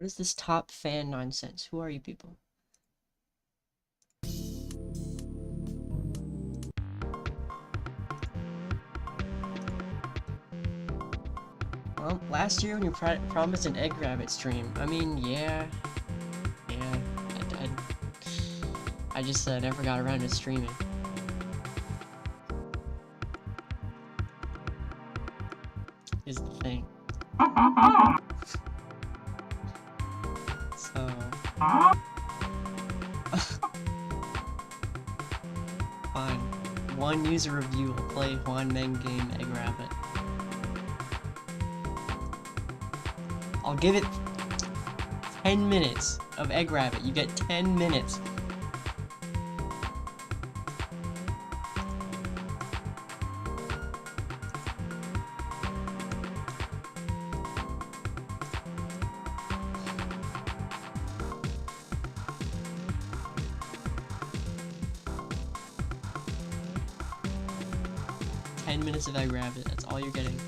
What is this top fan nonsense? Who are you people? Well, last year when you promised an egg rabbit stream, I mean, yeah, I just never got around to streaming. Is the thing. So... Fine. One user review will play Juan Meng game Egg Rabbit. I'll give it 10 minutes of Egg Rabbit. You get 10 minutes. Minutes of Egg Rabbit, that's all you're getting.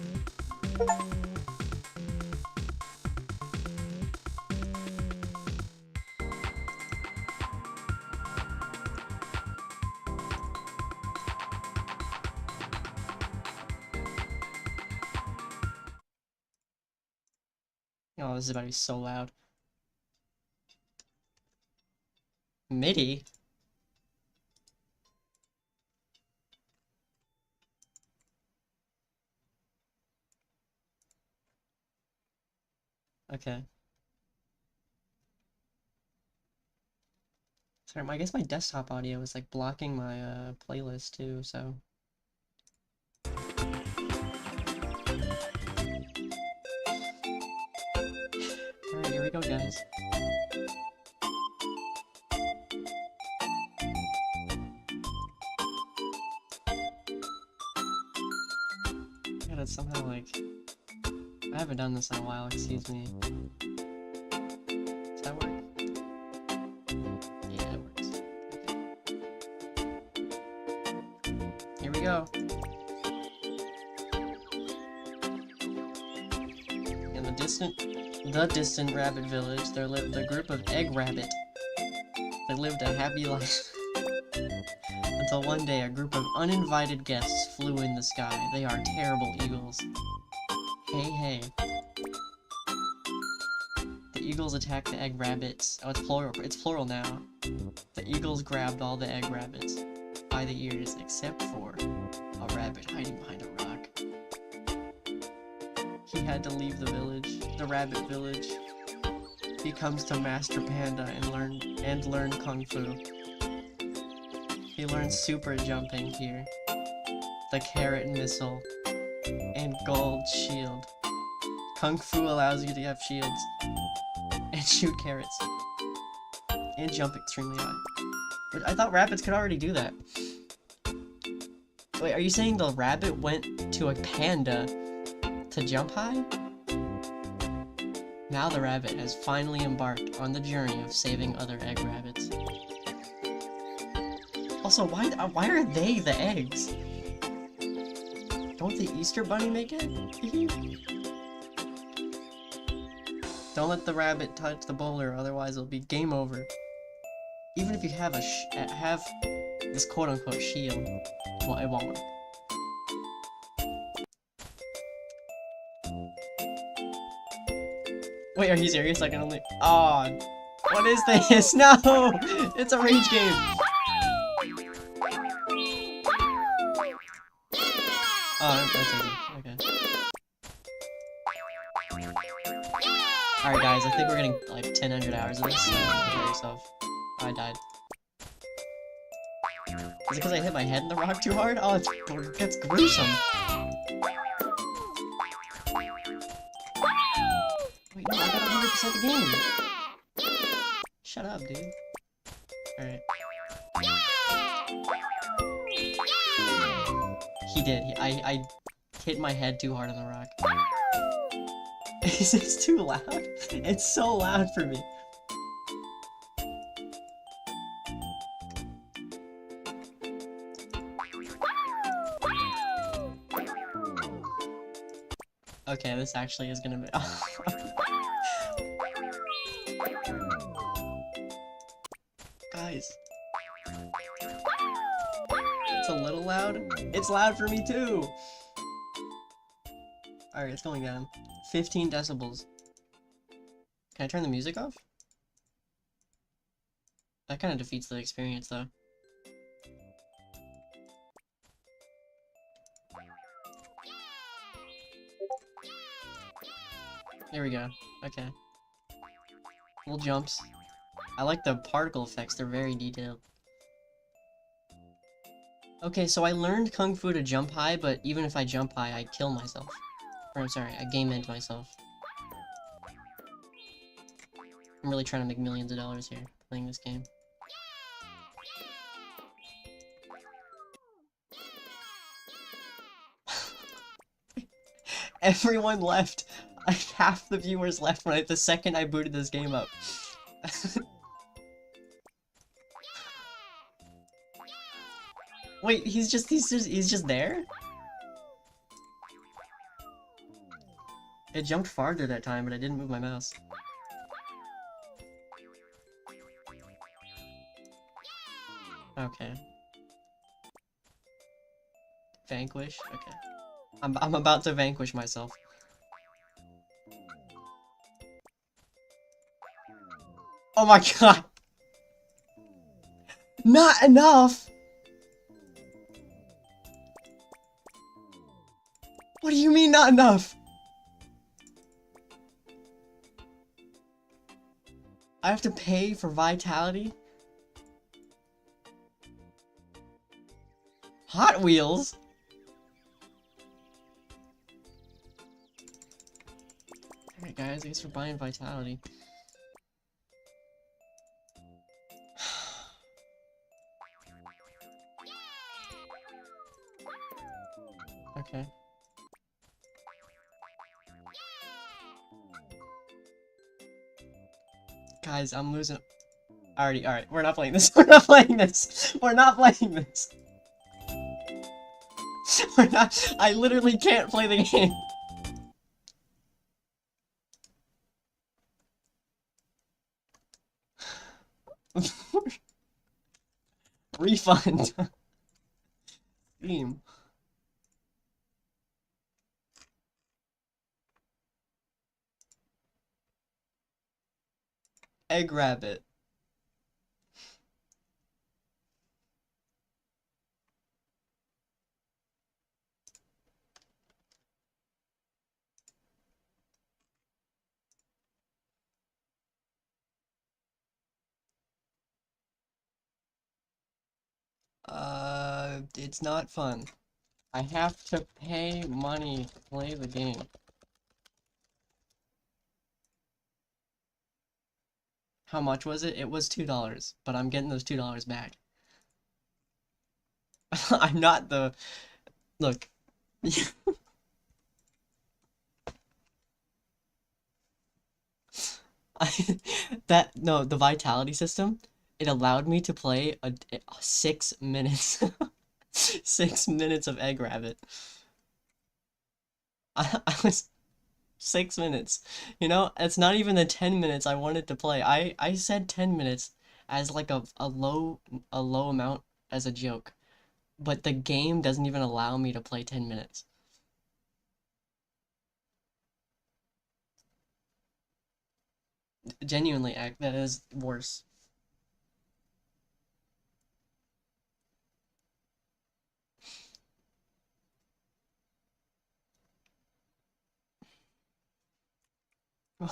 Oh, this is about to be so loud. MIDI? Okay. Sorry, I guess my desktop audio is like blocking my playlist too, so. Alright, here we go, guys. I gotta somehow like... I haven't done this in a while, excuse me. Does that work? Yeah, it works. Okay. Here we go. In the distant rabbit village, there lived a group of egg rabbit. They lived a happy life. Until one day, a group of uninvited guests flew in the sky. They are terrible eagles. Hey. The eagles attacked the egg rabbits. Oh, it's plural now. The eagles grabbed all the egg rabbits by the ears, except for a rabbit hiding behind a rock. He had to leave the village, the rabbit village. He comes to Master Panda and learn Kung Fu. He learns super jumping here. The carrot missile. And gold shield. Kung Fu allows you to have shields. And shoot carrots. And jump extremely high. But I thought rabbits could already do that. Wait, are you saying the rabbit went to a panda to jump high? Now the rabbit has finally embarked on the journey of saving other egg rabbits. Also, why are they the eggs? Don't the Easter Bunny make it? Don't let the rabbit touch the bowler, otherwise it'll be game over. Even if you have have this quote-unquote shield, well, it won't work. Wait, are you serious? I can only... Aw, what is this? No! It's a rage game! Oh, that's easy. Okay. Alright guys, I think we're getting like 1000 hours of this, so prepare yourself. I died. Is it because I hit my head in the rock too hard? Oh, it's gruesome! Wait, no, I got 100% the game! Shut up, dude. Alright. He did. I hit my head too hard on the rock. Is this too loud? It's so loud for me. Okay, this actually is gonna be... that's a little loud. It's loud for me too! Alright, it's going down. 15 decibels. Can I turn the music off? That kind of defeats the experience, though. There we go. Okay. Little jumps. I like the particle effects, they're very detailed. Okay, so I learned Kung Fu to jump high, but even if I jump high, I kill myself. Or, I'm sorry, I game end myself. I'm really trying to make millions of dollars here, playing this game. Everyone left! Half the viewers left the second I booted this game up. Wait, he's just there? It jumped farther that time, but I didn't move my mouse. Okay. Vanquish? Okay. I'm about to vanquish myself. Oh my god! Not enough! What do you mean not enough? I have to pay for vitality? Hot Wheels? Alright guys, thanks for buying vitality. Okay. Guys, I'm losing. Alright, we're not playing this. We're not playing this. We're not playing this. We're not. I literally can't play the game. Refund. Steam. Egg rabbit. It's not fun. I have to pay money to play the game. How much was it? It was $2, but I'm getting those $2 back. I'm not the... Look. No, the vitality system, it allowed me to play a 6 minutes. 6 minutes of Egg Rabbit. I was 6 minutes. You know, it's not even the 10 minutes I wanted to play. I said 10 minutes as like a low amount as a joke. But the game doesn't even allow me to play 10 minutes. Genuinely, that is worse.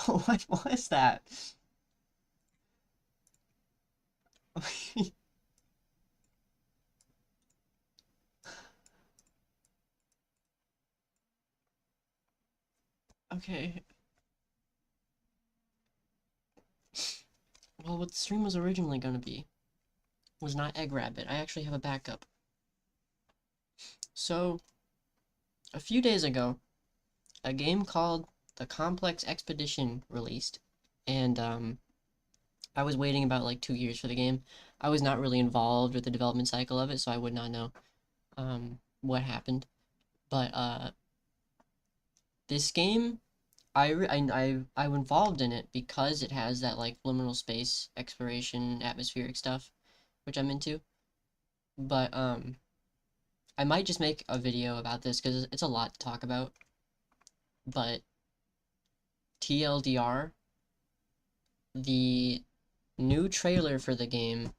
What was that? Okay. Well, what the stream was originally gonna be was not Egg Rabbit. I actually have a backup. So, a few days ago, a game called The Complex Expedition released, and I was waiting about like 2 years for the game. I was not really involved with the development cycle of it, so I would not know what happened. But this game, I'm involved in it because it has that like liminal space exploration atmospheric stuff, which I'm into. But I might just make a video about this because it's a lot to talk about. But TLDR, the new trailer for the game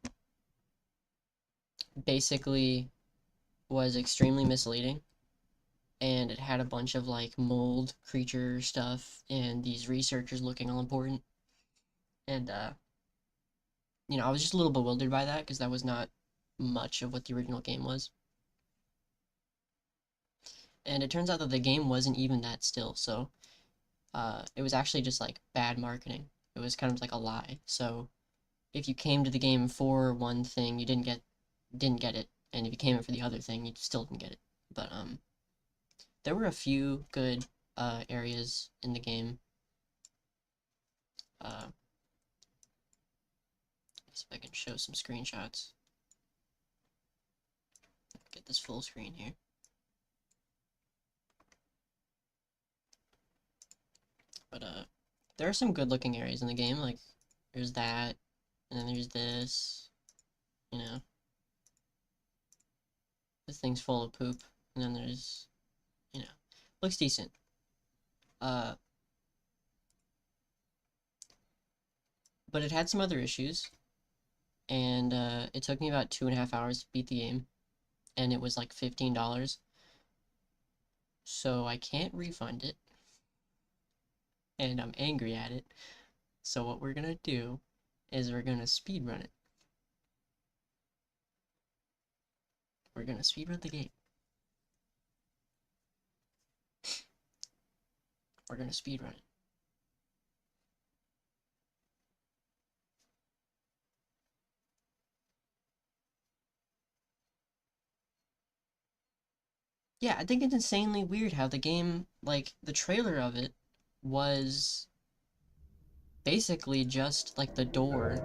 basically was extremely misleading, and it had a bunch of like mold creature stuff and these researchers looking all important. And I was just a little bewildered by that because that was not much of what the original game was. And it turns out that the game wasn't even that still, so it was actually just like bad marketing. It was kind of like a lie. So if you came to the game for one thing, you didn't get it, and if you came in for the other thing, you still didn't get it. But there were a few good areas in the game. See if I can show some screenshots. Get this full screen here. But there are some good looking areas in the game, like there's that, and then there's this, you know. This thing's full of poop, and then there's, looks decent. But it had some other issues, and it took me about 2.5 hours to beat the game, and it was like $15, so I can't refund it, and I'm angry at it. So what we're gonna do is we're gonna speedrun it. We're gonna speedrun the game. We're gonna speedrun it. Yeah, I think it's insanely weird how the game, like, the trailer of it was basically just, like, the door,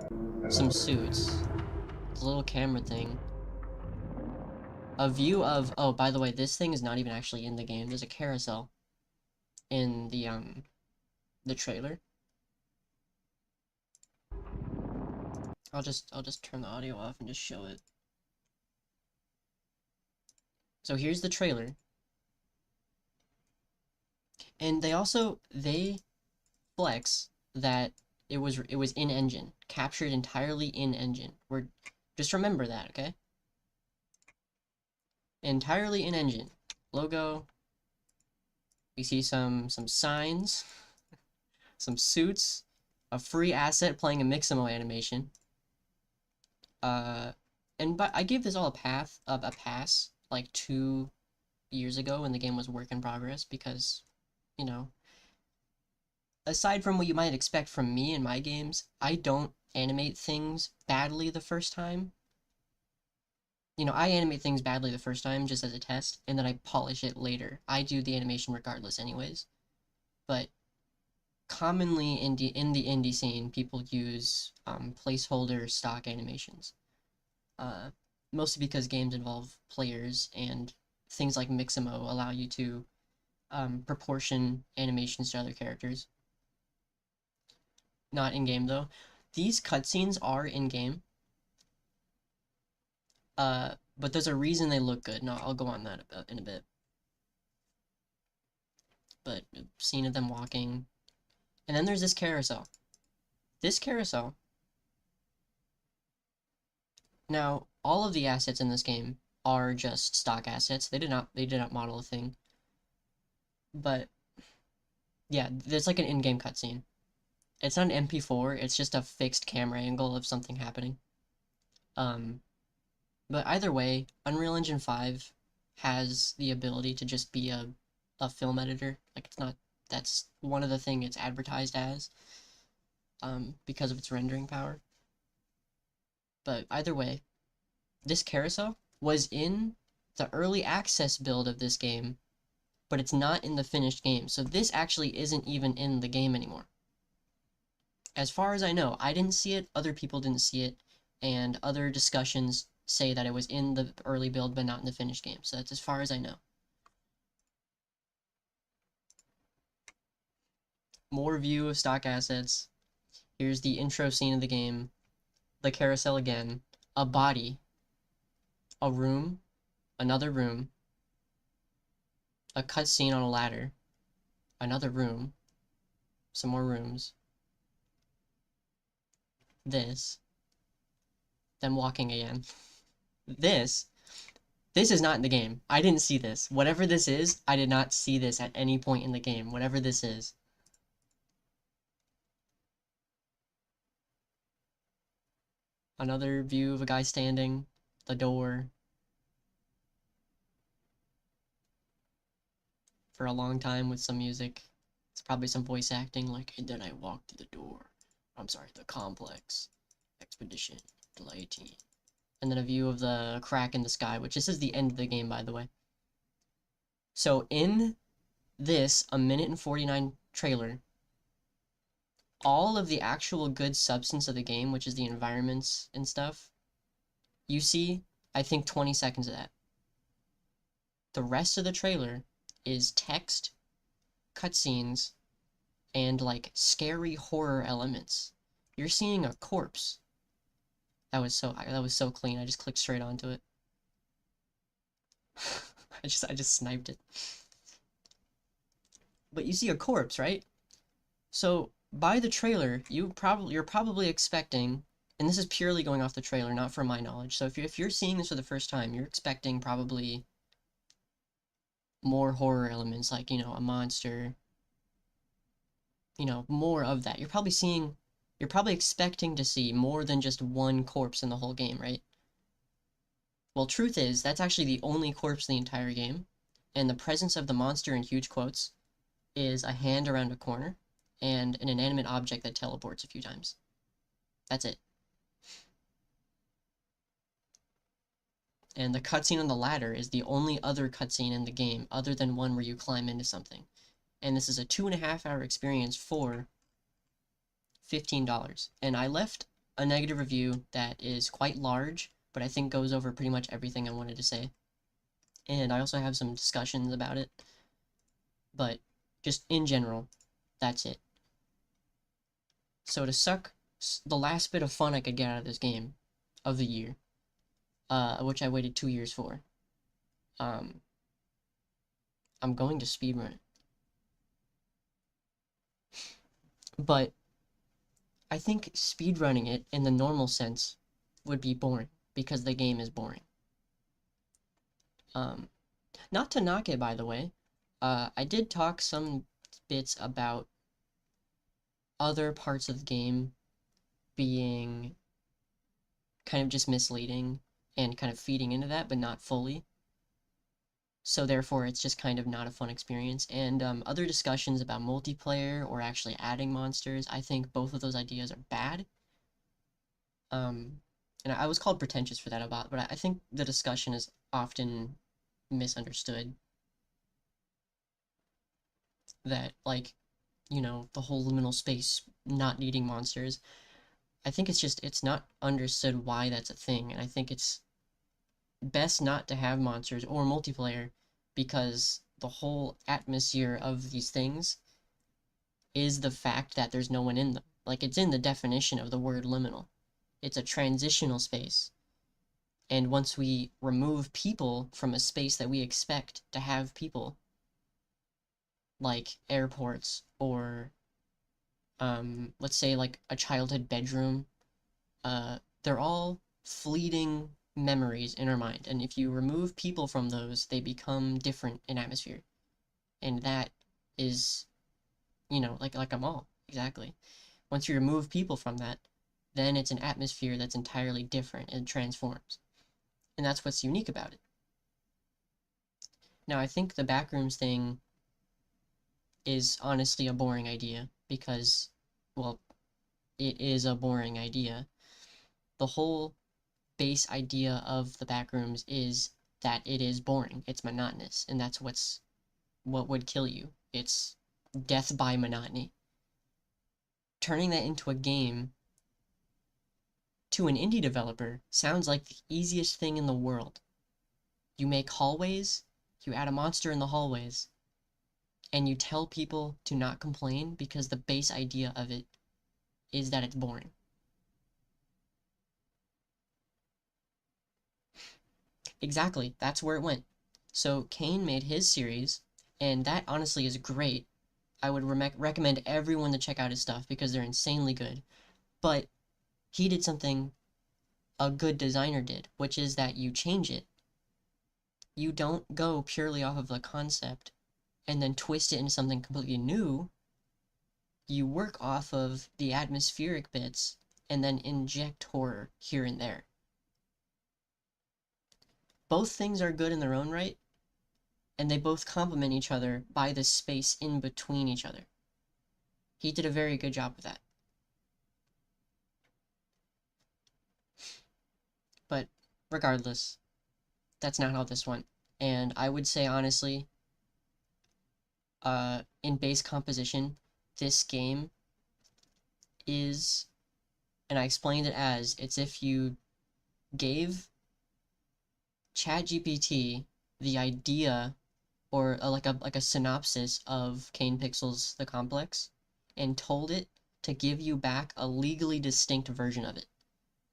some suits, the little camera thing, a view of, oh, by the way, this thing is not even actually in the game. There's a carousel in the trailer. I'll just turn the audio off and just show it. So here's the trailer. And they flex that it was in engine, captured entirely in engine. Just remember that, okay? Entirely in engine. Logo. We see some signs, some suits, a free asset playing a Mixamo animation. But I gave this all a pass like 2 years ago when the game was work in progress because, aside from what you might expect from me in my games, I don't animate things badly the first time. I animate things badly the first time just as a test, and then I polish it later. I do the animation regardless anyways. But commonly in the indie scene, people use placeholder stock animations. Mostly because games involve players, and things like Mixamo allow you to proportion animations to other characters. Not in-game, though. These cutscenes are in-game. But there's a reason they look good, and I'll go on that in a bit. But scene of them walking. And then there's this carousel. This carousel. Now, all of the assets in this game are just stock assets. They did not model a thing. But yeah, there's like an in-game cutscene. It's not an MP4, it's just a fixed camera angle of something happening. But either way, Unreal Engine 5 has the ability to just be a film editor. Like, that's one of the things it's advertised as, because of its rendering power. But either way, this carousel was in the early access build of this game, but it's not in the finished game. So this actually isn't even in the game anymore. As far as I know, I didn't see it, other people didn't see it, and other discussions say that it was in the early build but not in the finished game. So that's as far as I know. More view of stock assets. Here's the intro scene of the game. The carousel again. A body. A room. another room, a cutscene on a ladder, another room, some more rooms, this, them walking again. This is not in the game. I didn't see this. Whatever this is, I did not see this at any point in the game. Whatever this is. Another view of a guy standing. The door. For a long time with some music. It's probably some voice acting like, and then I walked through the door. I'm sorry, the complex. Expedition. July 18. And then a view of the crack in the sky, which this is the end of the game, by the way. So in this, a minute and 49 trailer, all of the actual good substance of the game, which is the environments and stuff, you see, I think 20 seconds of that. The rest of the trailer is text, cutscenes, and like scary horror elements. You're seeing a corpse. That was so clean. I just clicked straight onto it. I just sniped it. But you see a corpse, right? So by the trailer, you're probably expecting, and this is purely going off the trailer, not from my knowledge. So if you're seeing this for the first time, you're expecting probably more horror elements, like, you know, a monster, you know, more of that. You're probably expecting to see more than just one corpse in the whole game, right? Well, truth is, that's actually the only corpse in the entire game, and the presence of the monster in huge quotes is a hand around a corner and an inanimate object that teleports a few times. That's it. And the cutscene on the ladder is the only other cutscene in the game other than one where you climb into something. And this is a 2.5-hour experience for $15. And I left a negative review that is quite large, but I think goes over pretty much everything I wanted to say. And I also have some discussions about it. But just in general, that's it. So to suck the last bit of fun I could get out of this game of the year, which I waited 2 years for, I'm going to speedrun it. But I think speedrunning it in the normal sense would be boring because the game is boring. Not to knock it, by the way. I did talk some bits about other parts of the game being kind of just misleading and kind of feeding into that, but not fully. So therefore, it's just kind of not a fun experience. And other discussions about multiplayer or actually adding monsters, I think both of those ideas are bad. And I was called pretentious for that about, but I think the discussion is often misunderstood. That, like, you know, the whole liminal space not needing monsters. I think it's not understood why that's a thing, and I think it's best not to have monsters or multiplayer because the whole atmosphere of these things is the fact that there's no one in them. Like, it's in the definition of the word liminal. It's a transitional space. And once we remove people from a space that we expect to have people, like airports or let's say like a childhood bedroom, they're all fleeting memories in our mind. And if you remove people from those, they become different in atmosphere. And that is, you know, like a mall, exactly. Once you remove people from that, then it's an atmosphere that's entirely different and transforms. And that's what's unique about it. Now, I think the backrooms thing is honestly a boring idea because, well, it is a boring idea. The whole base idea of the backrooms is that it is boring. It's monotonous, and that's what would kill you. It's death by monotony. Turning that into a game to an indie developer sounds like the easiest thing in the world. You make hallways, you add a monster in the hallways, and you tell people to not complain because the base idea of it is that it's boring. Exactly, that's where it went. So Kane made his series, and that honestly is great. I would recommend everyone to check out his stuff because they're insanely good. But he did something a good designer did, which is that you change it. You don't go purely off of the concept and then twist it into something completely new. You work off of the atmospheric bits and then inject horror here and there. Both things are good in their own right, and they both complement each other by the space in between each other. He did a very good job with that. But regardless, that's not how this went. And I would say honestly, in base composition, this game is, and I explained it as, it's if you gave ChatGPT the idea or like a synopsis of Kane Pixels the Complex and told it to give you back a legally distinct version of it.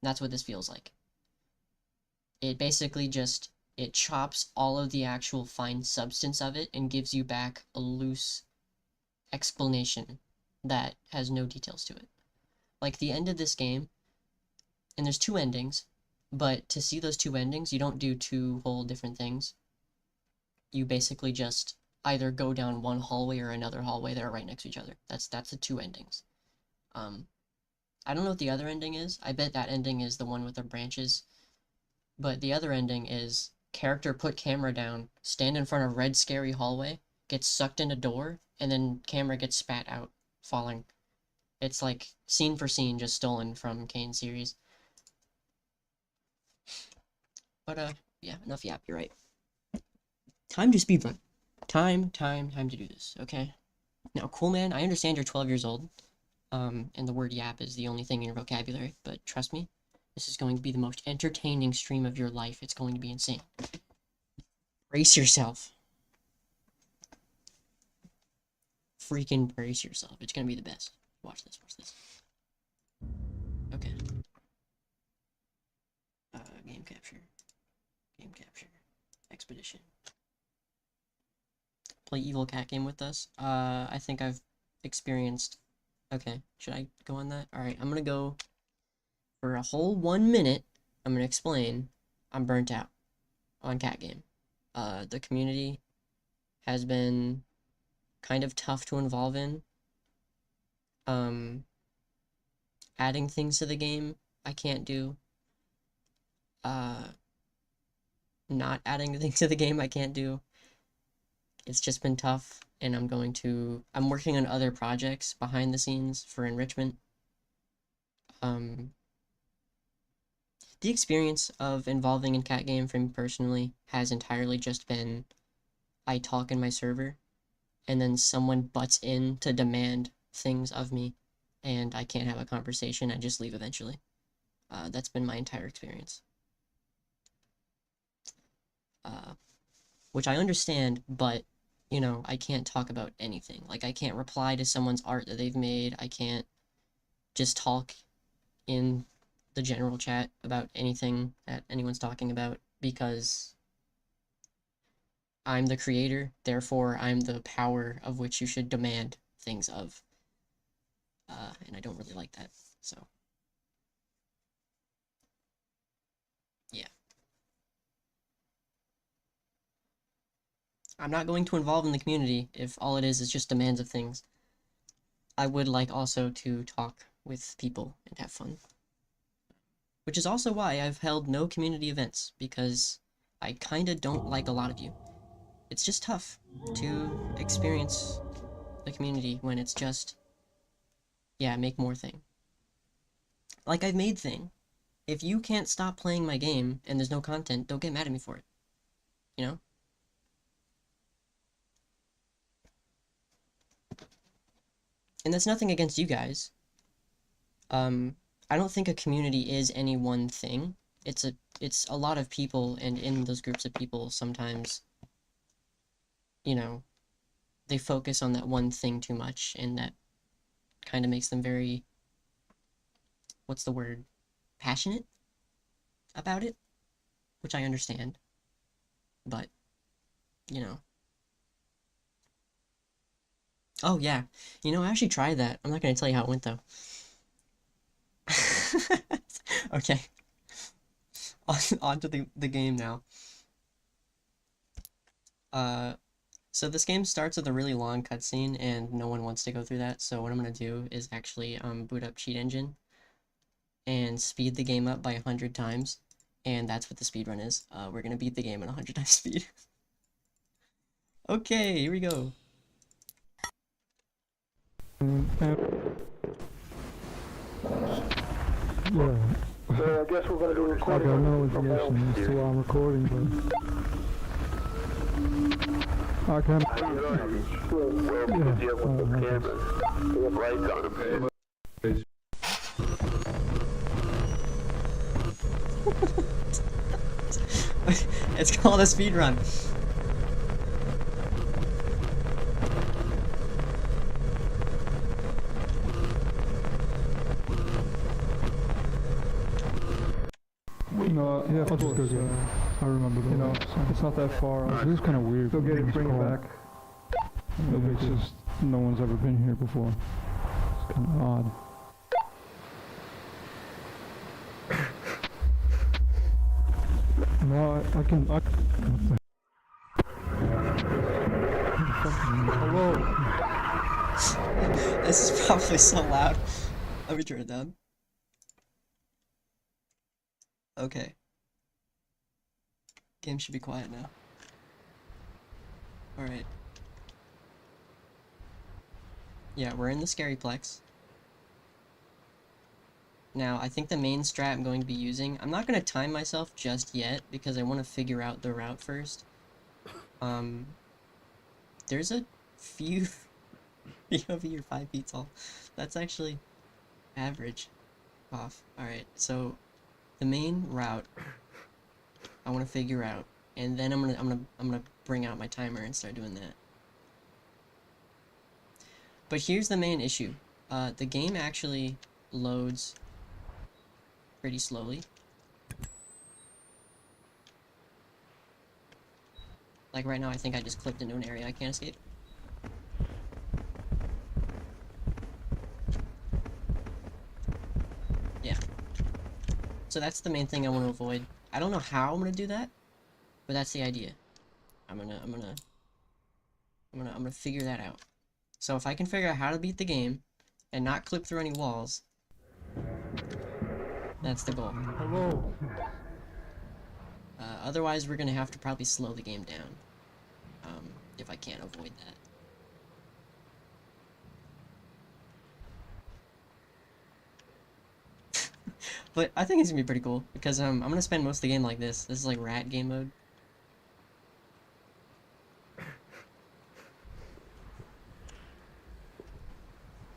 That's what this feels like. It basically just it chops all of the actual fine substance of it and gives you back a loose explanation that has no details to it. Like the end of this game, and there's two endings, but to see those two endings, you don't do two whole different things. You basically just either go down one hallway or another hallway that are right next to each other. That's the two endings. I don't know what the other ending is. I bet that ending is the one with the branches. But the other ending is character put camera down, stand in front of red scary hallway, gets sucked in a door, and then camera gets spat out, falling. It's like scene for scene, just stolen from Kane's series. But yeah, enough yap. You're right. Time to speedrun. Time to do this. Okay. Now, cool man, I understand you're 12 years old. And the word yap is the only thing in your vocabulary, but trust me, this is going to be the most entertaining stream of your life. It's going to be insane. Brace yourself. Freaking brace yourself. It's gonna be the best. Watch this, watch this. Okay. Game capture. Game capture. Expedition. Play Evil Cat game with us. I think I've experienced... Okay, should I go on that? Alright, I'm gonna go for a whole 1 minute. I'm gonna explain. I'm burnt out on cat game. The community has been kind of tough to involve in. Adding things to the game, I can't do. Not adding things to the game, I can't do. It's just been tough, and I'm working on other projects behind the scenes for enrichment. The experience of involving in cat game for me personally has entirely just been I talk in my server, and then someone butts in to demand things of me, and I can't have a conversation, I just leave eventually. That's been my entire experience. Which I understand, but, you know, I can't talk about anything. Like, I can't reply to someone's art that they've made, I can't just talk in the general chat about anything that anyone's talking about, because I'm the creator, therefore I'm the power of which you should demand things of. And I don't really like that, so. Yeah. I'm not going to involve in the community if all it is just demands of things. I would like also to talk with people and have fun. Which is also why I've held no community events, because I kinda don't like a lot of you. It's just tough to experience the community when it's just, yeah, make more thing. Like I've made thing. If you can't stop playing my game and there's no content, don't get mad at me for it. You know? And that's nothing against you guys. I don't think a community is any one thing. It's a lot of people, and in those groups of people, sometimes, you know, they focus on that one thing too much, and that kind of makes them very, what's the word, passionate about it, which I understand. but, you know. Oh, yeah. You know, I actually tried that. I'm not gonna tell you how it went, though. Okay. On to the game now. So this game starts with a really long cutscene, and no one wants to go through that, so what I'm gonna do is actually boot up Cheat Engine and speed the game up by 100 times, and that's what the speed run is. We're gonna beat the game at 100 times speed. Okay, here we go. Yeah. So I guess we're gonna do a I recording. got no obligation as to why I'm recording, but I can. It's called a speed run. No, yeah, I'll just go get it. I remember the way, so it's not that far. This is kind of weird. Go get it, bring it back. It's just, no one's ever been here before. It's kind of odd. No, I can, what the Hello? This is probably so loud. Let me turn it down. Okay. Game should be quiet now. Alright. Yeah, we're in the Scary Plex. Now, I think the main strat I'm going to be using... I'm not going to time myself just yet, because I want to figure out the route first. There's a few... POV you're 5 feet tall. That's actually average. Off. Alright, so the main route I want to figure out, and then I'm gonna bring out my timer and start doing that. But here's the main issue. The game actually loads pretty slowly. Like right now, I think I just clipped into an area I can't escape. Yeah. So that's the main thing I want to avoid. I don't know how I'm gonna do that, but that's the idea. I'm gonna figure that out. So if I can figure out how to beat the game and not clip through any walls, that's the goal. Hello? Otherwise, we're gonna have to probably slow the game down. If I can't avoid that. But I think it's gonna be pretty cool, because I'm gonna spend most of the game like this. This is like rat game mode.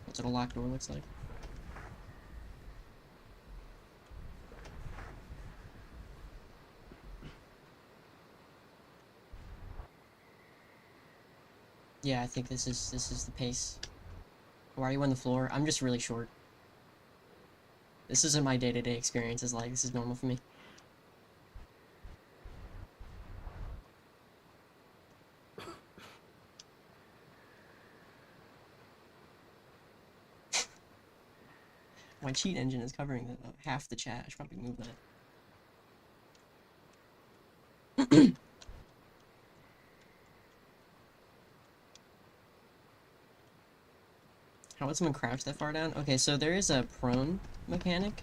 That's what a locked door looks like. Yeah, I think this is the pace. Why are you on the floor? I'm just really short. This isn't my day-to-day experiences, like, this is normal for me. My cheat engine is covering half the chat. I should probably move that. How would someone crouch that far down? Okay, so there is a prone mechanic,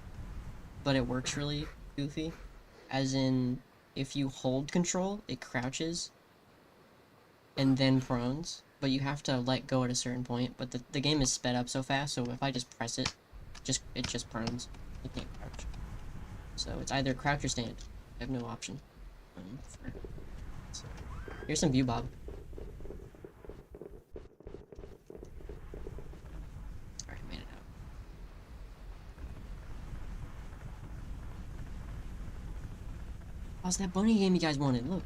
but it works really goofy. As in, if you hold control, it crouches, and then prones, but you have to let go at a certain point, but the game is sped up so fast, so if I just press it, it just prones. You can't crouch. So it's either crouch or stand. I have no option. Here's some view, Bob. Alright, made it out. Oh, it's that bunny game you guys wanted, look.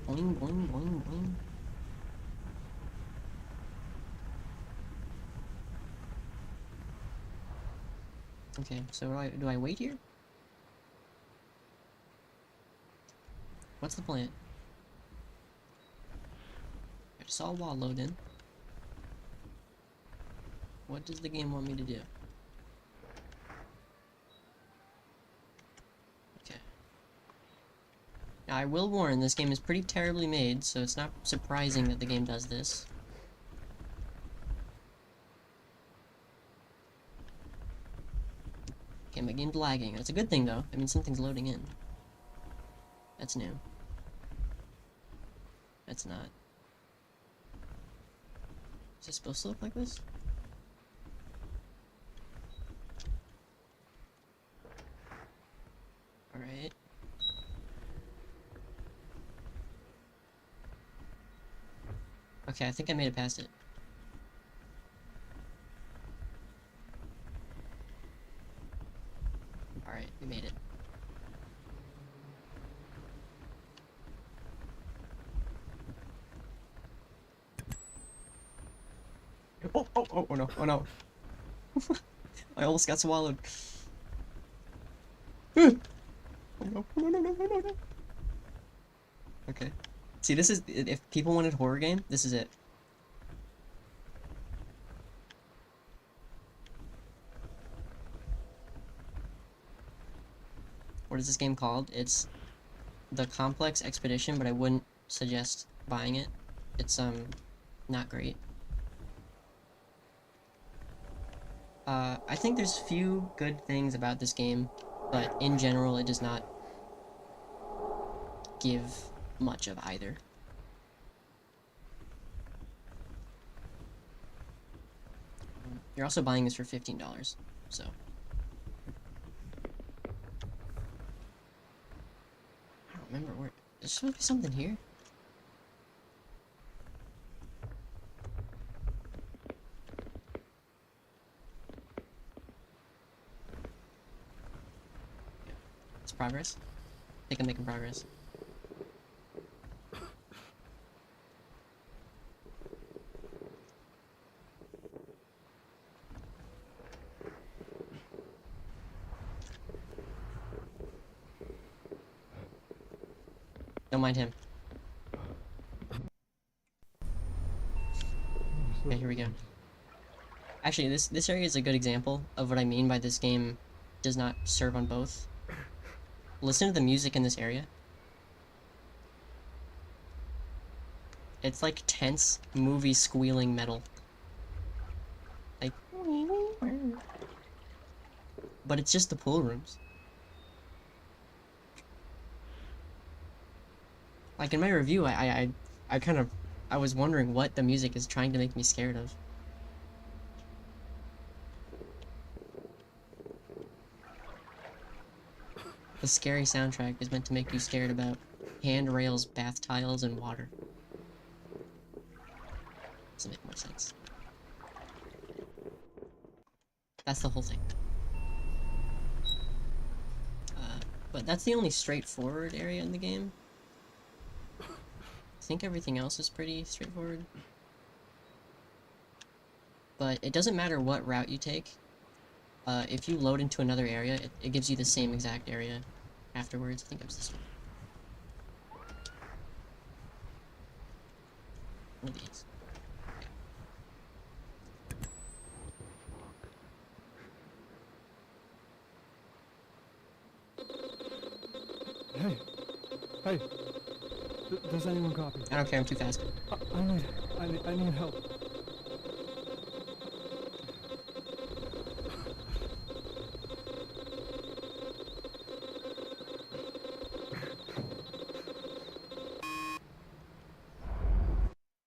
Boing, boing, boing, boing. Okay, so do I wait here? What's the plan? I just saw a wall load in. What does the game want me to do? Okay. Now, I will warn, this game is pretty terribly made, so it's not surprising that the game does this. Okay, my game's lagging. That's a good thing, though. I mean, something's loading in. That's new. That's not. Is it supposed to look like this? Alright. Okay, I think I made it past it. Alright, we made it. Oh no, oh no. I almost got swallowed. Oh no, no, no, no, no, no, no. Okay. See, this is, if people wanted horror game, this is it. What is this game called? It's The Complex Expedition, but I wouldn't suggest buying it. It's, not great. I think there's few good things about this game, but in general, it does not give much of either. You're also buying this for $15, so. I don't remember where. There's supposed to be something here. It's progress. I think I'm making progress. Don't mind him. Okay, here we go. Actually, this area is a good example of what I mean by this game does not serve on both. Listen to the music in this area. It's like tense movie squealing metal. Like, but it's just the pool rooms. Like in my review, I was wondering what the music is trying to make me scared of. The scary soundtrack is meant to make you scared about handrails, bath tiles, and water. Doesn't make more sense. That's the whole thing. But that's the only straightforward area in the game. I think everything else is pretty straightforward. But it doesn't matter what route you take. If you load into another area, it gives you the same exact area afterwards. I think it was this one. One of these. Hey, hey, does anyone copy? I don't care, I'm too fast. I need help.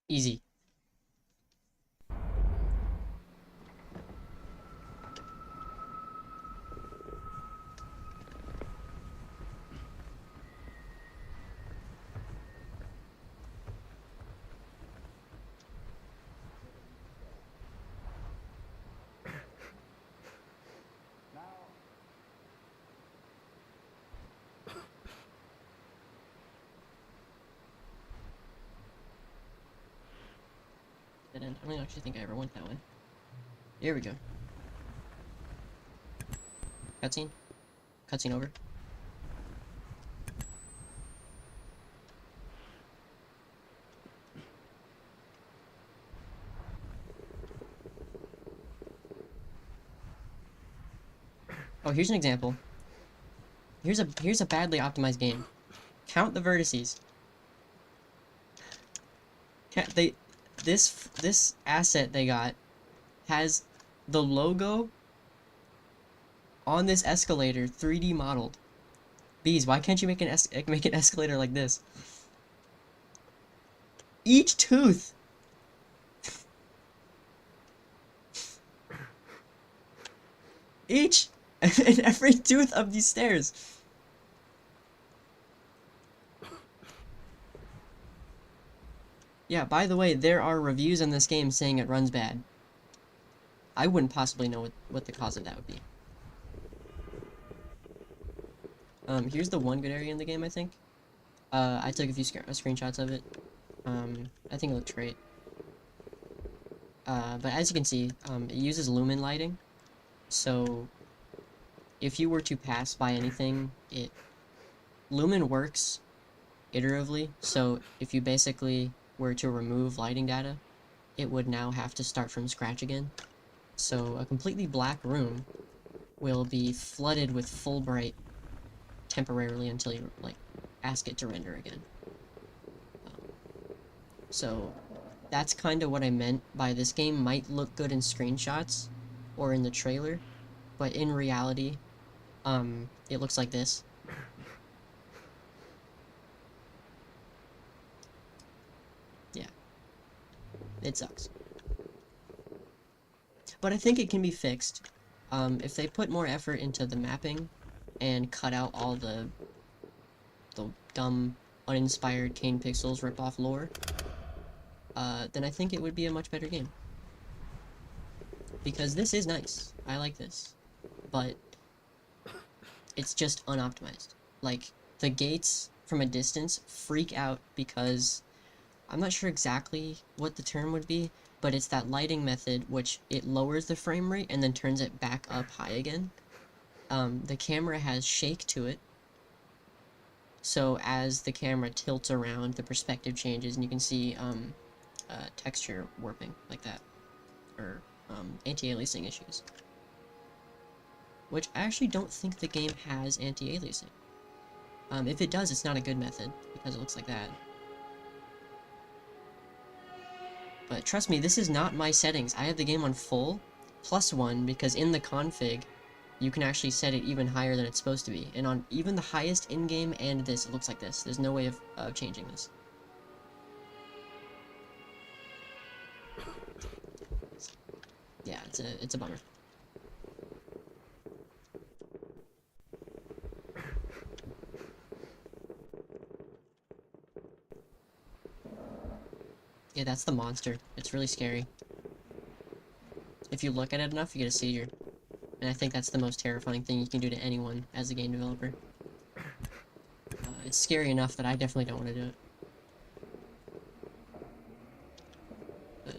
Easy. I don't actually think I ever went that way. Here we go. Cutscene. Cutscene over. Oh, here's an example. Here's a badly optimized game. Count the vertices. This asset they got has the logo on this escalator 3D modeled. Bees, why can't you make an escalator like this? Each tooth. Each and every tooth of these stairs. Yeah, by the way, there are reviews on this game saying it runs bad. I wouldn't possibly know what the cause of that would be. Here's the one good area in the game, I think. I took a few screenshots of it. I think it looked great. But as you can see, it uses lumen lighting. So, if you were to pass by anything, lumen works iteratively. So, if you basically were to remove lighting data, it would now have to start from scratch again. So, a completely black room will be flooded with full bright temporarily until you, like, ask it to render again. So, that's kind of what I meant by this game might look good in screenshots or in the trailer, but in reality, it looks like this. Yeah. It sucks. But I think it can be fixed. If they put more effort into the mapping and cut out all the dumb, uninspired Kane Pixels ripoff lore, then I think it would be a much better game. Because this is nice. I like this. But it's just unoptimized. Like, the gates from a distance freak out because I'm not sure exactly what the term would be, but it's that lighting method which it lowers the frame rate and then turns it back up high again. The camera has shake to it, so as the camera tilts around, the perspective changes and you can see texture warping like that, or anti-aliasing issues. Which I actually don't think the game has anti-aliasing. If it does, it's not a good method, because it looks like that. But trust me, this is not my settings. I have the game on full, +1, because in the config, you can actually set it even higher than it's supposed to be. And on even the highest in-game and this, it looks like this. There's no way of changing this. Yeah, it's a bummer. Yeah, that's the monster. It's really scary. If you look at it enough, you get a seizure. And I think that's the most terrifying thing you can do to anyone as a game developer. It's scary enough that I definitely don't want to do it. But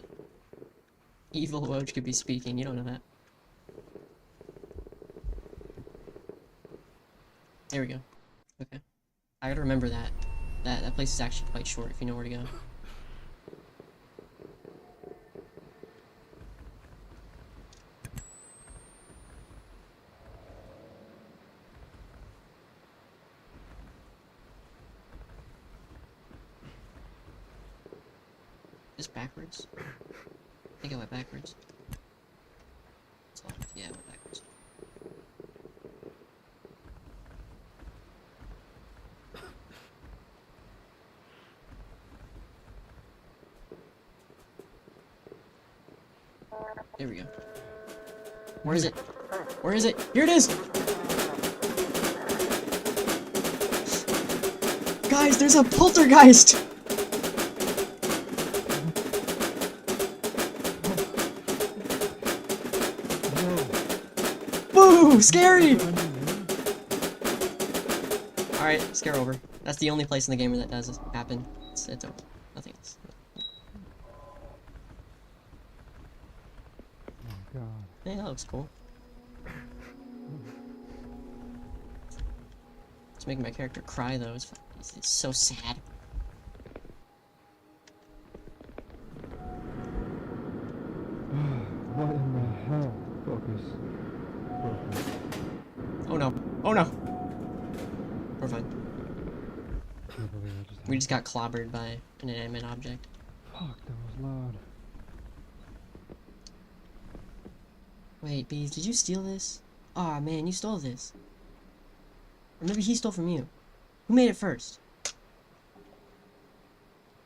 Evil Woj could be speaking, you don't know that. There we go. Okay. I gotta remember that. That place is actually quite short if you know where to go. Is this backwards? I think I went backwards. Yeah, I went backwards. There we go. Where is it? Where is it? Here it is! Guys, there's a poltergeist! Woo! Scary! Alright, scare over. That's the only place in the game where that does happen. It's over. Nothing else. God. Hey, that looks cool. It's making my character cry though. It's so sad. What in the hell? Focus. Focus. can't believe I just We just got clobbered by an inanimate object. Fuck, that was loud. Wait, Bees, did you steal this? Aw, man, you stole this. Or maybe he stole from you. Who made it first?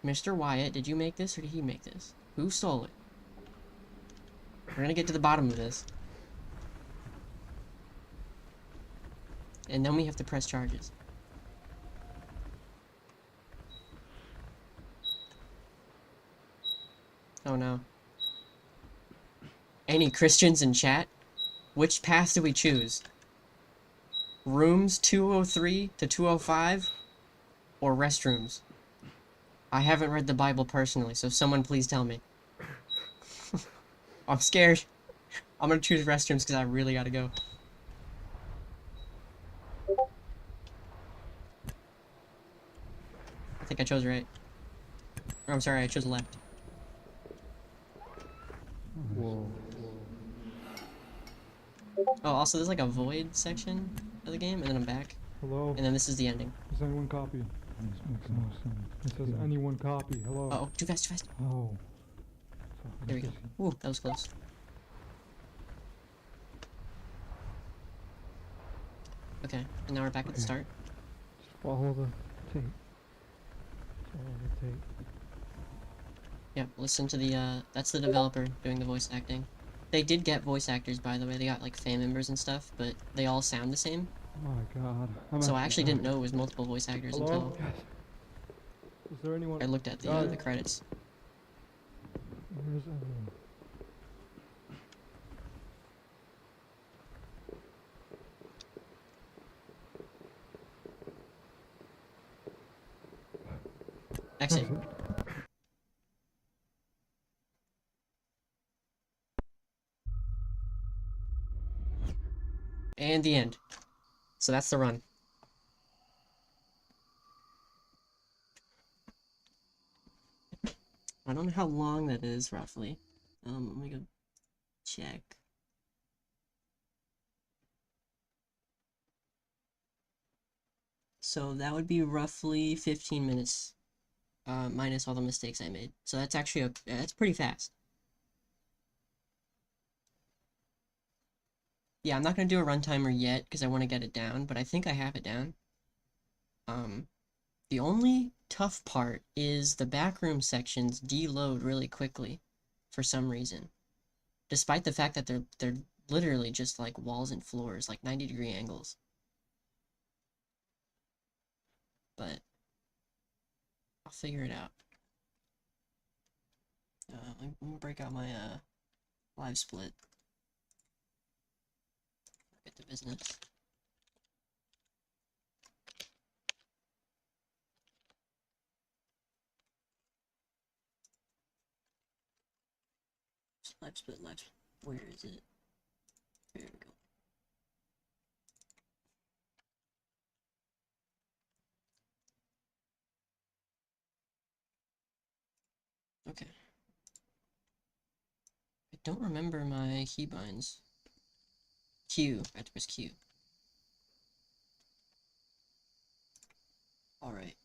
Mr. Wyatt, did you make this or did he make this? Who stole it? We're gonna get to the bottom of this. And then we have to press charges. Oh no. Any Christians in chat? Which path do we choose? Rooms 203 to 205? Or restrooms? I haven't read the Bible personally, so someone please tell me. I'm scared. I'm gonna choose restrooms because I really gotta go. I think I chose right. Or I'm sorry, I chose left. Whoa. Oh, also there's like a void section of the game, and then I'm back. Hello? And then this is the ending. Does anyone copy? This makes no sense. It says anyone copy. Hello? Uh oh, too fast, too fast. Oh. There we go. Ooh, that was close. Okay, and now we're back at the start. Just follow the tape. Follow the tape. Yeah, listen to the, that's the developer doing the voice acting. They did get voice actors, by the way. They got, like, fan members and stuff, but they all sound the same. Oh my god. So I actually didn't know it was multiple voice actors Hello? until Is there anyone? I looked at the credits. Where's everyone? Exit. And the end. So that's the run. I don't know how long that is, roughly. Let me go check. So that would be roughly 15 minutes, minus all the mistakes I made. So that's actually, that's pretty fast. Yeah, I'm not going to do a run timer yet, because I want to get it down, but I think I have it down. The only tough part is the backroom sections deload really quickly, for some reason. Despite the fact that they're literally just like walls and floors, like 90-degree angles. But I'll figure it out. Let me break out my live split. Get to business. Live split, live split. Where is it? There we go. Okay. I don't remember my keybinds. Q. I have to press Q. Alright.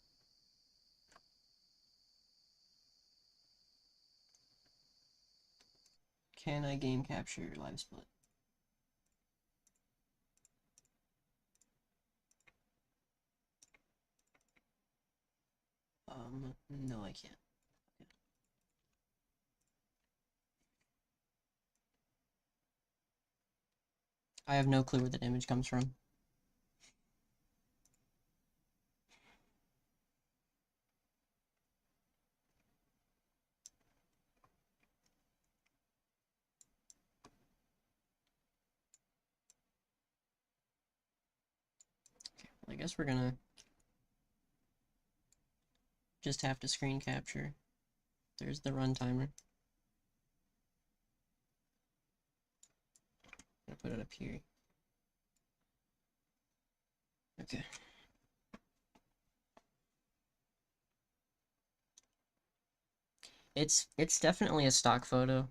Can I game capture live split? No I can't. Okay. I have no clue where that image comes from. Okay, well, I guess we're gonna just have to screen capture. There's the run timer. I'm gonna put it up here. Okay. It's definitely a stock photo.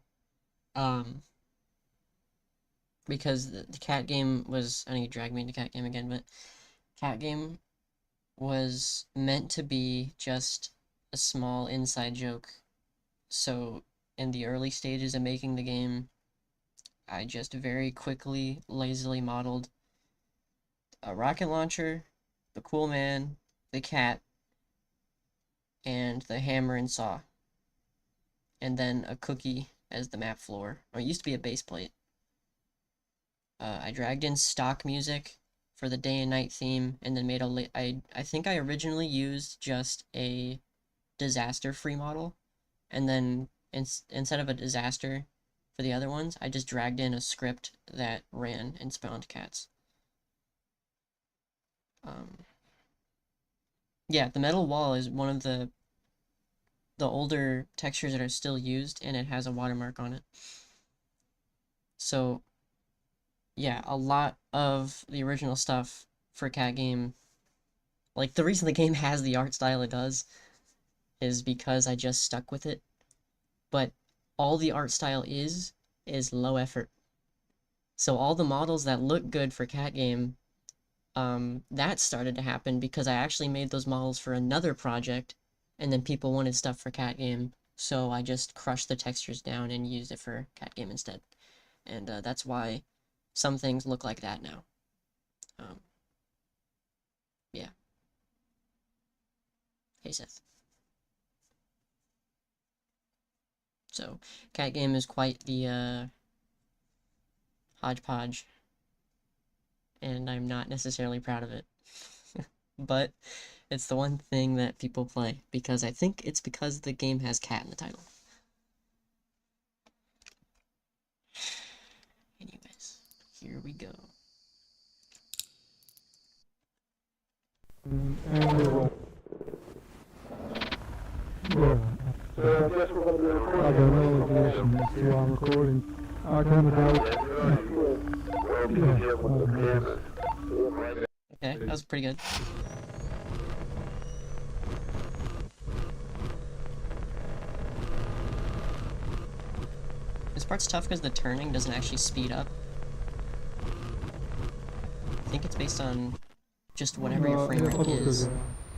Because the cat game was, I know you dragged me into cat game again, but cat game was meant to be just a small inside joke. So, in the early stages of making the game, I just very quickly, lazily modeled a rocket launcher, the cool man, the cat, and the hammer and saw. And then a cookie as the map floor. Or it used to be a base plate. I dragged in stock music for the day and night theme, and then made I think I originally used just a disaster free model, and then instead of a disaster for the other ones, I just dragged in a script that ran and spawned cats. Yeah, the metal wall is one of the older textures that are still used, and it has a watermark on it. So yeah, a lot of the original stuff for cat game, like the reason the game has the art style it does is because I just stuck with it. But all the art style is low effort. So all the models that look good for cat game, that started to happen because I actually made those models for another project, and then people wanted stuff for cat game, so I just crushed the textures down and used it for cat game instead. And that's why some things look like that now. Yeah. Hey, Seth. So, cat game is quite the hodgepodge, and I'm not necessarily proud of it. But it's the one thing that people play, because I think it's because the game has cat in the title. Anyways, here we go. And we're rolling. Yeah. So I guess we're going to be I recording. got no obligation to I'm recording. I kind of doubt. Okay, that was pretty good. This part's tough because the turning doesn't actually speed up. I think it's based on just whatever your frame rate is.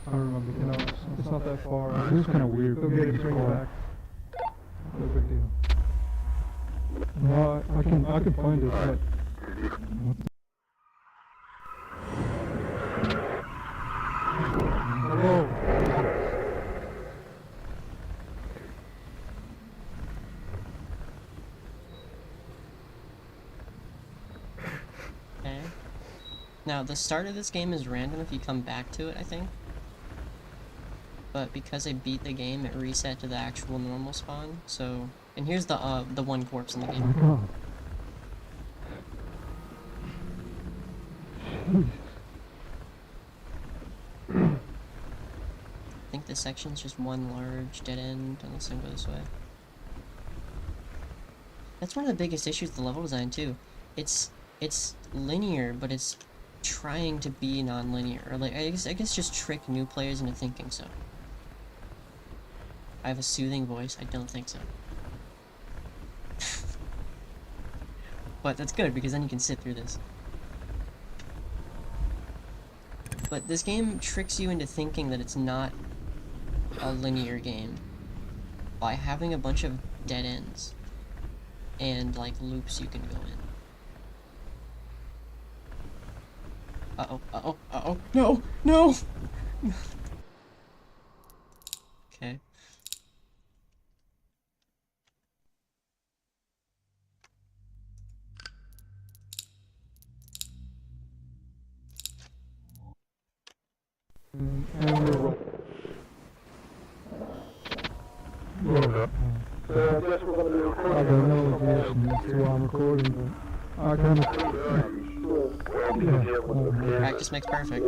I remember, it's not that far. It was kind of weird. They'll get it, bring it back. No big deal. No, I can find it, but... What the... Hello? Okay. Now, the start of this game is random if you come back to it, I think. But because I beat the game, it reset to the actual normal spawn, so... And here's the one corpse in the Oh game. my god. I think this section's just one large dead end, unless I go this way. That's one of the biggest issues with the level design, too. It's linear, but it's trying to be non-linear. Or like, I guess just trick new players into thinking so. I have a soothing voice? I don't think so. But that's good, because then you can sit through this. But this game tricks you into thinking that it's not a linear game by having a bunch of dead ends and like loops you can go in. Uh-oh, no, no! Okay. And we're rolling. Yeah. So I guess we're going to be I got recording. no obligation to I'm recording, but I kind of... Yeah. Practice makes perfect.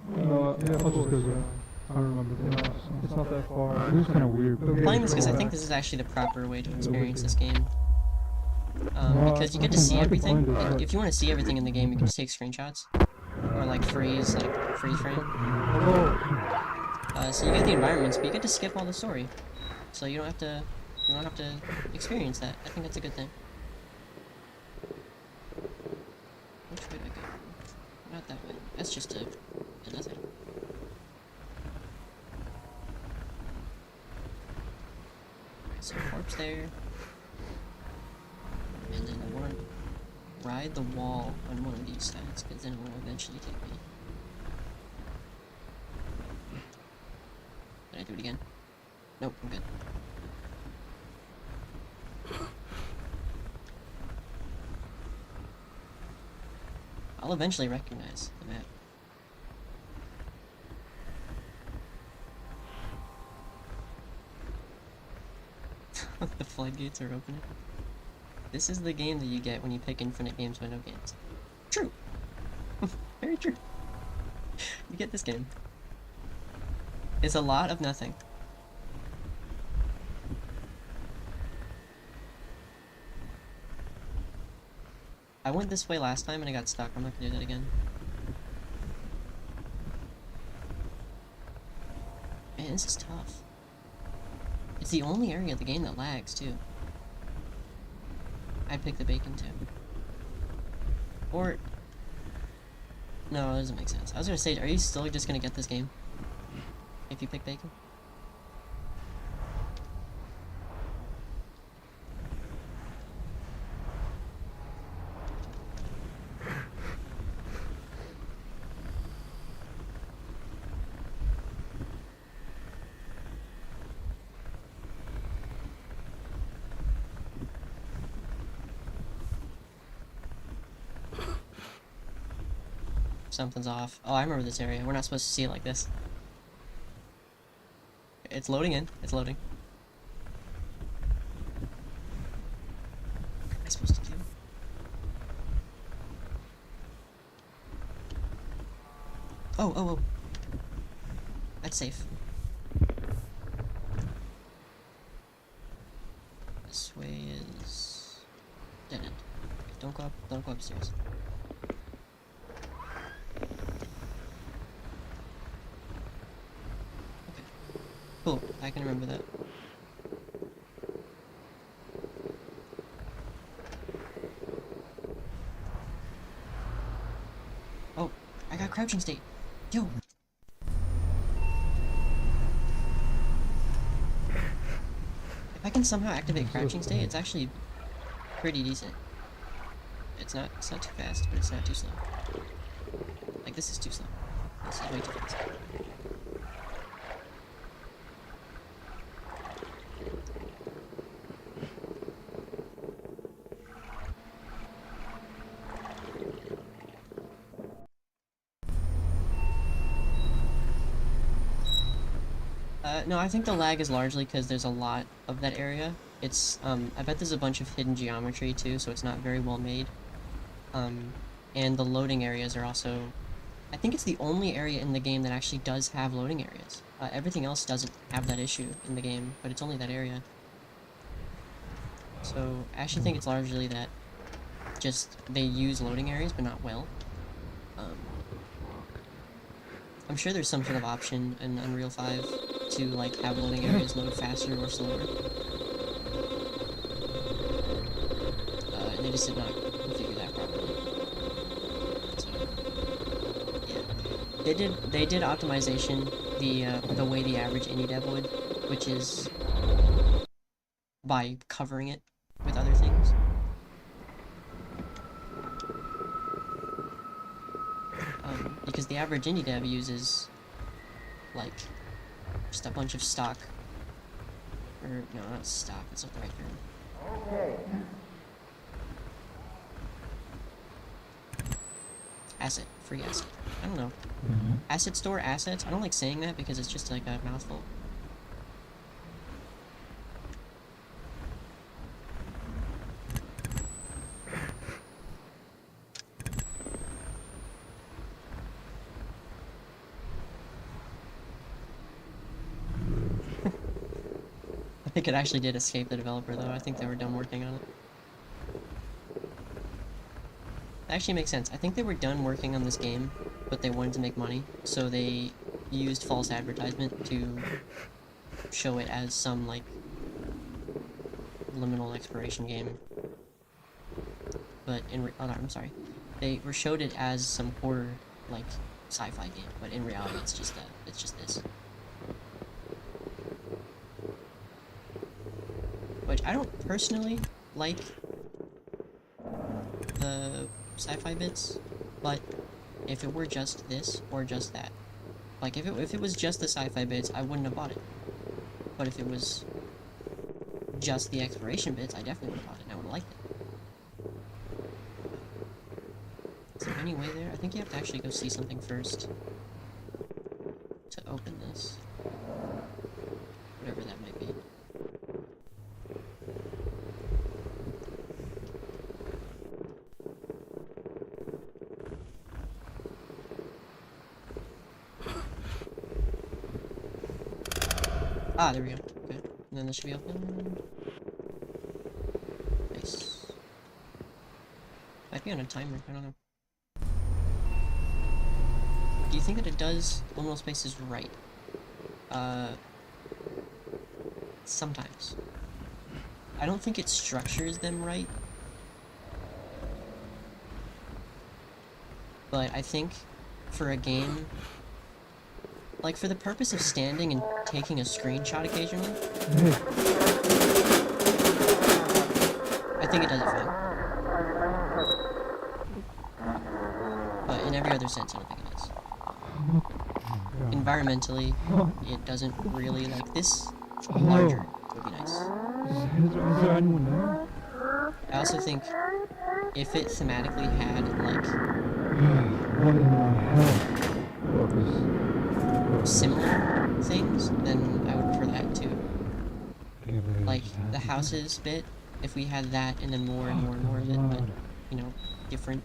No, yeah, I'll just go there. I remember, it's not that far. It was kind of weird. I'm playing this because I think this is actually the proper way to experience this game. Because you get to see everything. If you want to see everything in the game, you can just take screenshots. Or like freeze frame. Hello. So you get the environments, but you get to skip all the story. So you don't have to experience that. I think that's a good thing. Which way do I go? Not that way. That's just a nothing. Alright, so corpse there. And then I want to ride the wall on one of these sides, because then it will eventually take me. Did I do it again? Nope, I'm good. I'll eventually recognize the map. The floodgates are opening. This is the game that you get when you pick infinite games by no games. True. Very true. You get this game. It's a lot of nothing. I went this way last time and I got stuck. I'm not gonna do that again. Man, this is tough. It's the only area of the game that lags, too. I'd pick the bacon, too. Or... No, that doesn't make sense. I was gonna say, are you still just gonna get this game? If you pick bacon? Something's off. Oh, I remember this area. We're not supposed to see it like this. It's loading in. It's loading. What am I supposed to do? Oh, oh, oh. That's safe. This way is... dead end. Okay, don't go upstairs. Cool, I can remember that. Oh, I got crouching state. Yo! If I can somehow activate crouching state, it's actually pretty decent. It's not too fast, but it's not too slow. Like, this is too slow. This is way too fast. No, I think the lag is largely because there's a lot of that area. It's, I bet there's a bunch of hidden geometry too, so it's not very well made. And the loading areas are also... I think it's the only area in the game that actually does have loading areas. Everything else doesn't have that issue in the game, but it's only that area. So, I actually think it's largely that just they use loading areas, but not well. I'm sure there's some sort of option in Unreal 5 to, like, have loading areas load faster or slower. And they just did not configure that properly. So, yeah. They did optimization the way the average indie dev would, which is by covering it with other things. Because the average indie dev uses, like, just a bunch of stock, or, no, not stock, that's not the right term. Okay. Asset, free asset, I don't know. Asset store, assets, I don't like saying that because it's just like a mouthful. I think it actually did escape the developer, though. I think they were done working on it. That actually makes sense. I think they were done working on this game, but they wanted to make money, so they used false advertisement to show it as some, like, liminal exploration game. But oh, no, I'm sorry. They showed it as some horror, like, sci-fi game, but in reality it's just that. It's just this. Which I don't personally like the sci-fi bits, but if it were just this or just that, like if it was just the sci-fi bits, I wouldn't have bought it. But if it was just the exploration bits, I definitely would have bought it and I would have liked it. Is there any way there? I think you have to actually go see something first to open this. Whatever that might be. Ah, there we go. Okay. And then this should be open. Nice. Might be on a timer, I don't know. Do you think that it does liminal spaces right? Sometimes. I don't think it structures them right. But I think for a game, like for the purpose of standing and taking a screenshot occasionally, I think it does it fine. But in every other sense, I don't think it does. Environmentally, it doesn't really, like this larger would be nice. Is there anyone there? I also think if it thematically had, like, What in the hell? similar things, then I would prefer that too. Like, the houses bit, if we had that and then more and more and more of it, but, you know, different.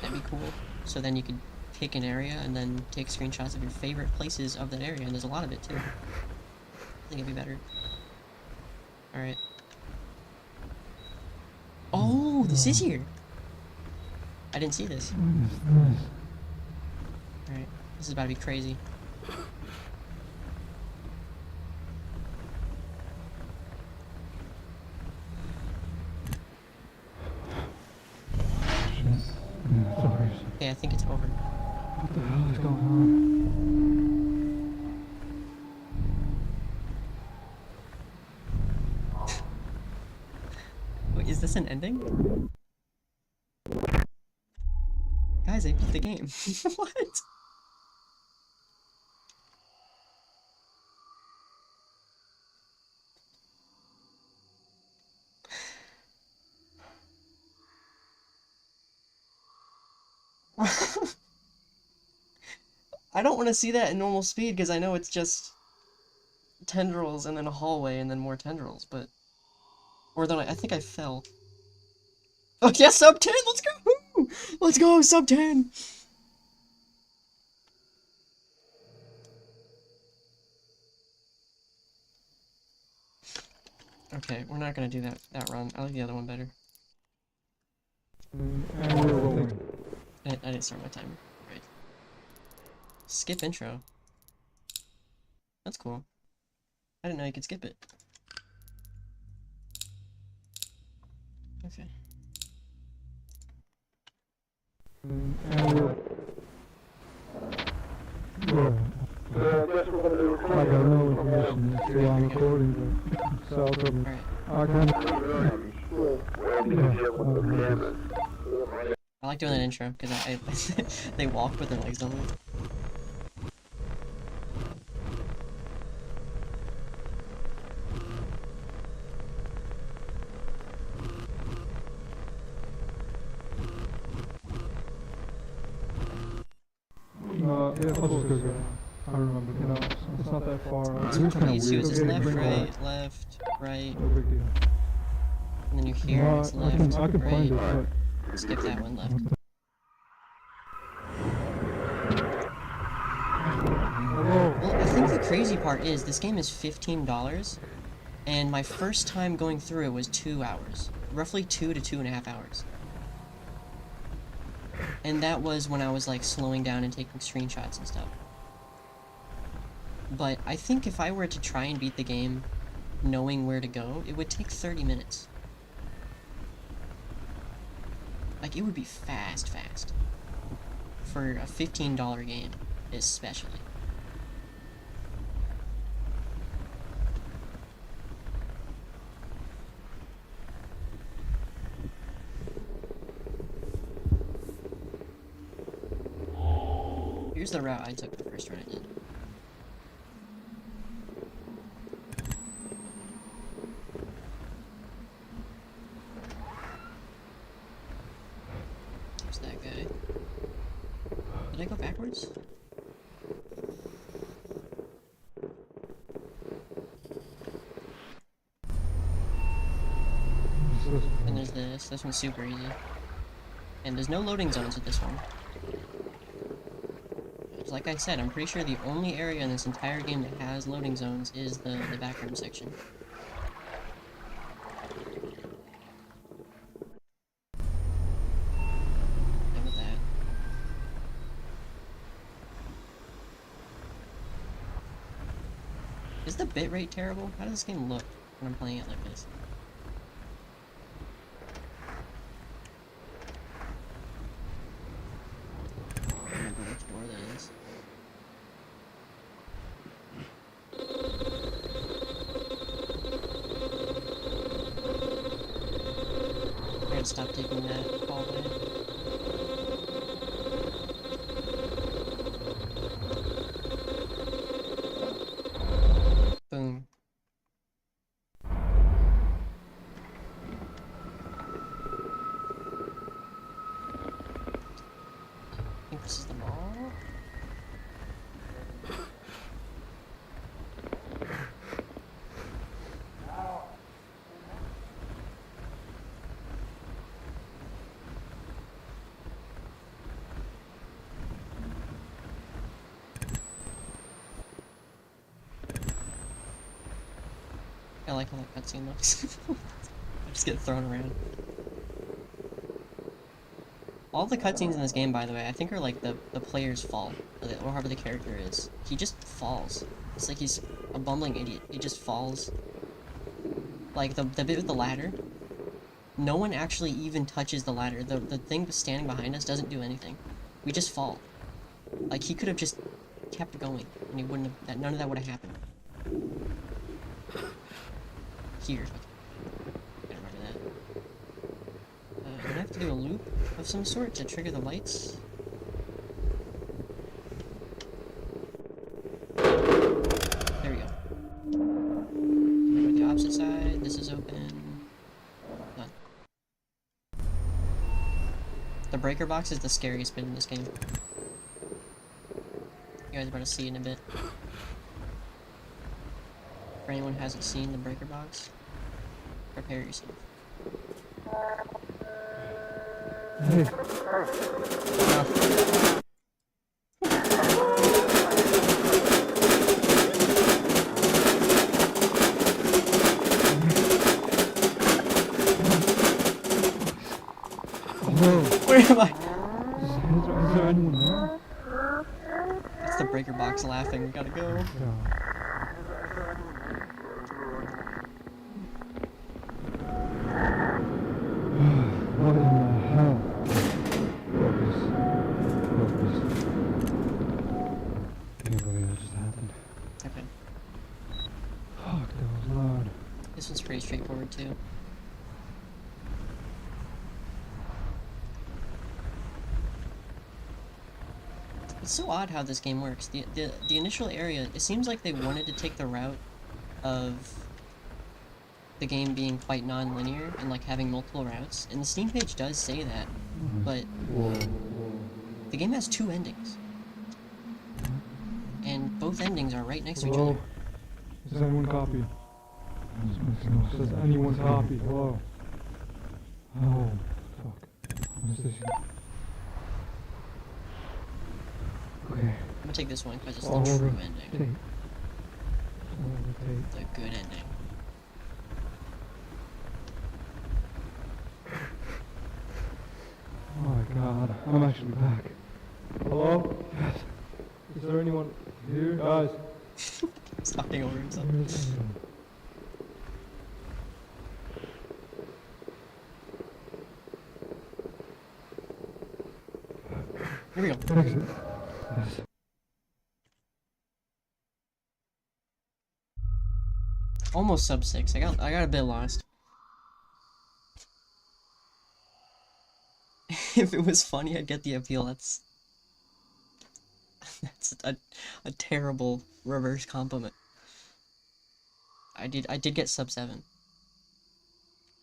That'd be cool. So then you could pick an area and then take screenshots of your favorite places of that area, and there's a lot of it too. I think it'd be better. Alright. Oh, this is here! I didn't see this. Alright, this is about to be crazy. Okay, I think it's over. What the hell is going on? Wait, is this an ending? Guys, I beat the game. What? I don't want to see that in normal speed because I know it's just tendrils and then a hallway and then more tendrils, but... Or then I think I fell. Oh yeah, sub 10! Let's go! Let's go, sub 10! Okay, we're not gonna do that run. I like the other one better. And we're rolling. I didn't start my timer. Right. Skip intro. That's cool. I didn't know you could skip it. Okay. And we're... Yes, we're gonna do I got no information. It's still on recording, but so I'll tell you. Alright. I kind of... I like doing that intro, because I they walk with their legs don't move. No, yeah, puzzles go good. I remember, you know, it's not that far. So It was what kind you of do weird. is just Okay, left, bring it right, back. left, right, No big deal. and then you hear No, it's I left, can find right, it, but... skip that one left. Hello. Well, I think the crazy part is this game is $15, and my first time going through it was 2 hours. roughly 2 to 2.5 hours. And that was when I was like slowing down and taking screenshots and stuff. But I think if I were to try and beat the game knowing where to go, it would take 30 minutes. Like, it would be fast. For a $15 game, especially. Here's the route I took the first run I did. There's that guy. Did I go backwards? And there's this. This one's super easy. And there's no loading zones with this one. Like I said, I'm pretty sure the only area in this entire game that has loading zones is the backroom section. Done with that. Is the bitrate terrible? How does this game look when I'm playing it like this? I don't remember which door that is. I gotta stop taking that hallway. Boom. I think this is the mall. I like how that cutscene looks. I just get thrown around. All the cutscenes in this game, by the way, I think are like the player's fault, or however the character is. He just falls. It's like he's a bumbling idiot. He just falls. Like the bit with the ladder. No one actually even touches the ladder. The thing standing behind us doesn't do anything. We just fall. Like he could have just kept going, and he wouldn't have. None of that would have happened. Here. I remember that. I'm gonna have to do a loop of some sort to trigger the lights. There we go. I'm gonna go to the opposite side. This is open. Done. The breaker box is the scariest bit in this game. You guys are about to see it in a bit. For anyone who hasn't seen the breaker box, prepare yourself. Hey. Whoa. Where am I? Is there anyone there? It's the breaker box laughing. We gotta go. Yeah. What in the hell? I can't believe that just happened. Okay. Fuck, that was loud. This one's pretty straightforward too. It's so odd how this game works. The initial area, it seems like they wanted to take the route of the game being quite non-linear and like having multiple routes, and the Steam page does say that, but the game has 2 endings, and both endings are right next to each Hello? other. Does anyone copy? Does anyone copy? Hello? Oh, fuck. What's this? Okay. I'm gonna take this one because it's the All true over ending. tape. All over tape. The good ending. Oh my god, I'm actually back. Hello? Yes. Is there anyone here? Guys. He's talking over himself. Where's anyone? Here we go. Exit. Yes. Almost sub 6. I got a bit lost. If it was funny, I'd get the appeal. That's a terrible reverse compliment. I did get sub 7.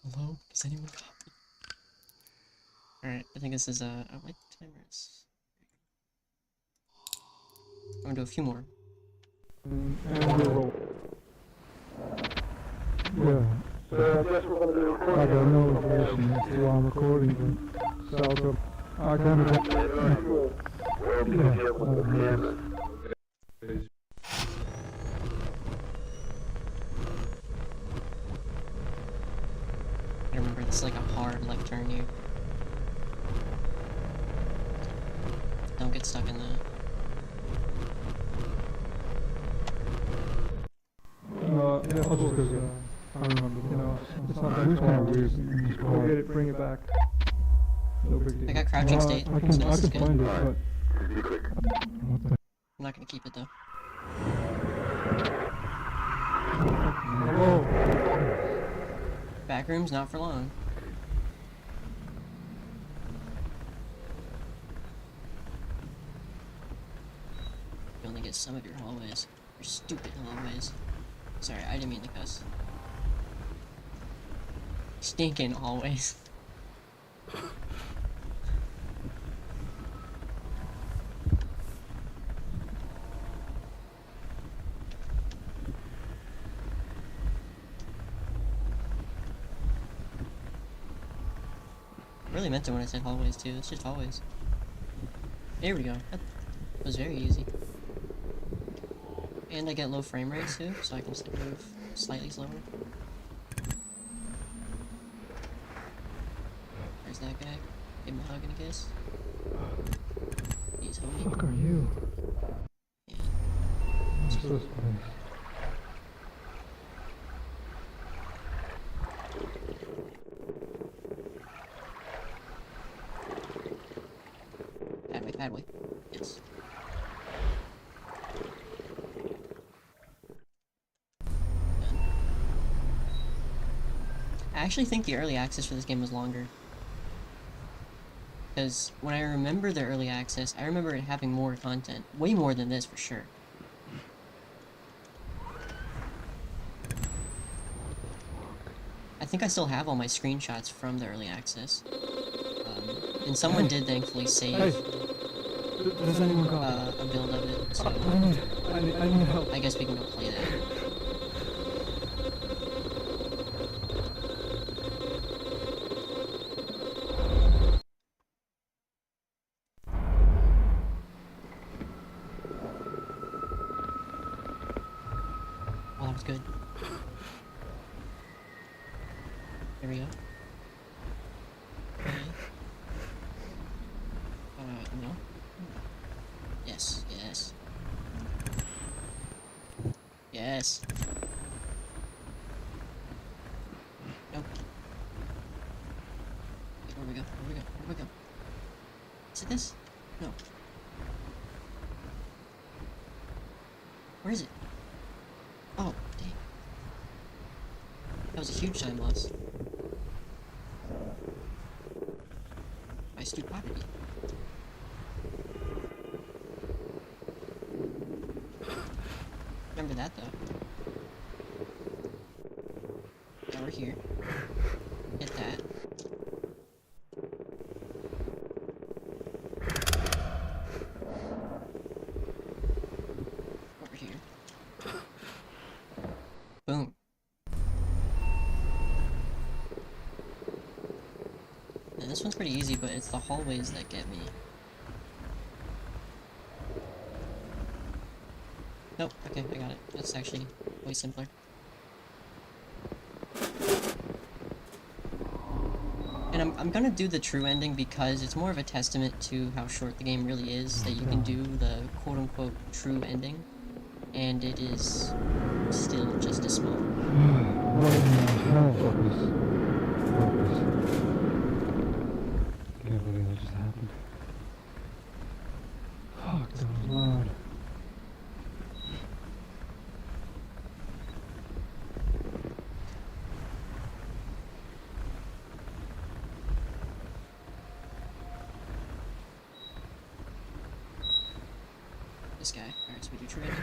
Hello? Does anyone copy? Alright, I think this is oh, my timer is... I'm gonna do a few more. And we'll roll. Yeah. Yes, we're gonna do I got no information as to why I'm recording, but south of... I kind of... I remember it's like a hard left turn here. Don't get stuck in that. Yeah, I'll just go. I remember. You know, it's not that kind of weird. I'll get it, bring it back. No big deal. I got crouching state, I can so this is find good. it, but... What the... I'm not gonna keep it though. Hello? Back room's not for long. You only get some of your hallways. Your stupid hallways. Sorry, I didn't mean to cuss. Stinking hallways. I really meant it when I said hallways too. It's just hallways. There we go. That was very easy. And I get low frame rates too, so I can move slightly slower. There's that guy. Give him a hug and a kiss. He's homie. Fuck are you? Yeah. What's this place? Bad way. Yes. Done. I actually think the early access for this game was longer. Because when I remember the early access, I remember it having more content. Way more than this, for sure. I think I still have all my screenshots from the early access. And someone did thankfully save Does anyone got a build of it, so I need help. I guess we can go play that. Oh, that was good. There we go. Okay. No. Yes, yes. Yes. Nope. Wait, where we go? Where we go? Where we go? Is it this? No. Where is it? Oh, dang. That was a huge time loss. My stupidity. Remember that though. Now we're here. Hit that. Over here. Boom. And this one's pretty easy, but it's the hallways that get me. Nope, okay, I got it. That's actually way simpler. And I'm gonna do the true ending because it's more of a testament to how short the game really is, that you can do the quote-unquote true ending, and it is still just as small. What in the hell? Focus. Can't believe that just happened. Fuck, that was loud. This guy. Alright, so we do true ending.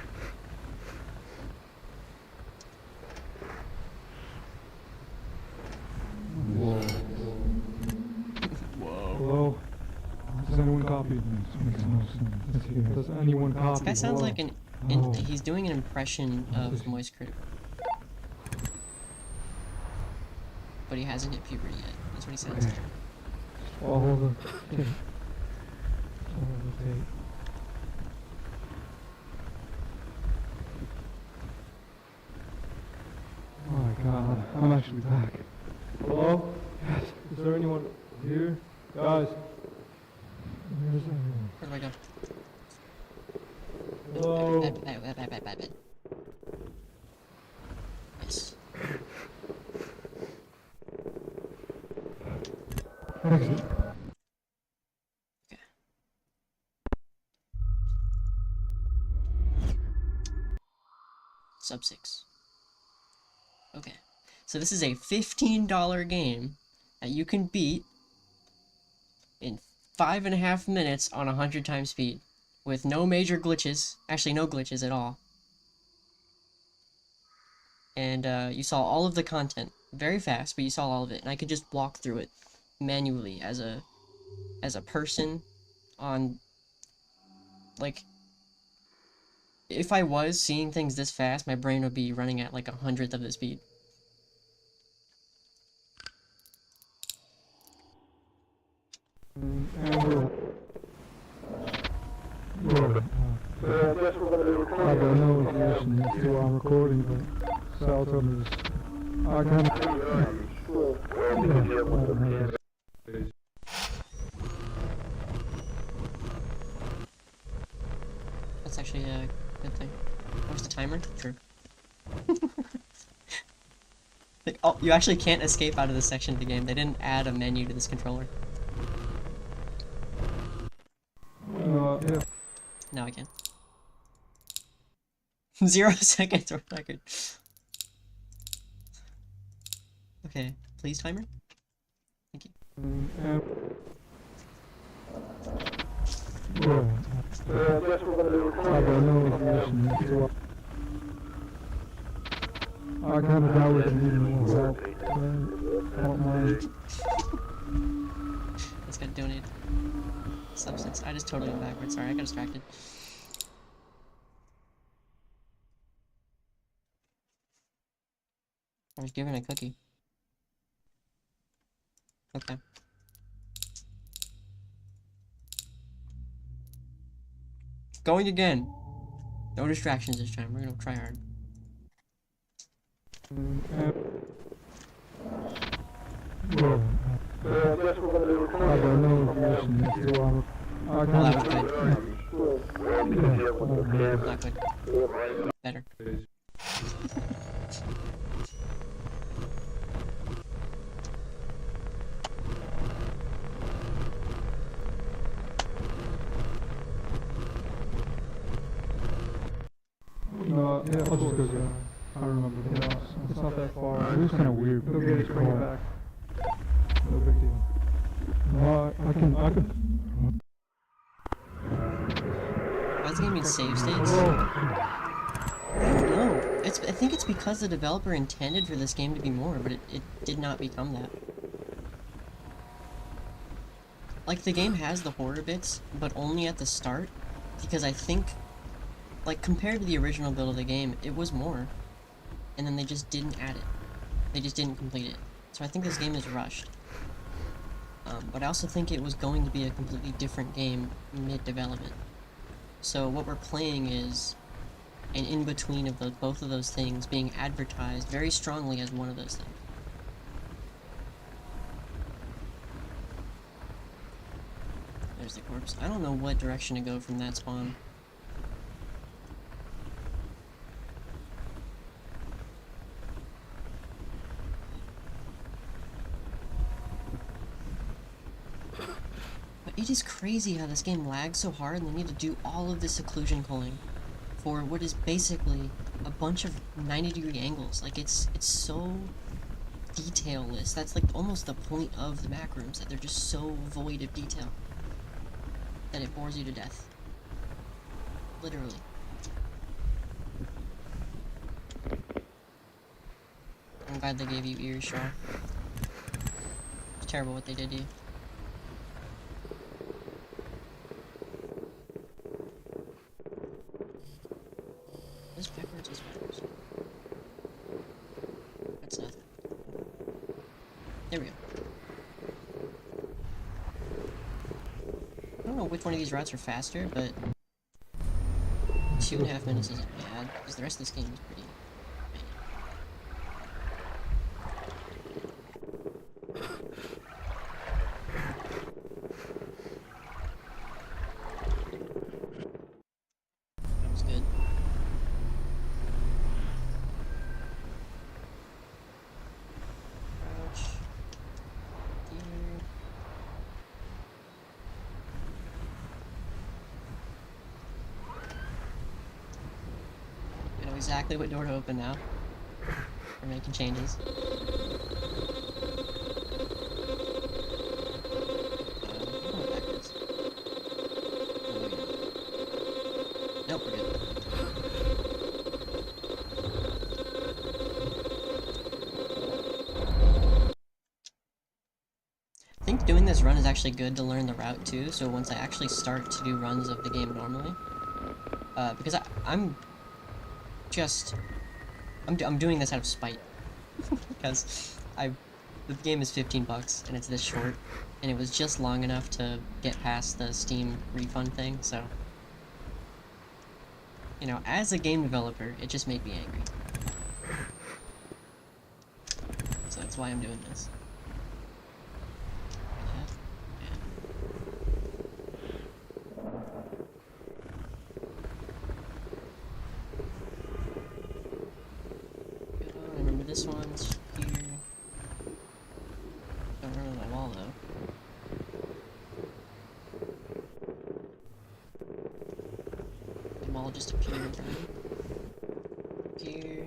Whoa. Whoa. Hello? Does anyone copy? Makes no sense. Let's hear. Does anyone copy? This guy sounds Hello? like an... Oh. he's doing an impression of Moist Critic. But he hasn't hit puberty yet. That's what he sounds like. Follow the tape. Follow the tape. Oh my god, I'm actually back. Hello? Yes. Is there anyone here? Guys? Where's everyone? Where do I go? Hello? Bad. Yes. Exit. Okay. Sub 6. Okay. So this is a $15 game that you can beat in 5.5 minutes on 100 times speed with no major glitches. Actually, no glitches at all. And you saw all of the content very fast, but you saw all of it, and I could just walk through it manually as a person on, like, if I was seeing things this fast, my brain would be running at like 100th of the speed. And we're I guess we're gonna be I recording. don't know if you're listening to our recording, but Sal told me this. I kind of... That's actually a good thing. Where's the timer? True. Like, oh, you actually can't escape out of this section of the game. They didn't add a menu to this controller. yeah. Now I can. 0 seconds or record. Okay, please timer. Thank you. And I guess we're gonna be I recording. don't know if you're listening to our... I kind of doubt we can need more help. I don't mind. Let's get donate. Substance. I just totally went backwards. Sorry, I got distracted. I was given a cookie. Okay. Going again. No distractions this time. We're gonna try hard. I guess we're gonna be I recording. don't know if you're listening to our... I Oh, kind that of... was good. Not good. Better. No, yeah, I'll just go get it. I remember the house. It's not that far. It was kind of weird. Go get it, bring it back. No big deal. No, I can... Why does the game need save states? Whoa. I don't know. I think it's because the developer intended for this game to be more, but it did not become that. Like, the game has the horror bits, but only at the start, because I think, like, compared to the original build of the game, it was more. And then they just didn't add it. They just didn't complete it. So I think this game is rushed. But I also think it was going to be a completely different game mid-development. So what we're playing is an in-between of both of those things being advertised very strongly as one of those things. There's the corpse. I don't know what direction to go from that spawn. But it is crazy how this game lags so hard and they need to do all of this occlusion culling for what is basically a bunch of 90-degree angles. Like, it's so detailless. That's like almost the point of the back rooms, that they're just so void of detail that it bores you to death. Literally. I'm glad they gave you ears, Shaw. It's terrible what they did to you. This backwards is backwards. That's nothing. There we go. I don't know which one of these routes are faster, but 2.5 minutes isn't bad, because the rest of this game is pretty bad. That was good. Crouch. Here. You know exactly what door to open now. We're making changes. Going backwards. Oh, yeah. Nope, we're good. I think doing this run is actually good to learn the route too, so once I actually start to do runs of the game normally, because I'm doing this out of spite, because the game is $15 and it's this short, and it was just long enough to get past the Steam refund thing, so, you know, as a game developer, it just made me angry. So that's why I'm doing this. Remember this one's here. Don't remember that wall though. The wall just appeared in front of me. Here.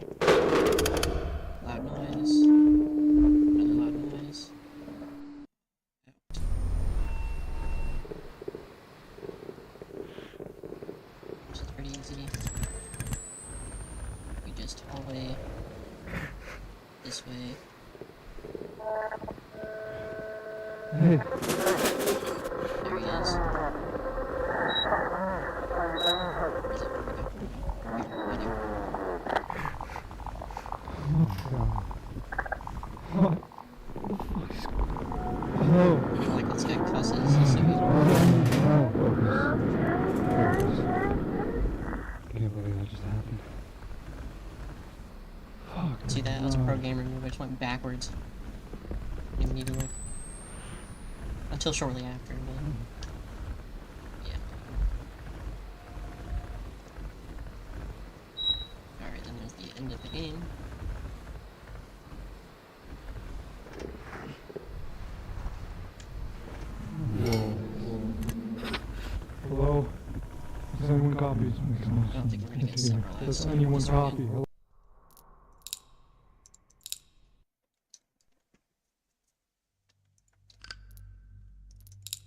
Loud noise. Another loud noise. Out. This is pretty easy. We just hallway. This way. Hey. There he is. Where is it? Where we go? Here, right there. Oh god. What? No. Like, this guy cusses. He's so easy. Focus. Can't believe that just happened. Fuck. See that? That was a pro gamer move. I just went backwards. Didn't even need to look. Until shortly after, but... yeah. Alright, then there's the end of the game. Hello? Does anyone copy? I don't think we're gonna get several out, Does so anyone we'll start copy? again.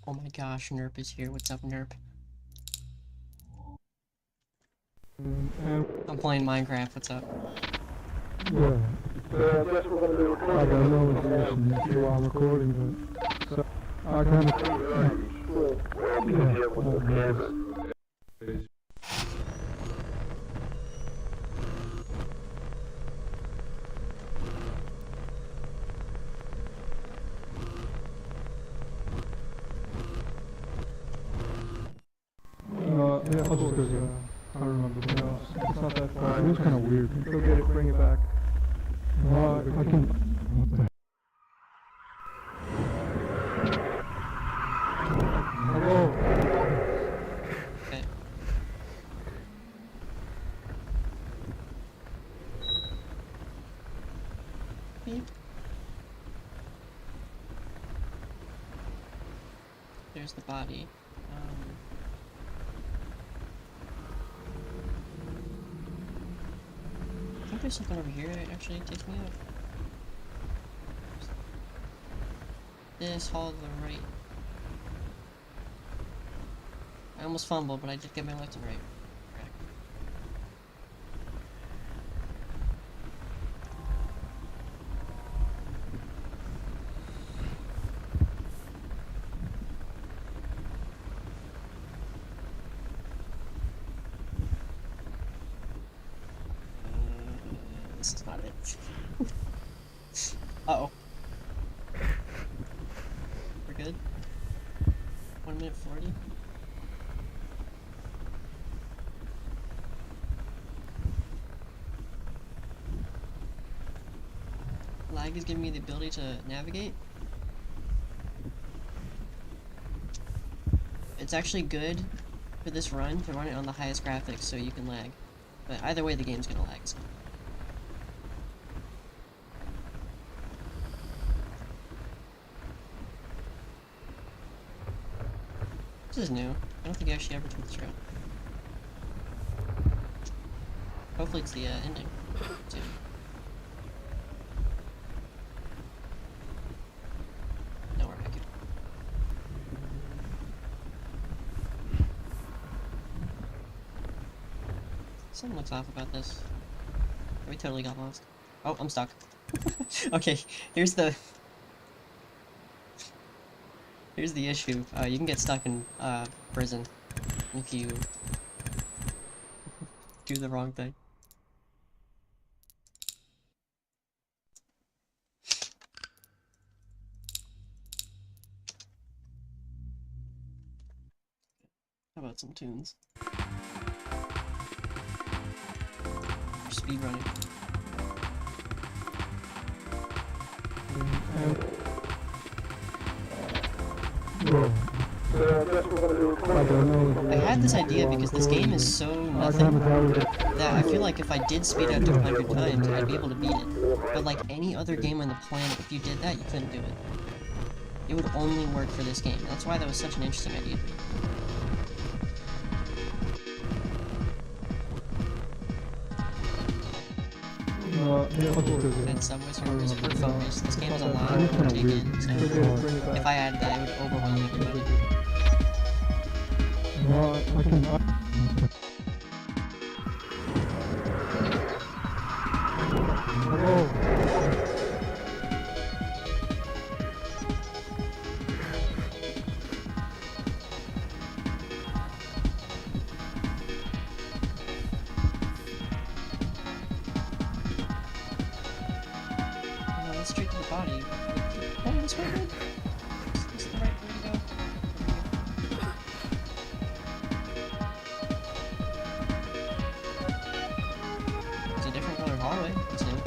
Oh my gosh, Nerp is here. What's up, Nerp? And, I'm playing Minecraft. What's up? yeah. I guess we're gonna be I got recording. no information while I'm recording, but so I kind of yeah. Yeah, I'll just go there. I remember the house. It's not that far. It was kind of weird. Go get it, bring it back. I can. What the? Hello. There's the body. I think there's something over here that actually takes me out. This hall to the right. I almost fumbled, but I did get my left and right. This is not it. Uh-oh. We're good? 1 minute 40? Lag is giving me the ability to navigate. It's actually good for this run to run it on the highest graphics so you can lag. But either way, the game's gonna lag. So. This is new. I don't think I actually ever took this route. Hopefully it's the ending soon. No, we're back here. Something looks off about this. We totally got lost. Oh, I'm stuck. Okay, here's the issue. You can get stuck in prison if you do the wrong thing. How about some tunes? Speed running. I had this idea because this game is so nothing that I feel like if I did speed up to 100 times, I'd be able to beat it. But like any other game on the planet, if you did that, you couldn't do it. It would only work for this game. That's why that was such an interesting idea to me. And Subway Surfers for focus. This game has a lot to take in, so if I added that, it would overwhelm everybody. Straight to the body. Oh, this way, good. This is the right way to go. It's a different color hallway. It's new.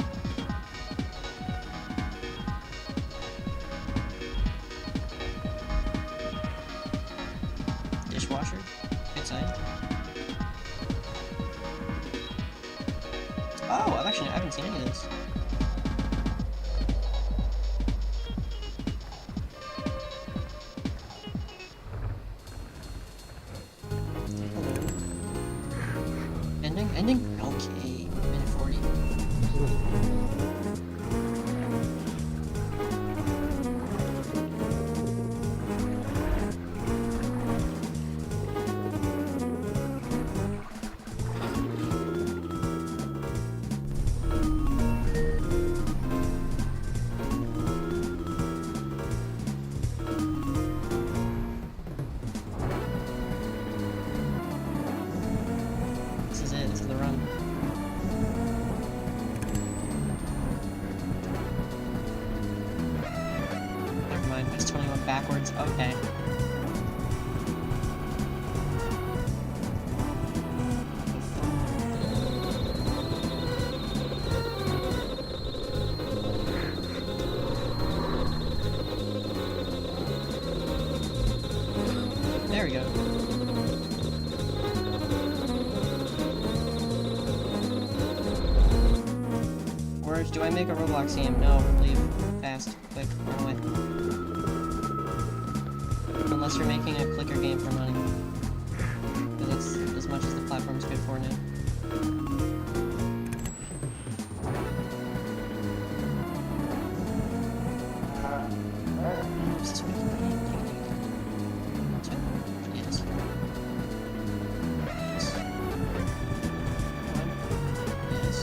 Dishwasher. Good sign. Oh, I haven't seen any of this. Ending? Okay. Minute 40. This is it. This is the run. Never mind. I just totally went backwards. Okay. There we go. Words, do I make a Roblox game? No, leave. Fast. Quick. Run away. Unless you're making a clicker game for money. Because that's as much as the platform's good for now. Is this making money? Check. Yes. Yes. Yes.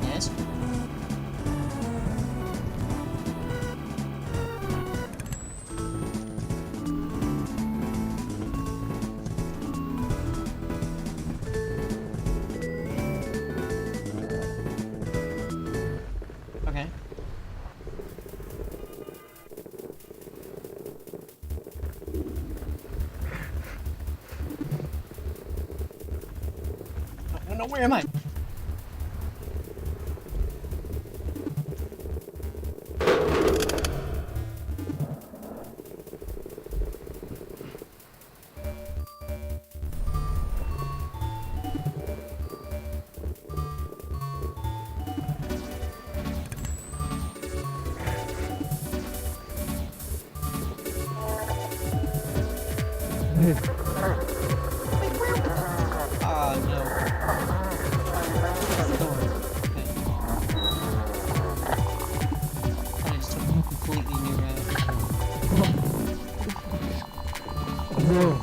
No. Yes. Okay. No, where am I? Hey, Ah, no. Door. Okay. I just took a completely new route. bro.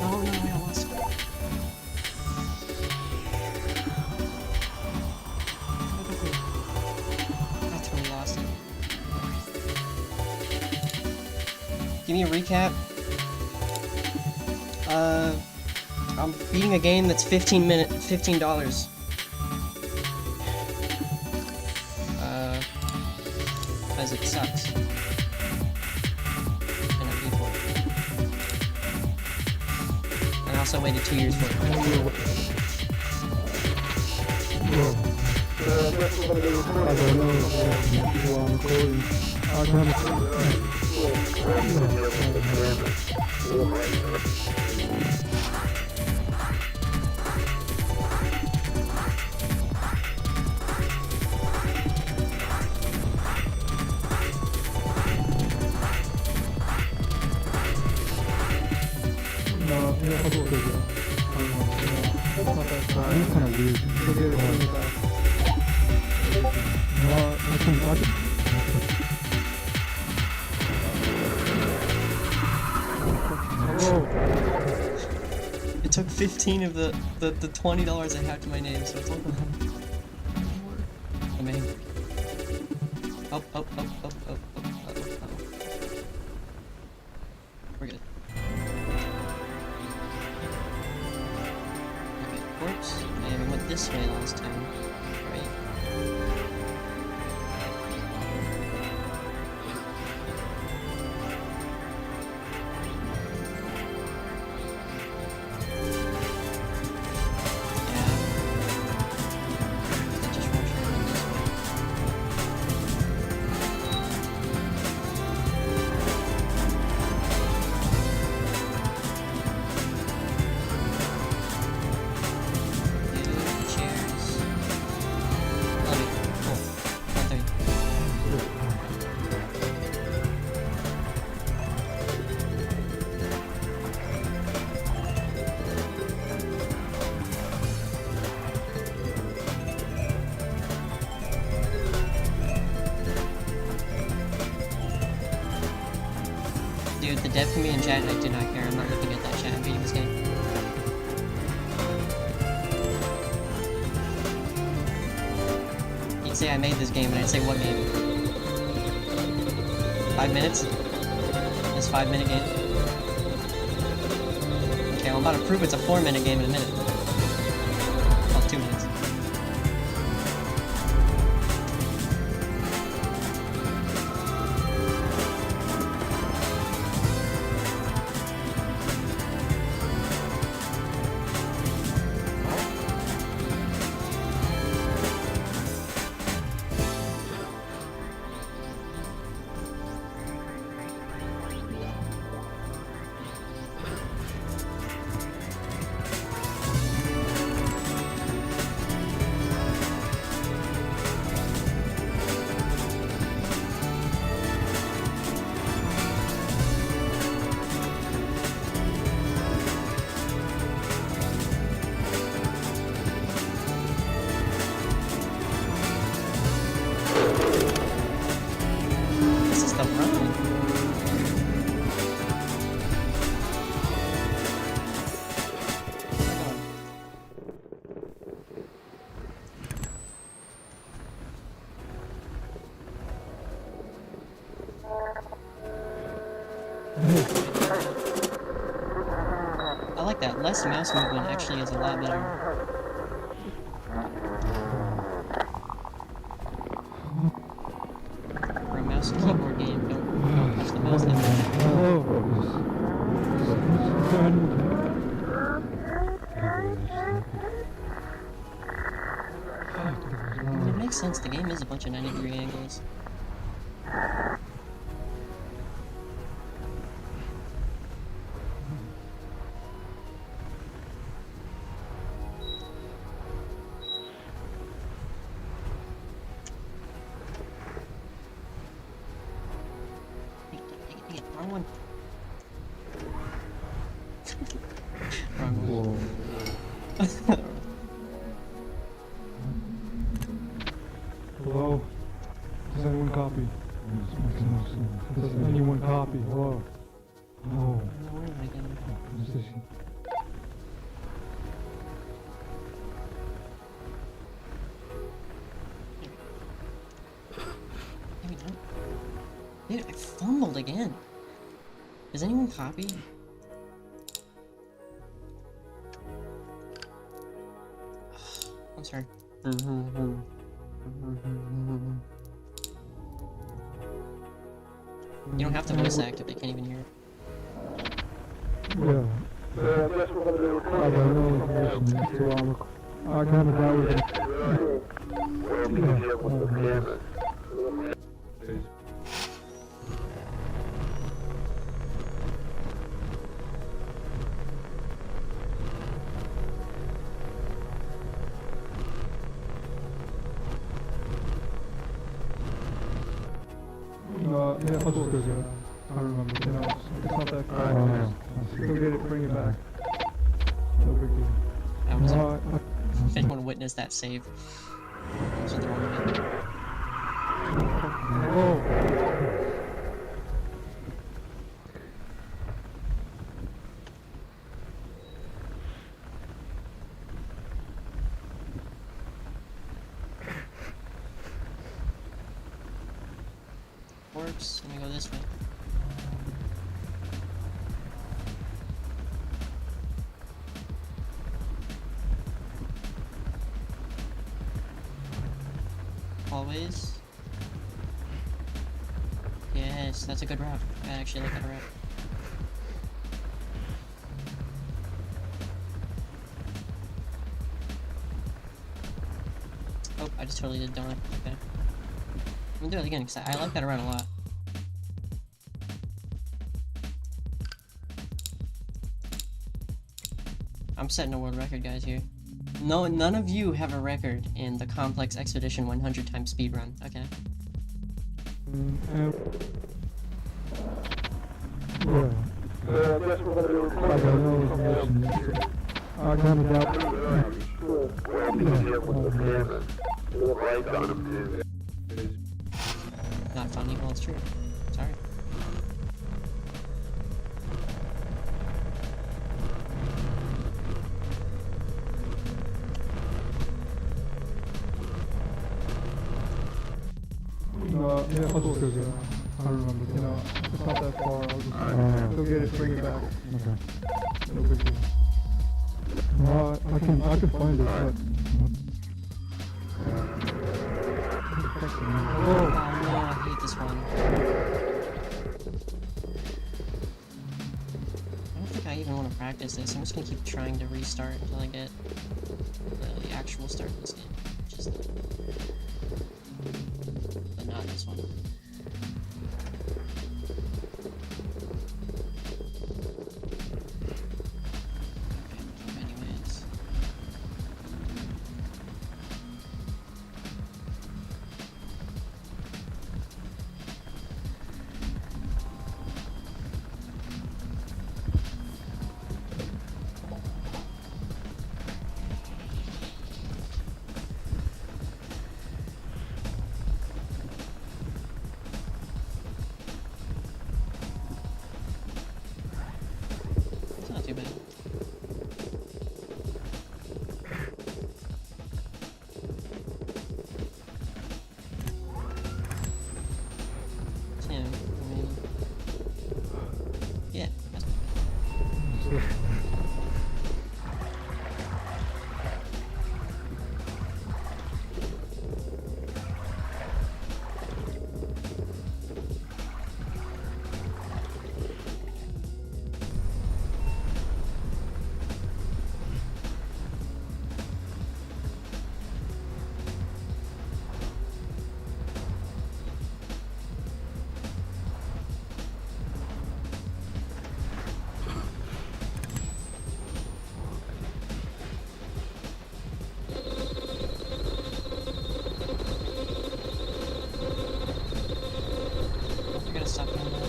Oh no, I lost it. I totally lost it. Give me a recap. I'm beating a game that's $15. Because it sucks. And I paid for it. And I also waited 2 years for it. It's kind of weird. I can It took 15 of the $20 I have to my name, so it's like amazing. Up. We're good. Okay, corpse. Yeah, we went this way last time, right? Dude, the dev community in chat, I do not care. I'm not looking at that chat. I'm beating this game. You'd say I made this game, and I'd say what game? 5 minutes? This 5-minute game? I'm about to prove it's a 4-minute game in a minute. Oh, 2 minutes. This is the run. I like that. Less mouse movement actually is a lot better. For a mouse and keyboard game, don't touch the mouse that much. I mean, it makes sense. The game is a bunch of 90-degree angles. Dang it, wrong one. Wrong one. Hello? Does anyone copy? Does anyone copy? Hello? Hello? Where am I going? Who's this? There we go. Dude, I fumbled again. Does anyone copy? I'm sorry. You don't have to voice act if they can't even hear it. Yeah. That's what I'm doing. I got no information, so I kind of doubt it. Yeah, I'll just go get it. I remember, you know, it's not that far. Go get it, bring it back. No big deal. I was No, if anyone witnessed that save. This is the wrong button. Oh! Works. Let me go this way. Always. Yes, that's a good route. I actually like that route. Oh, I just totally did donut. Okay. I'm gonna do it again because I like that route a lot. I'm setting a world record, guys, here. No, none of you have a record in the Complex Expedition 100 times speedrun, okay? Yeah. That's what I'm doing. I got no information. I kind of doubt it. Not funny, well, it's true. Sorry. Yeah, I'll just go get it. I remember, you know, it's not that far. I'll just go get it, bring it back. Okay. No big deal. I can find it, but... Oh no, I hate this one. I don't think I even want to practice this. I'm just gonna keep trying to restart until I get the actual start of this game. Which is but not this one. Anyways. It's not too bad. Yeah, I mean, yeah, that's I gotta stop doing that.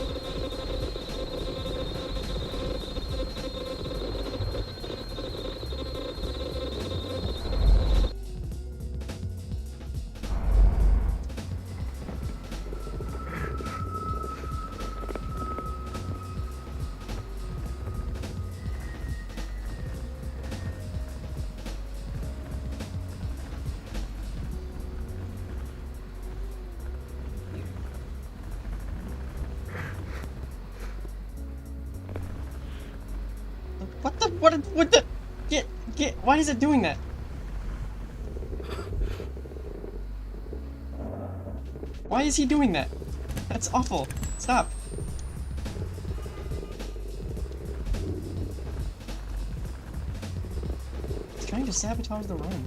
What the? Get, why is it doing that? Why is he doing that? That's awful. Stop. He's trying to sabotage the run.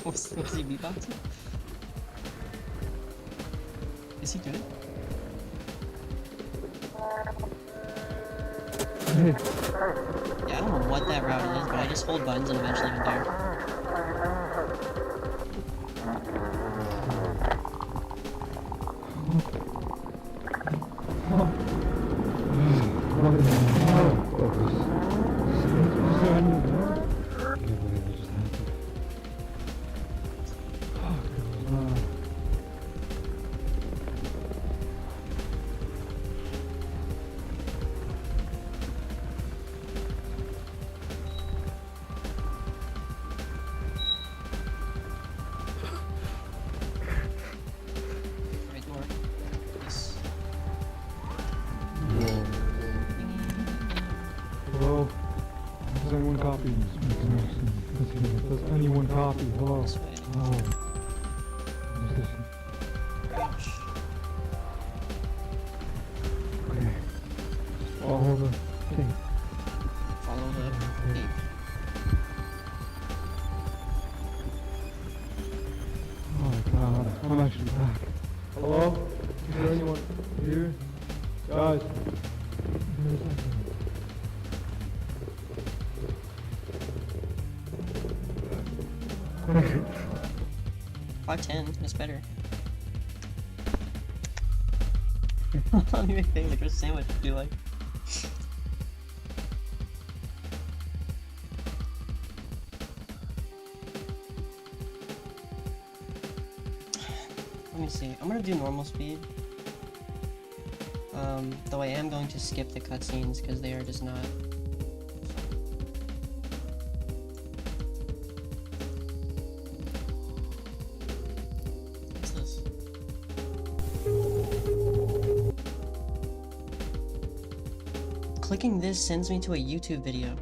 Was he beatboxing? Is he good? Yeah, I don't know what that route is, but I just hold buttons and eventually get there. Right door. Yes. Hello? Does anyone copy? Does anyone copy? Hello? This way. Oh. Ouch. Okay. Follow the thing. Follow the tape. Oh my god, I'm actually back. Hello? Is there anyone here? Guys? There's nothing. 510, that's better. I don't even think like a sandwich would be like. Let me see. I'm gonna do normal speed. Though I am going to skip the cutscenes because they are just not. clicking this sends me to a YouTube video.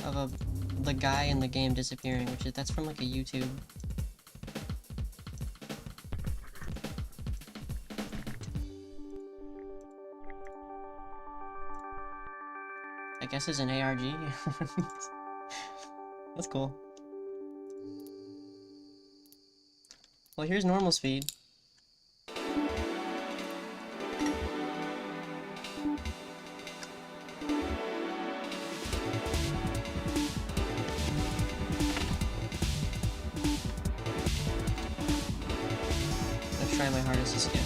Of the guy in the game disappearing, that's from like a YouTube. I guess it's an ARG. That's cool. Well, here's normal speed. Let's try my hardest to skip.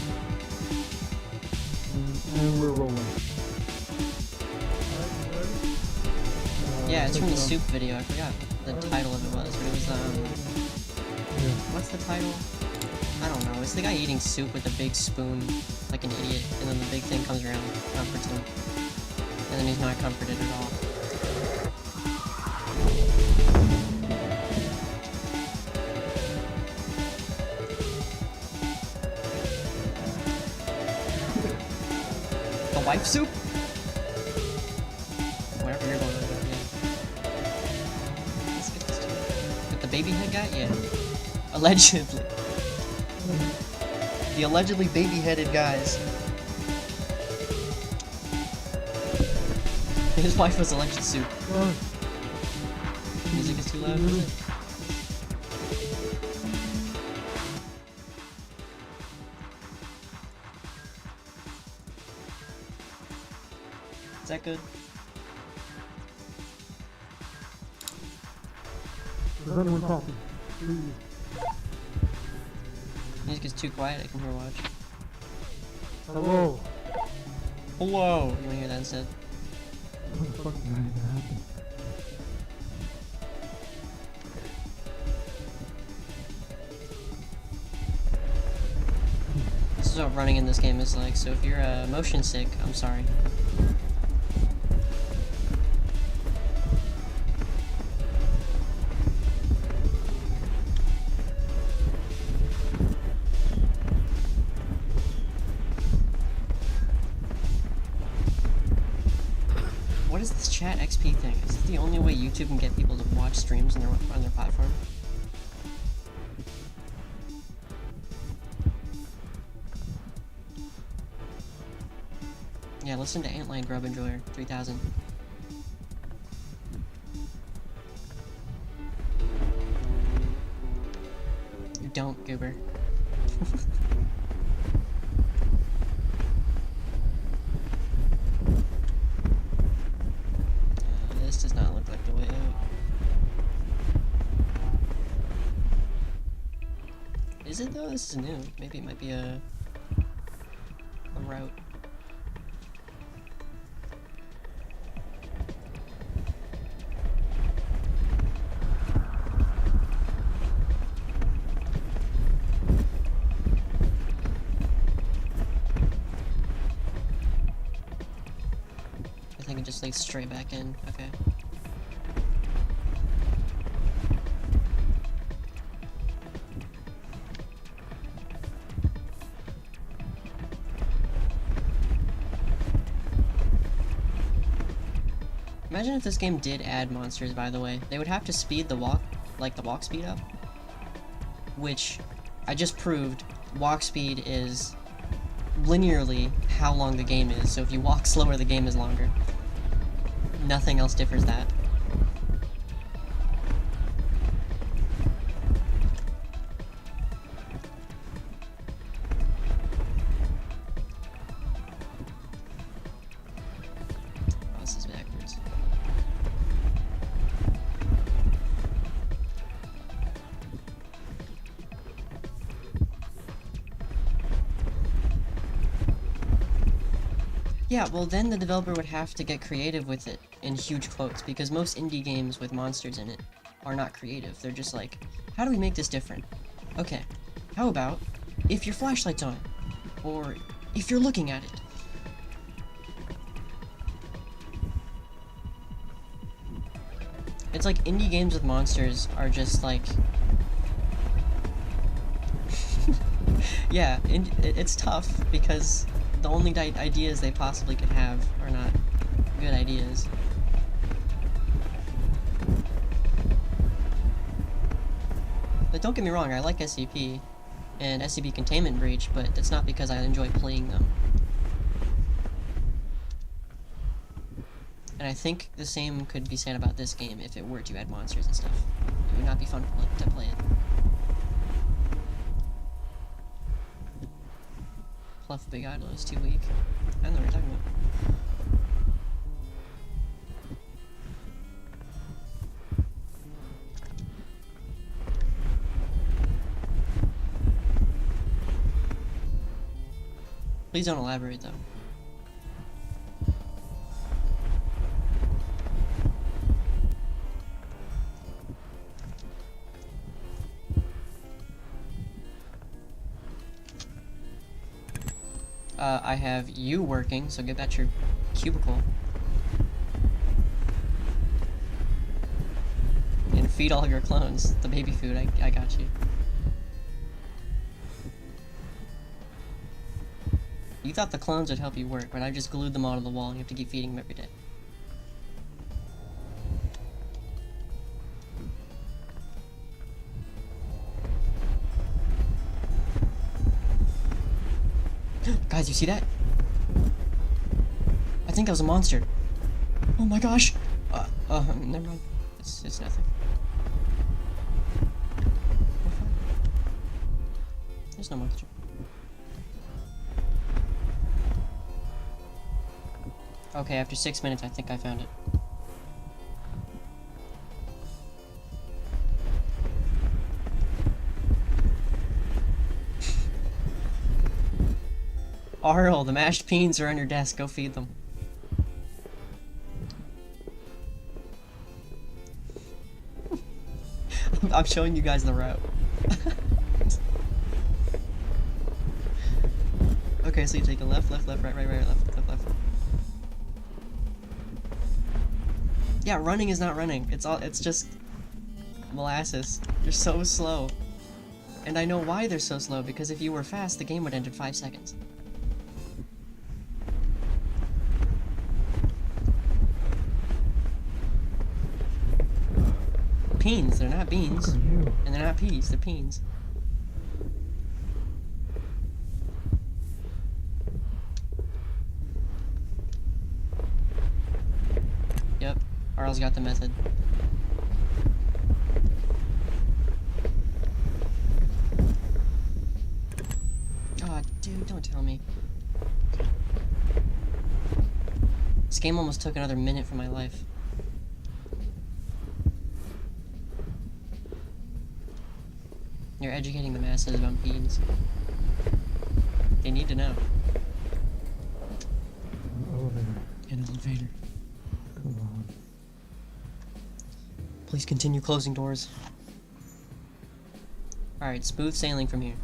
And we're rolling. Yeah, it's from the soup video. I forgot what the title of it was, but it was, Yeah. what's the title? I don't know. It's the guy eating soup with a big spoon, like an idiot, and then the big thing comes around, comforts him. And then he's not comforted at all. The wife soup? Whatever you're going with, yeah. Let's get this too. With the baby head guy? Yeah. Allegedly. The allegedly baby-headed guys. His wife was alleged soup. Music is too loud, is it? Is that good? Is anyone talking? Please. Music is too quiet, I can hear watch. Hello. Hello! You wanna hear that instead? What the fuck did that even happen? This is what running in this game is like, so if you're motion sick, I'm sorry. What is this chat XP thing? Is this the only way YouTube can get people to watch streams on their platform? Yeah, listen to Antlion Grub Enjoyer 3000. Don't, Goober. This does not look like the way out. Is it though? This is new. Maybe it might be a route. I think it just leads straight back in. Okay. Imagine if this game did add monsters, by the way. They would have to speed the walk, like the walk speed up. Which, I just proved, walk speed is linearly how long the game is. So if you walk slower, the game is longer. Nothing else differs that. Oh, this is backwards. Yeah, well then the developer would have to get creative with it, in huge quotes, because most indie games with monsters in it are not creative. They're just like, how do we make this different? Okay, how about if your flashlight's on? Or if you're looking at it? It's like indie games with monsters are just like Yeah, and it's tough because the only ideas they possibly could have are not good ideas. But don't get me wrong, I like SCP and SCP Containment Breach, but that's not because I enjoy playing them. And I think the same could be said about this game if it were to add monsters and stuff. It would not be fun to play it. Pluff Big Idol is too weak. I don't know what you're talking about. Please don't elaborate, though. I have you working, so get back to your cubicle. And feed all of your clones the baby food. I got you. You thought the clones would help you work, but I just glued them all to the wall and you have to keep feeding them every day. Guys, you see that? I think that was a monster. Oh my gosh! Never mind. It's nothing. We're fine. There's no monster. Okay, after 6 minutes, I think I found it. Arl, the mashed beans are on your desk. Go feed them. I'm showing you guys the route. Okay, so you take a left, left, left, right, right, right, left, left, left. Yeah, running is not running. It's just molasses. You're so slow. And I know why they're so slow, because if you were fast, the game would end in 5 seconds. Peens, they're not beans. And they're not peas, they're peens. Yep, Arl's got the method. Aw, dude, don't tell me. This game almost took another minute from my life. You're educating the masses about beans. They need to know. An elevator. Come on. Please continue closing doors. Alright, smooth sailing from here.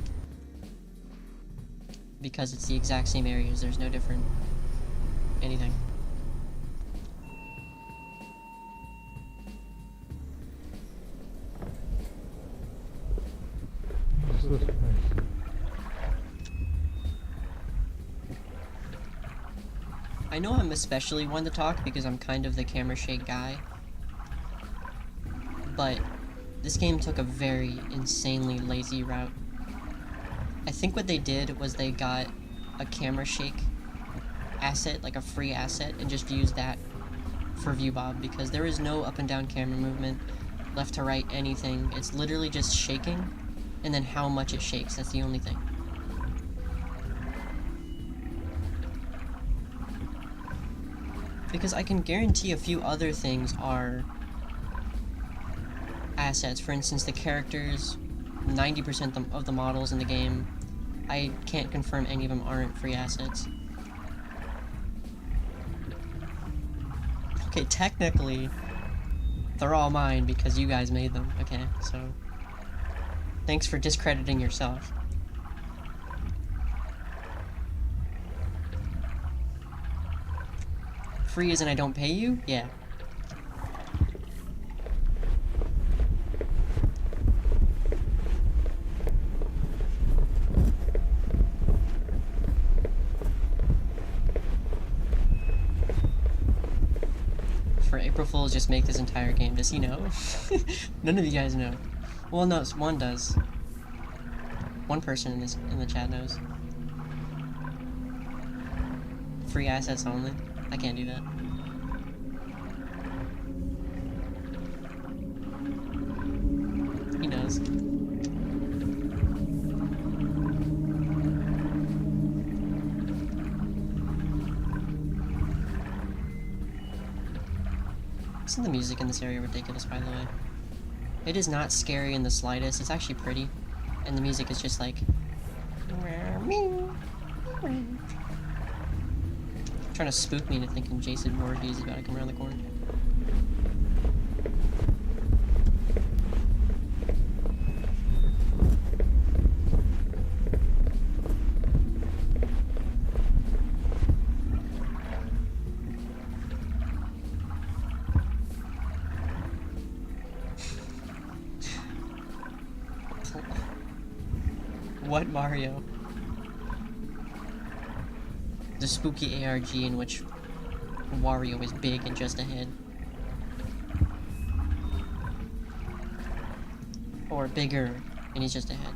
Because it's the exact same areas, there's no different anything. What's this place? I know I'm especially one to talk because I'm kind of the camera shake guy. But this game took a very insanely lazy route. I think what they did was they got a camera shake asset, like a free asset, and just used that for ViewBob because there is no up and down camera movement, left to right, anything. It's literally just shaking, and then how much it shakes, that's the only thing. Because I can guarantee a few other things are assets. For instance, the characters, 90% of the models in the game, I can't confirm any of them aren't free assets. Okay, technically, they're all mine because you guys made them, okay? So, thanks for discrediting yourself. Free as in I don't pay you? Yeah. for April Fools, just make this entire game. Does he know? None of you guys know. Well, no, one does. One person in the chat knows. Free assets only. I can't do that. He knows. Isn't the music in this area ridiculous, by the way? It is not scary in the slightest. It's actually pretty. And the music is just like... trying to spook me into thinking Jason Voorhees is about to come around the corner. What Mario? The spooky ARG in which Wario is big and just ahead. Or bigger and he's just ahead.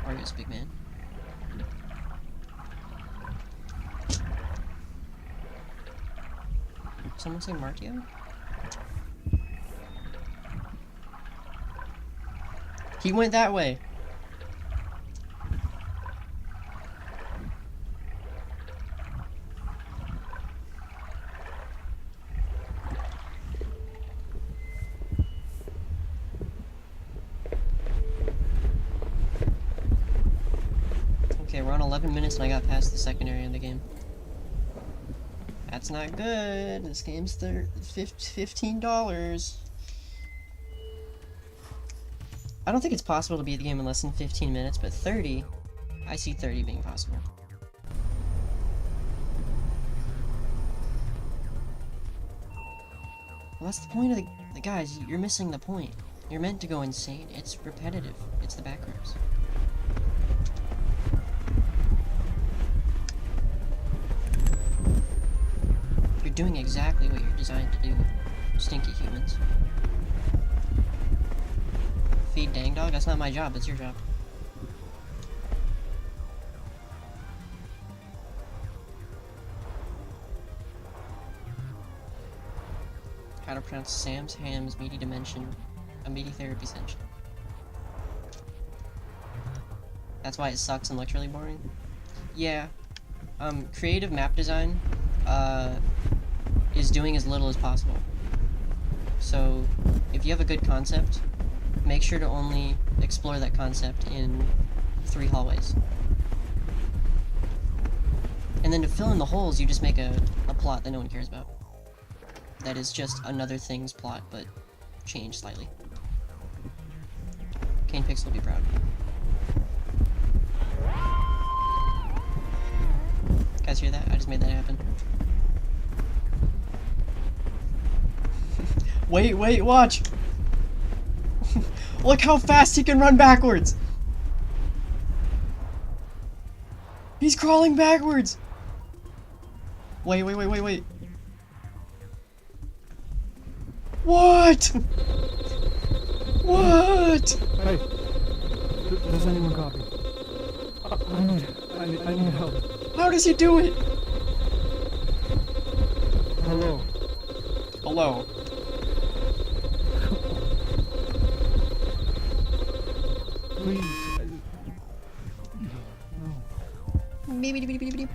Wario's a big man. Someone say Martio? He went that way. Okay, we're on 11 minutes and I got past the second area of the game. That's not good. This game's $15. I don't think it's possible to beat the game in less than 15 minutes, but 30, I see 30 being possible. Well, that's the point of the guys, you're missing the point. You're meant to go insane. It's repetitive. It's the backrooms. You're doing exactly what you're designed to do, stinky humans. Feed dang dog? That's not my job, that's your job. How to pronounce Sam's Ham's meaty dimension, a meaty therapy session. That's why it sucks and looks really boring? Yeah. Creative map design, is doing as little as possible. So, if you have a good concept, make sure to only explore that concept in 3 hallways. And then to fill in the holes, you just make a plot that no one cares about. That is just another thing's plot, but changed slightly. Kane Pixel will be proud. Guys hear that? I just made that happen. Wait, watch! Look how fast he can run backwards! He's crawling backwards! Wait. What? What? Hey, does anyone copy? I need help. How does he do it? Hello. Hello. Please. No. Beep.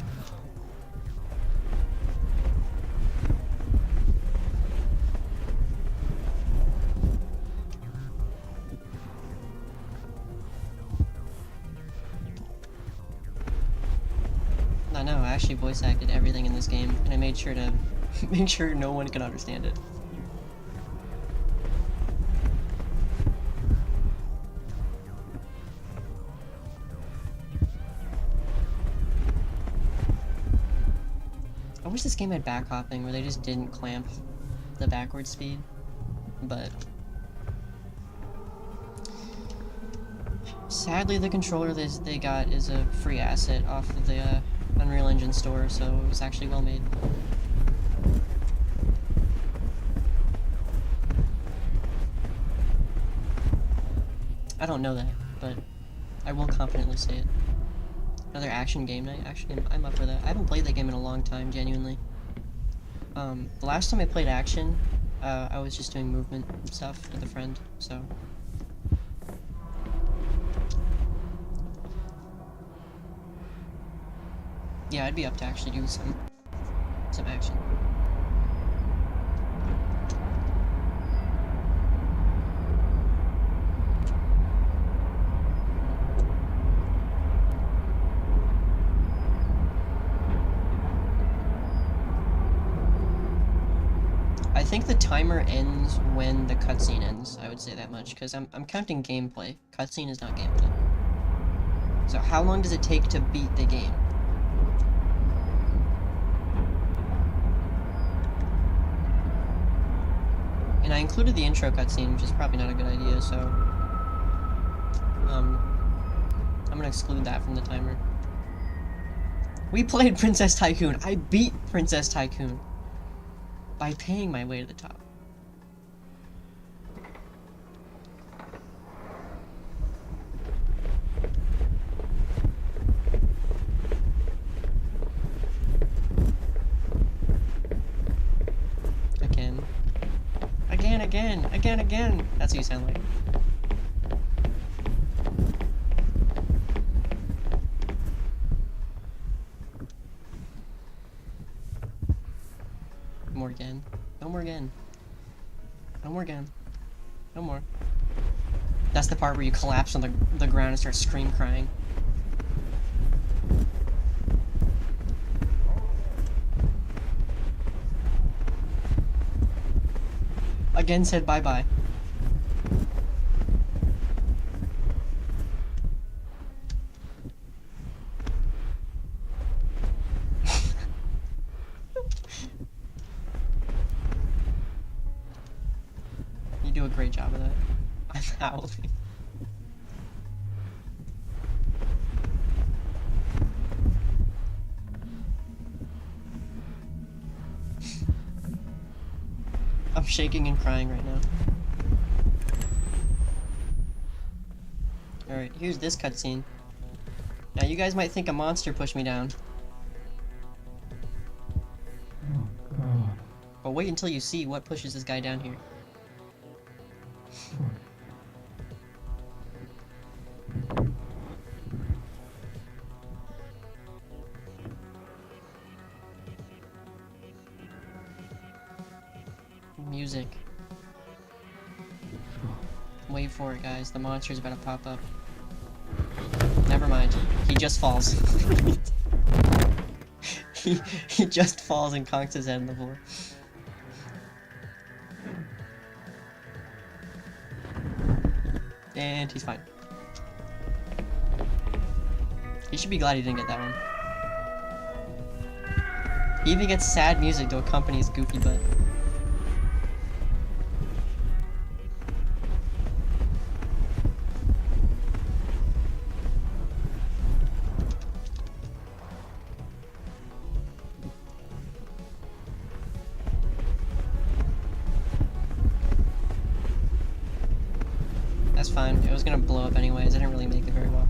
No, I actually voice acted everything in this game, and I made sure to make sure no one could understand it. I wish this game had back hopping where they just didn't clamp the backward speed, but sadly the controller they got is a free asset off of the Unreal Engine store, so it was actually well made. I don't know that, but I will confidently say it. Another action game night. Actually, I'm up for that. I haven't played that game in a long time, genuinely. The last time I played action, I was just doing movement stuff with a friend, so. Yeah, I'd be up to actually do some action. I think the timer ends when the cutscene ends, I would say that much, because I'm counting gameplay. Cutscene is not gameplay. So how long does it take to beat the game? And I included the intro cutscene, which is probably not a good idea, so... I'm gonna exclude that from the timer. We played Princess Tycoon! I beat Princess Tycoon! By paying my way to the top. Again. That's what you sound like. More again. No more again. No more again. No more. That's the part where you collapse on the ground and start crying. Again said bye-bye. You do a great job of that. I'm howling. I'm shaking and crying right now. Alright, here's this cutscene. Now you guys might think a monster pushed me down. Oh, God. But wait until you see what pushes this guy down here. Fuck. Music. Wait for it, guys. The monster's about to pop up. Never mind. He just falls. he just falls and conks his head on the floor. And he's fine. He should be glad he didn't get that one. He even gets sad music to accompany his goofy butt. That's fine. It was gonna blow up anyways. I didn't really make it very well.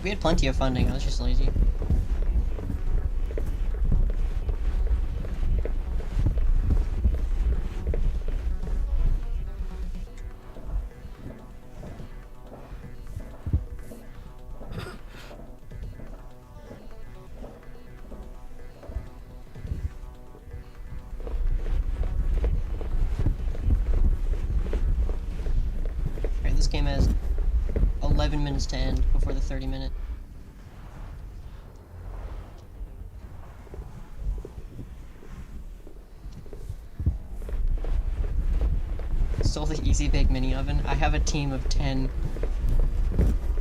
We had plenty of funding. I was just lazy. This game has 11 minutes to end before the 30-minute. Stole the Easy Bake Mini Oven. I have a team of 10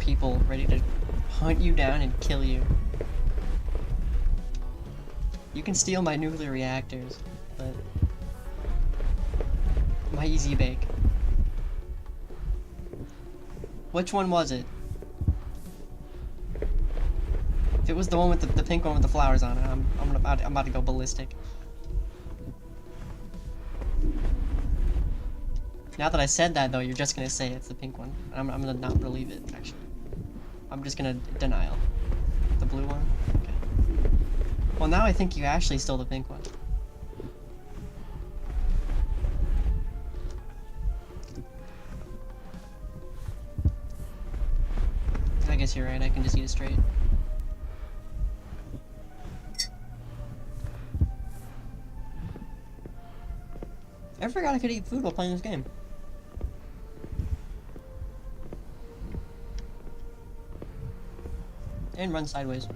people ready to hunt you down and kill you. You can steal my nuclear reactors, but my Easy Bake. Which one was it? If it was the one with the pink one with the flowers on it, I'm about to go ballistic. Now that I said that, though, you're just gonna say it's the pink one. I'm gonna not believe it, actually. I'm just gonna denial. The blue one? Okay. Well, now I think you actually stole the pink one. I guess you're right, I can just eat it straight. I forgot I could eat food while playing this game. And run sideways.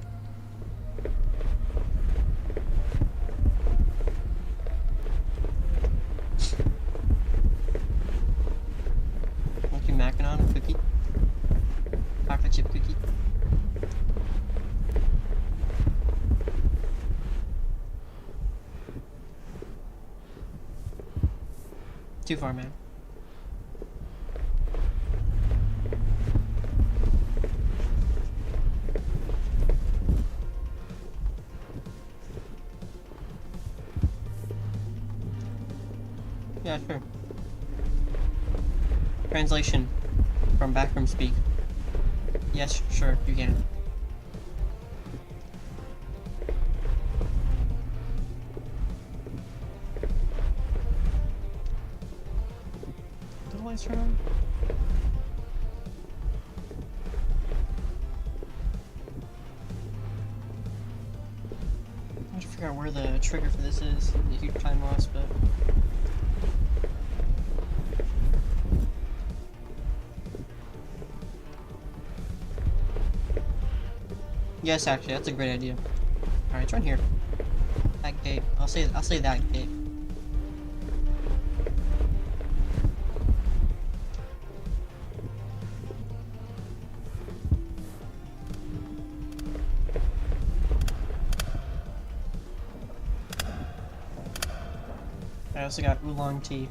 What you macking on? A cookie? Chocolate chip cookie? Too far, man. Yeah, sure. Translation from backroom speak. Yes, sure, you can. Did the lights turn on? I have to figure out where the trigger for this is. A huge time loss, but. Yes, actually, that's a great idea. Alright, turn here. That gate. I'll say that gate. I also got oolong tea.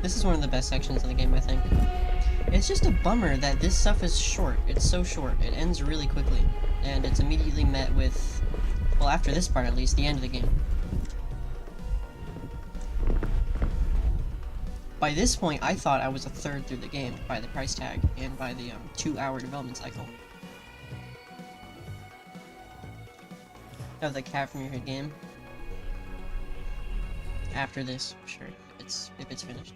This is one of the best sections of the game, I think. It's just a bummer that this stuff is short. It's so short. It ends really quickly. And it's immediately met with, well, after this part at least, the end of the game. By this point, I thought I was a third through the game by the price tag and by the 2-hour development cycle. Of the cat from your head game. After this, sure, if it's finished.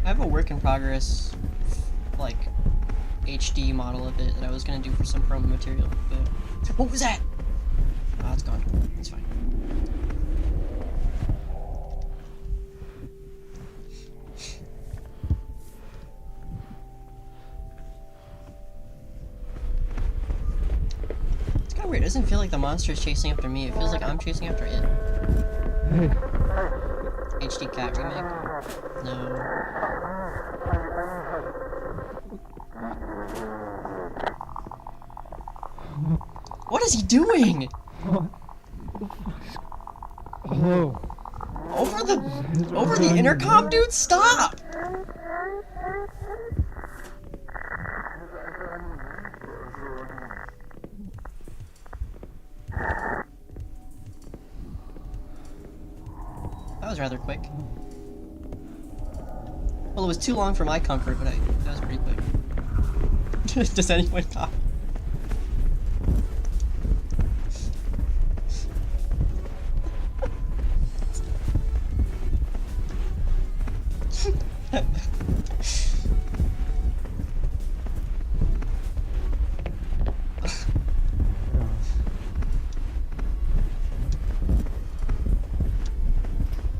I have a work in progress, like, HD model of it that I was gonna do for some promo material, but... What was that? Oh, it's gone. It's fine. It's kinda weird. It doesn't feel like the monster is chasing after me. It feels like I'm chasing after it. Hey. HD cat remake. No. What is he doing? Hello. Over the intercom, dude, stop! That was rather quick. Well, it was too long for my comfort, but that was pretty quick. Does anyone talk?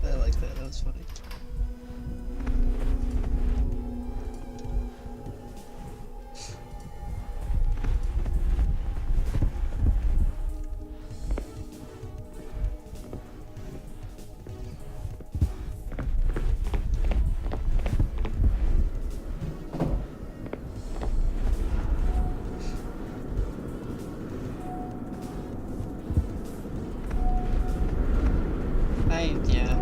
I like that. That was funny. Yeah.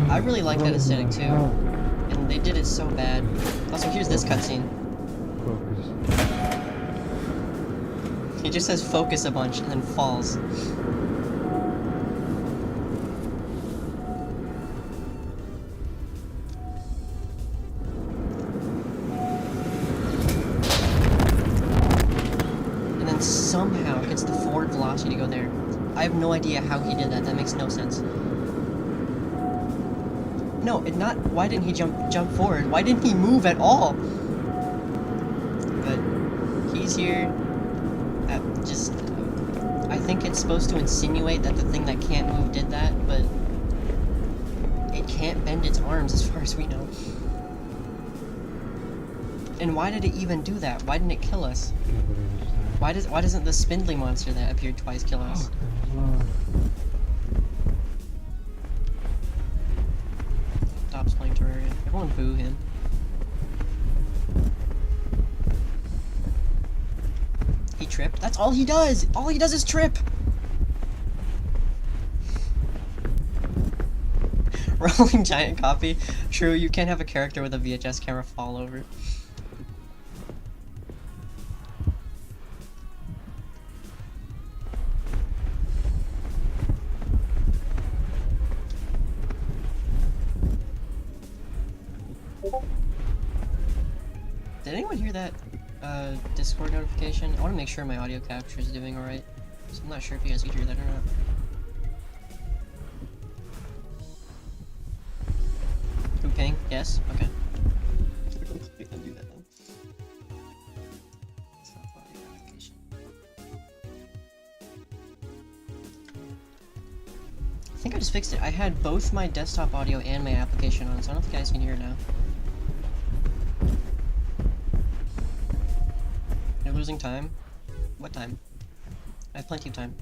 I really like that aesthetic too. And they did it so bad. Also, here's this cutscene. Focus. He just says focus a bunch and then falls. And then somehow gets the forward velocity to go there. I have no idea how he did that. That makes no sense. No, it not. Why didn't he jump forward? Why didn't he move at all? But he's here. I think it's supposed to insinuate that the thing that can't move did that, but it can't bend its arms as far as we know. And why did it even do that? Why didn't it kill us? Why doesn't the spindly monster that appeared twice kill us? Stops playing Terraria. Everyone boo him. He tripped? That's all he does! All he does is trip! Rolling giant copy. True, you can't have a character with a VHS camera fall over. Did anyone hear that Discord notification? I want to make sure my audio capture is doing alright. So I'm not sure if you guys could hear that or not. Who ping? Yes? Okay. We can do that then. Stop audio notification. I think I just fixed it. I had both my desktop audio and my application on, so I don't think you guys can hear it now. You're losing time? What time? I have plenty of time.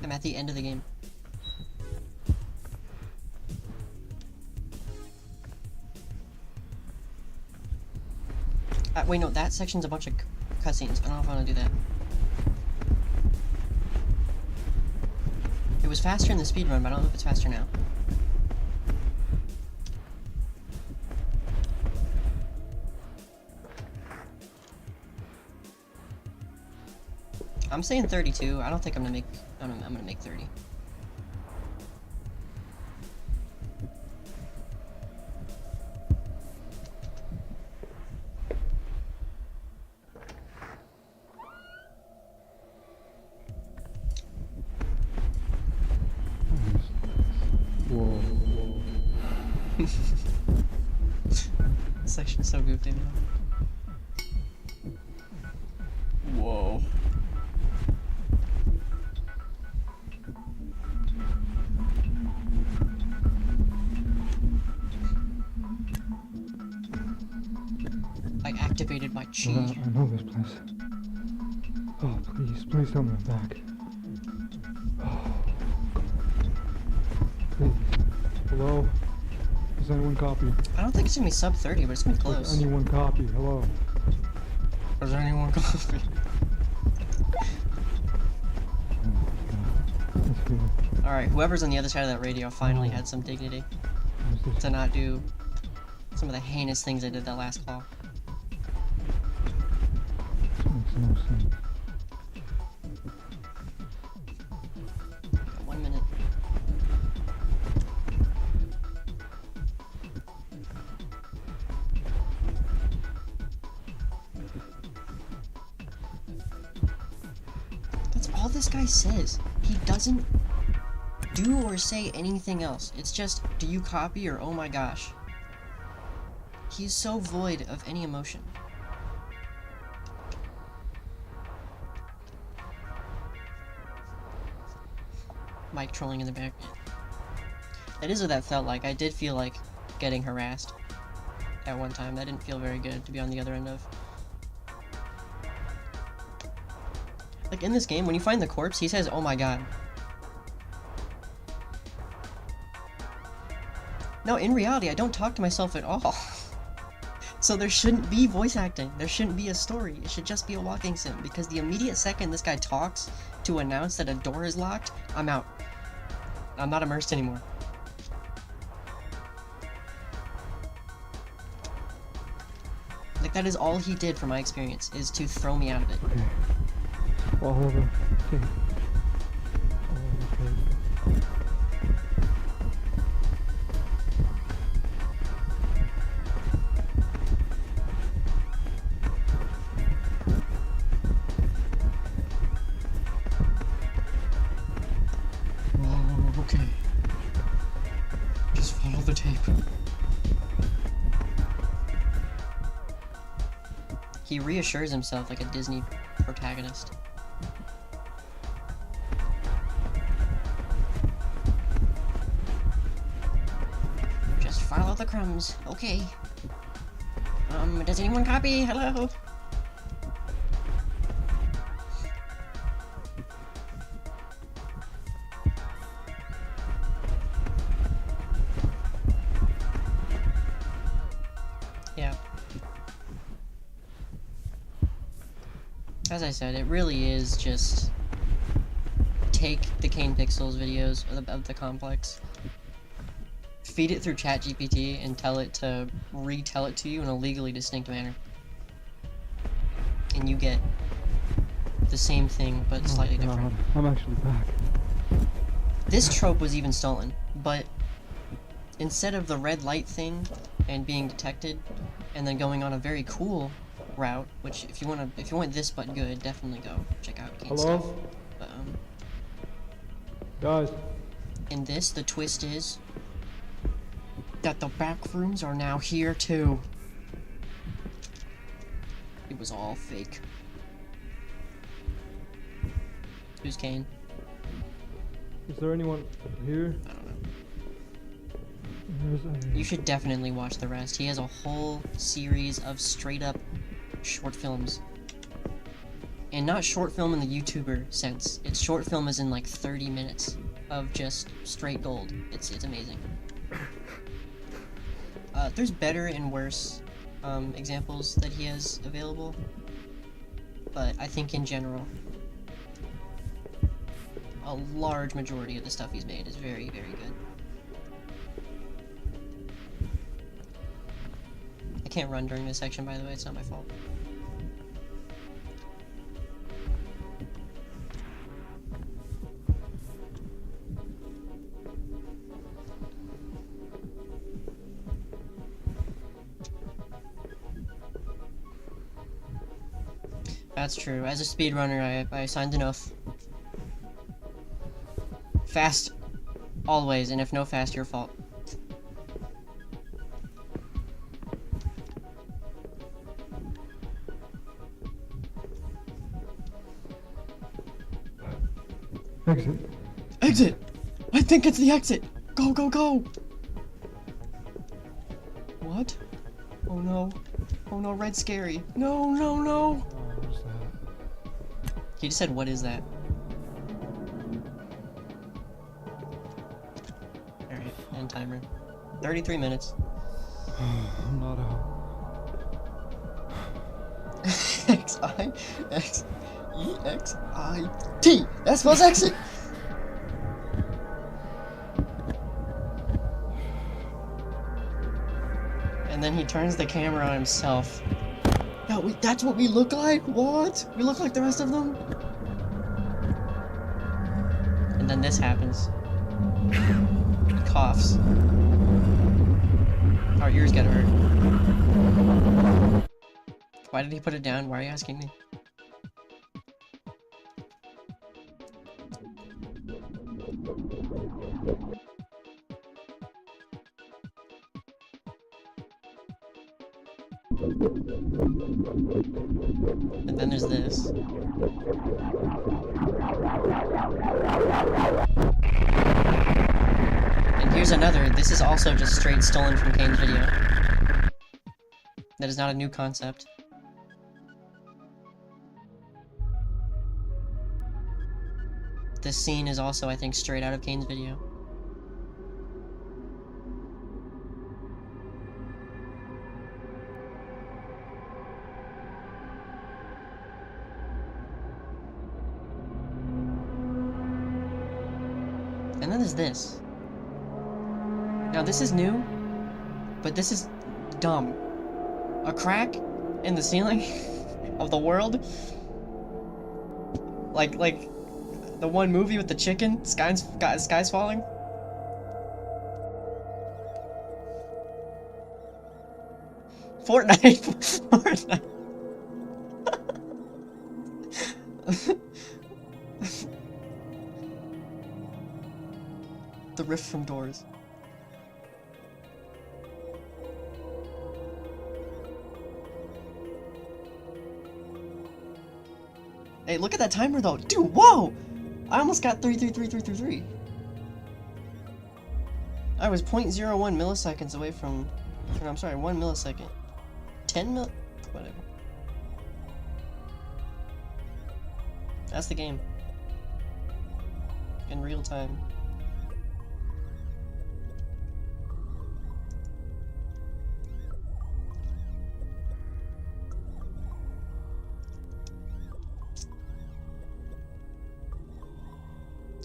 I'm at the end of the game. Wait, no, that section's a bunch of cutscenes. I don't know if I want to do that. It was faster in the speedrun, but I don't know if it's faster now. I'm saying 32. I don't think I'm gonna make. I'm gonna make 30. Whoa. This section's so goofy, man. Whoa. I activated my chi. I know this place. Oh, please tell me I'm back. Oh, please. Hello? Does anyone copy? I don't think it's gonna be sub 30, but it's gonna be close. Does anyone copy? Hello? Does anyone copy? Alright, whoever's on the other side of that radio finally had some dignity to not do some of the heinous things I did that last call. Makes no sense. 1 minute. That's all this guy says. He doesn't do or say anything else. It's just, do you copy or oh my gosh. He's so void of any emotion. Mike trolling in the back. That is what that felt like. I did feel like getting harassed at one time. That didn't feel very good to be on the other end of. Like in this game, when you find the corpse, he says, "Oh my god." No, in reality, I don't talk to myself at all. So there shouldn't be voice acting. There shouldn't be a story. It should just be a walking sim, because the immediate second this guy talks to announce that a door is locked, I'm out. I'm not immersed anymore. Like, that is all he did from my experience, is to throw me out of it. Okay. Follow the tape. Follow the tape. Oh, okay. Just follow the tape. He reassures himself like a Disney protagonist. Just follow the crumbs. Okay. Does anyone copy? Hello? Yeah. As I said, it really is just take the Kane Pixels videos of the complex, feed it through ChatGPT, and tell it to retell it to you in a legally distinct manner. And you get the same thing, but slightly different. I'm actually back. This trope was even stolen, but instead of the red light thing and being detected, and then going on a very cool route, which if you want this but good, definitely go check out Kane's stuff. But, Guys. in this, the twist is that the back rooms are now here too. It was all fake. Who's Kane? Is there anyone here? I don't know. You should definitely watch the rest. He has a whole series of straight up short films. And not short film in the YouTuber sense. It's short film as in like 30 minutes of just straight gold. It's amazing. There's better and worse examples that he has available, but I think in general, a large majority of the stuff he's made is very, very good. I can't run during this section, by the way, it's not my fault. That's true. As a speedrunner, I signed an oath. Fast, always, and if no fast, your fault. Exit. Exit! I think it's the exit! Go, go, go! What? Oh no. Oh no, Red's scary. No, no, no! What's that? He just said, what is that? Alright, end timer. 33 minutes. I'm not out. X-I-X-E-X-I-T! That spells exit! And then he turns the camera on himself. No, that's what we look like? What? We look like the rest of them? And then this happens. He coughs. Our ears get hurt. Why did he put it down? Why are you asking me? And then there's this. And here's another. This is also just straight stolen from Kane's video. That is not a new concept. This scene is also, I think, straight out of Kane's video. And then there's this. Now this is new, but this is dumb. A crack in the ceiling of the world? Like the one movie with the chicken, sky's falling? Fortnite! Fortnite! The rift from doors. Hey, look at that timer though. Dude, whoa! I almost got 3333333. I was 0.01 milliseconds away from... No, I'm sorry, 1 millisecond. 10 mil... Whatever. That's the game. In real time.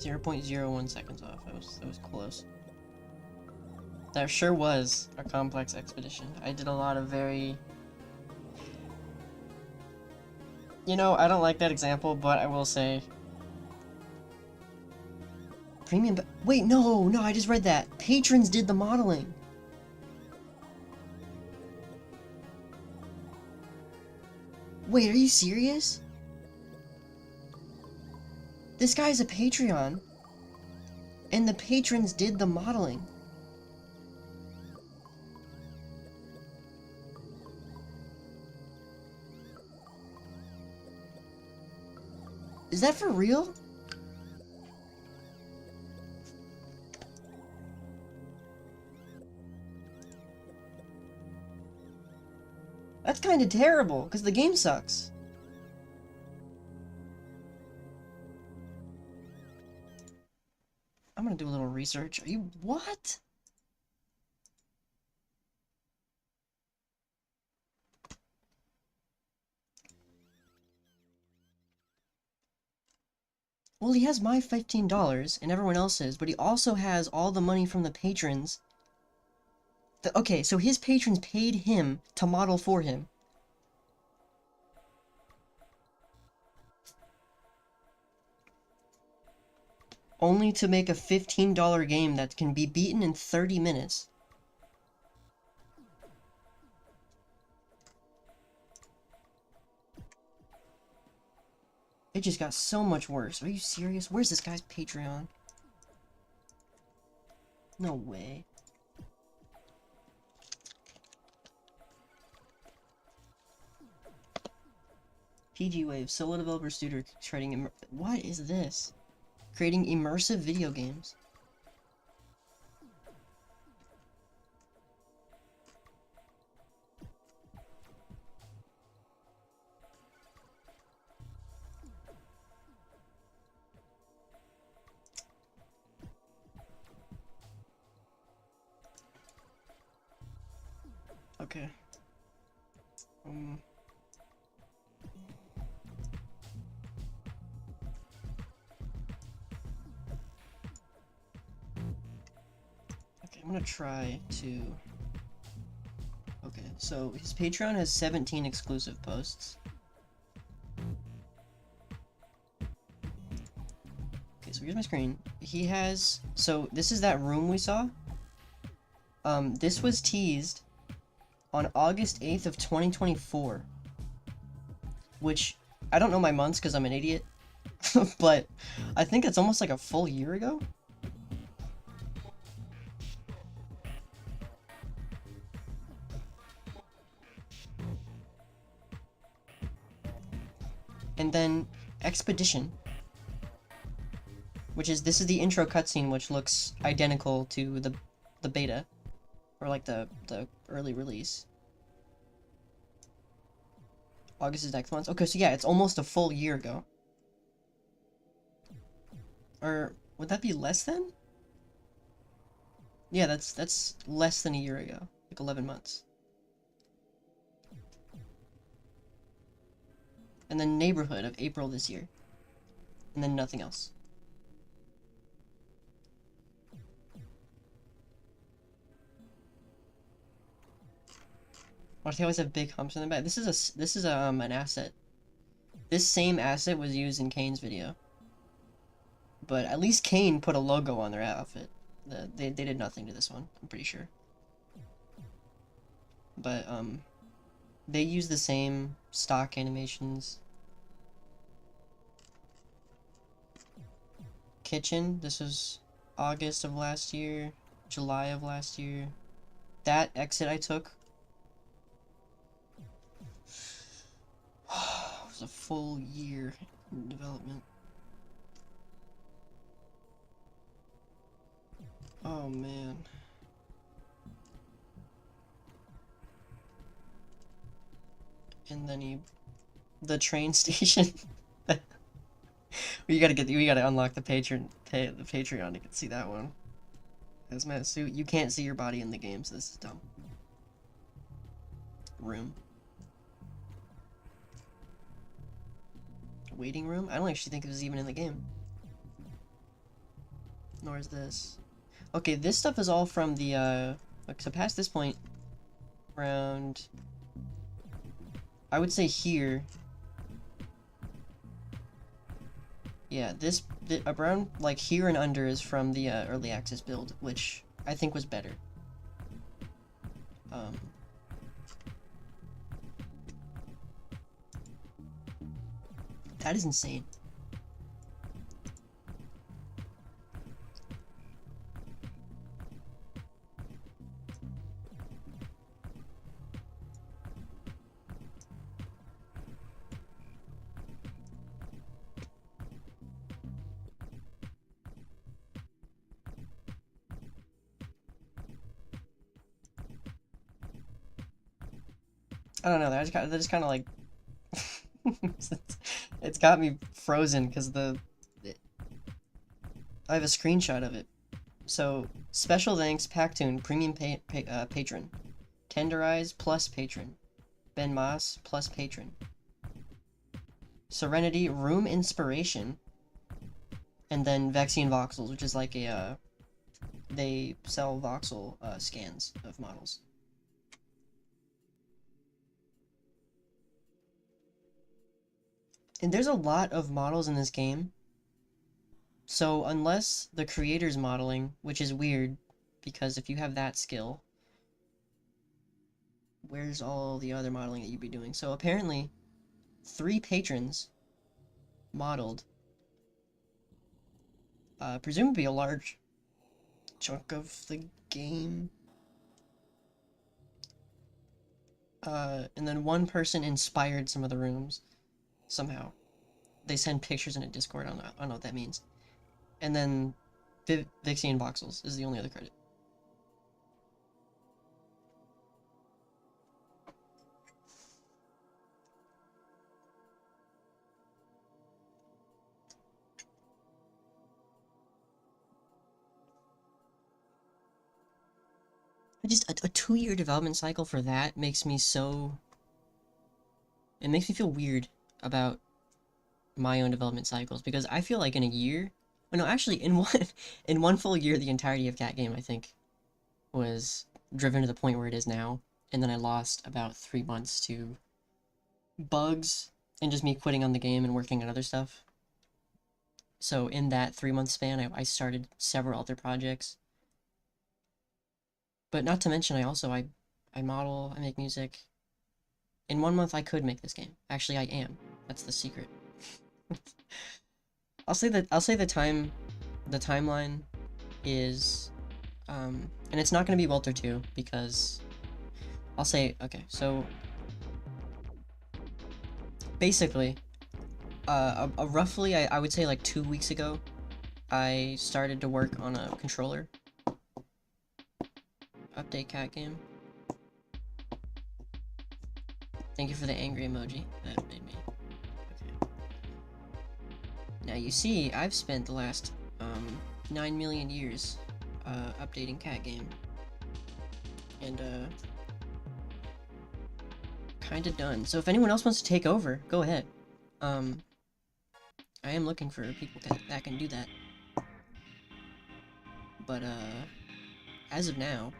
.01 seconds off. That was close. That sure was a complex expedition. I did a lot of very... You know, I don't like that example, but I will say... Premium... Wait, no, I just read that. Patrons did the modeling. Wait, are you serious? This guy's a Patreon, and the patrons did the modeling. Is that for real? That's kinda terrible, because the game sucks. I'm gonna do a little research. Are you... What? Well, he has my $15 and everyone else's, but he also has all the money from the patrons. Okay, so his patrons paid him to model for him. Only to make a $15 game that can be beaten in 30 minutes. It just got so much worse. Are you serious? Where's this guy's Patreon? No way. PG Wave, solo developer studio creating what is this? Creating immersive video games. Okay. Okay, I'm gonna try to... Okay, so his Patreon has 17 exclusive posts. Okay, so here's my screen. He has... So, this is that room we saw. This was teased on August 8th of 2024. Which, I don't know my months because I'm an idiot. But, I think it's almost like a full year ago? And then, Expedition. Which is, this is the intro cutscene, which looks identical to the beta. Or like the early release. August is next month. Okay, so yeah, it's almost a full year ago. Or would that be less than? Yeah, that's less than a year ago. Like 11 months. And then Neighborhood of April this year. And then nothing else. Why do they always have big humps in the back? This is an asset. This same asset was used in Kane's video. But at least Kane put a logo on their outfit. They did nothing to this one, I'm pretty sure. But, they use the same stock animations. Kitchen, this was August of last year, July of last year. That exit I took was a full year in development. Oh man. And then the train station. We gotta unlock the Patreon to see that one. Hazmat suit. You can't see your body in the game, so this is dumb. Room. Waiting room? I don't actually think it was even in the game. Nor is this. Okay, this stuff is all from the, so past this point, around, I would say here. Yeah, around, like, here and under is from the, early access build, which I think was better. That is insane. I don't know, that just kind of like it's got me frozen because I have a screenshot of it. So, special thanks, Pactoon, premium patron. Tenderize plus patron. Ben Moss plus patron. Serenity, room inspiration. And then Vaccine Voxels, which is like a, they sell voxel scans of models. And there's a lot of models in this game. So unless the creator's modeling, which is weird, because if you have that skill, where's all the other modeling that you'd be doing? So apparently, 3 patrons modeled, presumably a large chunk of the game. And then 1 person inspired some of the rooms, somehow. They send pictures in a Discord, I don't know what that means. And then Vixie and Voxels is the only other credit. Just a 2-year development cycle for that makes me so... It makes me feel weird about my own development cycles, because I feel like in a year... Oh, no, actually, in one full year, the entirety of Cat Game, I think, was driven to the point where it is now, and then I lost about 3 months to bugs, and just me quitting on the game and working on other stuff. So in that 3-month span, I started several other projects. But not to mention, I model, I make music. In 1 month, I could make this game. Actually, I am. That's the secret. I'll say the timeline is, and it's not going to be Welter 2, because I'll say, okay, so basically, roughly, I would say like 2 weeks ago, I started to work on a controller. Update Cat Game. Thank you for the angry emoji. That made me. Okay. Now you see, I've spent the last 9 million years updating Cat Game. And kinda done. So if anyone else wants to take over, go ahead. I am looking for people that can do that. But as of now,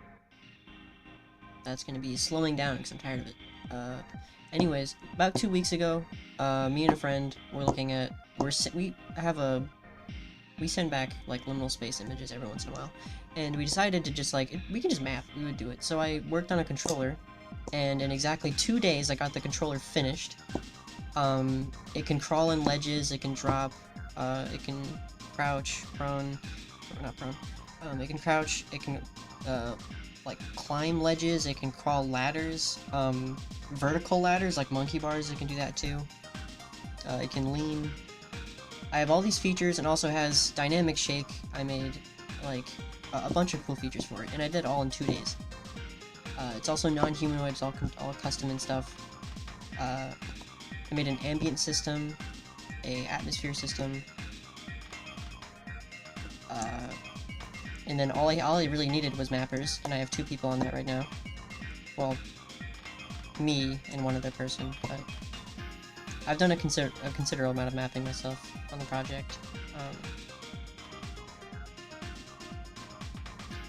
that's gonna be slowing down because I'm tired of it. Anyways, about 2 weeks ago, me and a friend were looking at we send back like liminal space images every once in a while, and we decided to just like we can just map. We would do it. So I worked on a controller, and in exactly 2 days, I got the controller finished. It can crawl in ledges. It can drop. It can crouch, prone, or not prone. It can crouch. It can like climb ledges. It can crawl ladders. Vertical ladders like monkey bars. It can do that too. It can lean. I have all these features, and also has dynamic shake. I made like a bunch of cool features for it, and I did it all in 2 days. It's also non-humanoid. It's all custom and stuff. I made an ambient system, a atmosphere system, and then all I really needed was mappers, and I have 2 people on that right now. Well, me and one other person, but I've done a considerable amount of mapping myself on the project.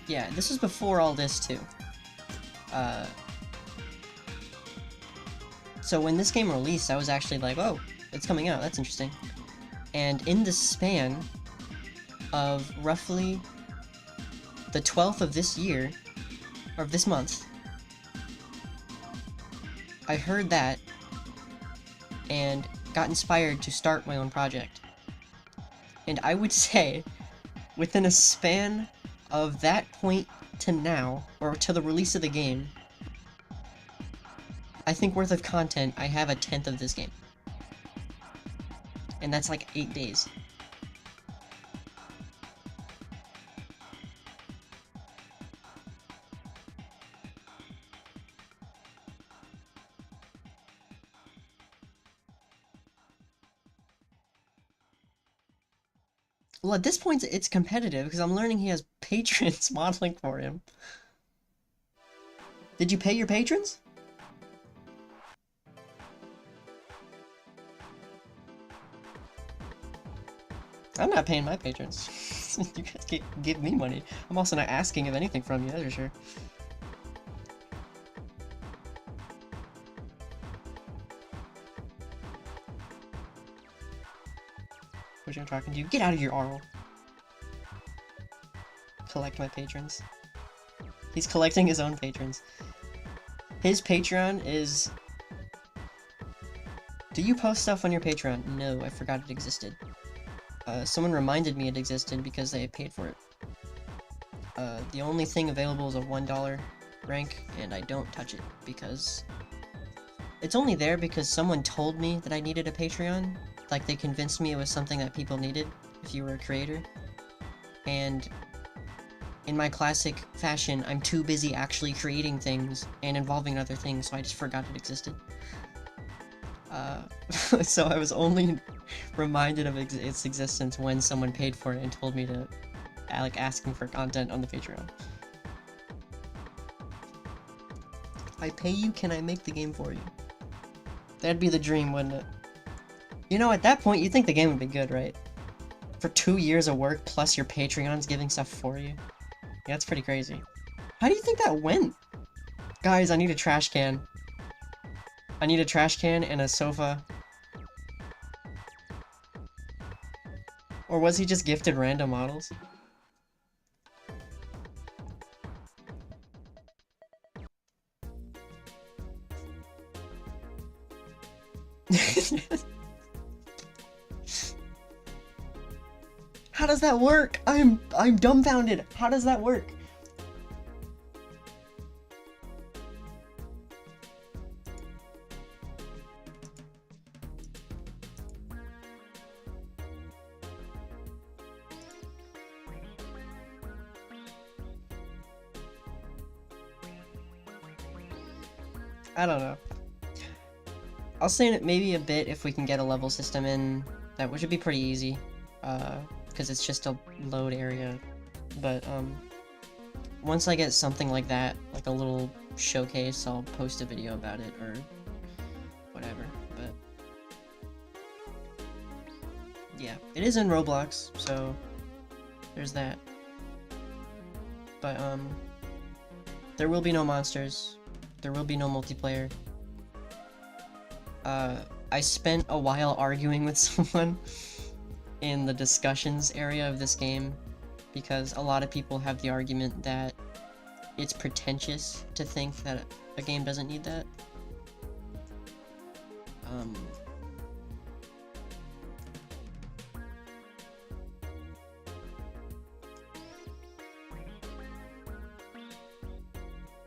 Yeah, this was before all this too. So when this game released, I was actually like, oh, it's coming out, that's interesting. And in the span of roughly the 12th of this year, or of this month, I heard that and got inspired to start my own project. And I would say, within a span of that point to now, or to the release of the game, I think worth of content, I have 1/10 of this game. And that's like 8 days. Well, at this point, it's competitive, because I'm learning he has patrons modeling for him. Did you pay your patrons? I'm not paying my patrons. You guys can't give me money. I'm also not asking of anything from you, that's for sure. Which I'm talking to you. Get out of your Arl. Collect my patrons. He's collecting his own patrons. His Patreon is... Do you post stuff on your Patreon? No, I forgot it existed. Someone reminded me it existed because they paid for it. The only thing available is a $1 rank, and I don't touch it because... It's only there because someone told me that I needed a Patreon. Like, they convinced me it was something that people needed if you were a creator. And in my classic fashion, I'm too busy actually creating things and involving other things, so I just forgot it existed. So I was only reminded of its existence when someone paid for it and told me to, like, ask me for content on the Patreon. I pay you, can I make the game for you? That'd be the dream, wouldn't it? You know, at that point, you'd think the game would be good, right? For 2 years of work, plus your Patreon's giving stuff for you. Yeah, that's pretty crazy. How do you think that went? Guys, I need a trash can. I need a trash can and a sofa. Or was he just gifted random models? How does that work? I'm dumbfounded. How does that work? I don't know. I'll say it maybe a bit if we can get a level system in, that which would be pretty easy, because it's just a load area. But once I get something like that, like a little showcase, I'll post a video about it or whatever. But yeah, it is in Roblox, so there's that. But there will be no monsters. There will be no multiplayer. I spent a while arguing with someone in the discussions area of this game because a lot of people have the argument that it's pretentious to think that a game doesn't need that.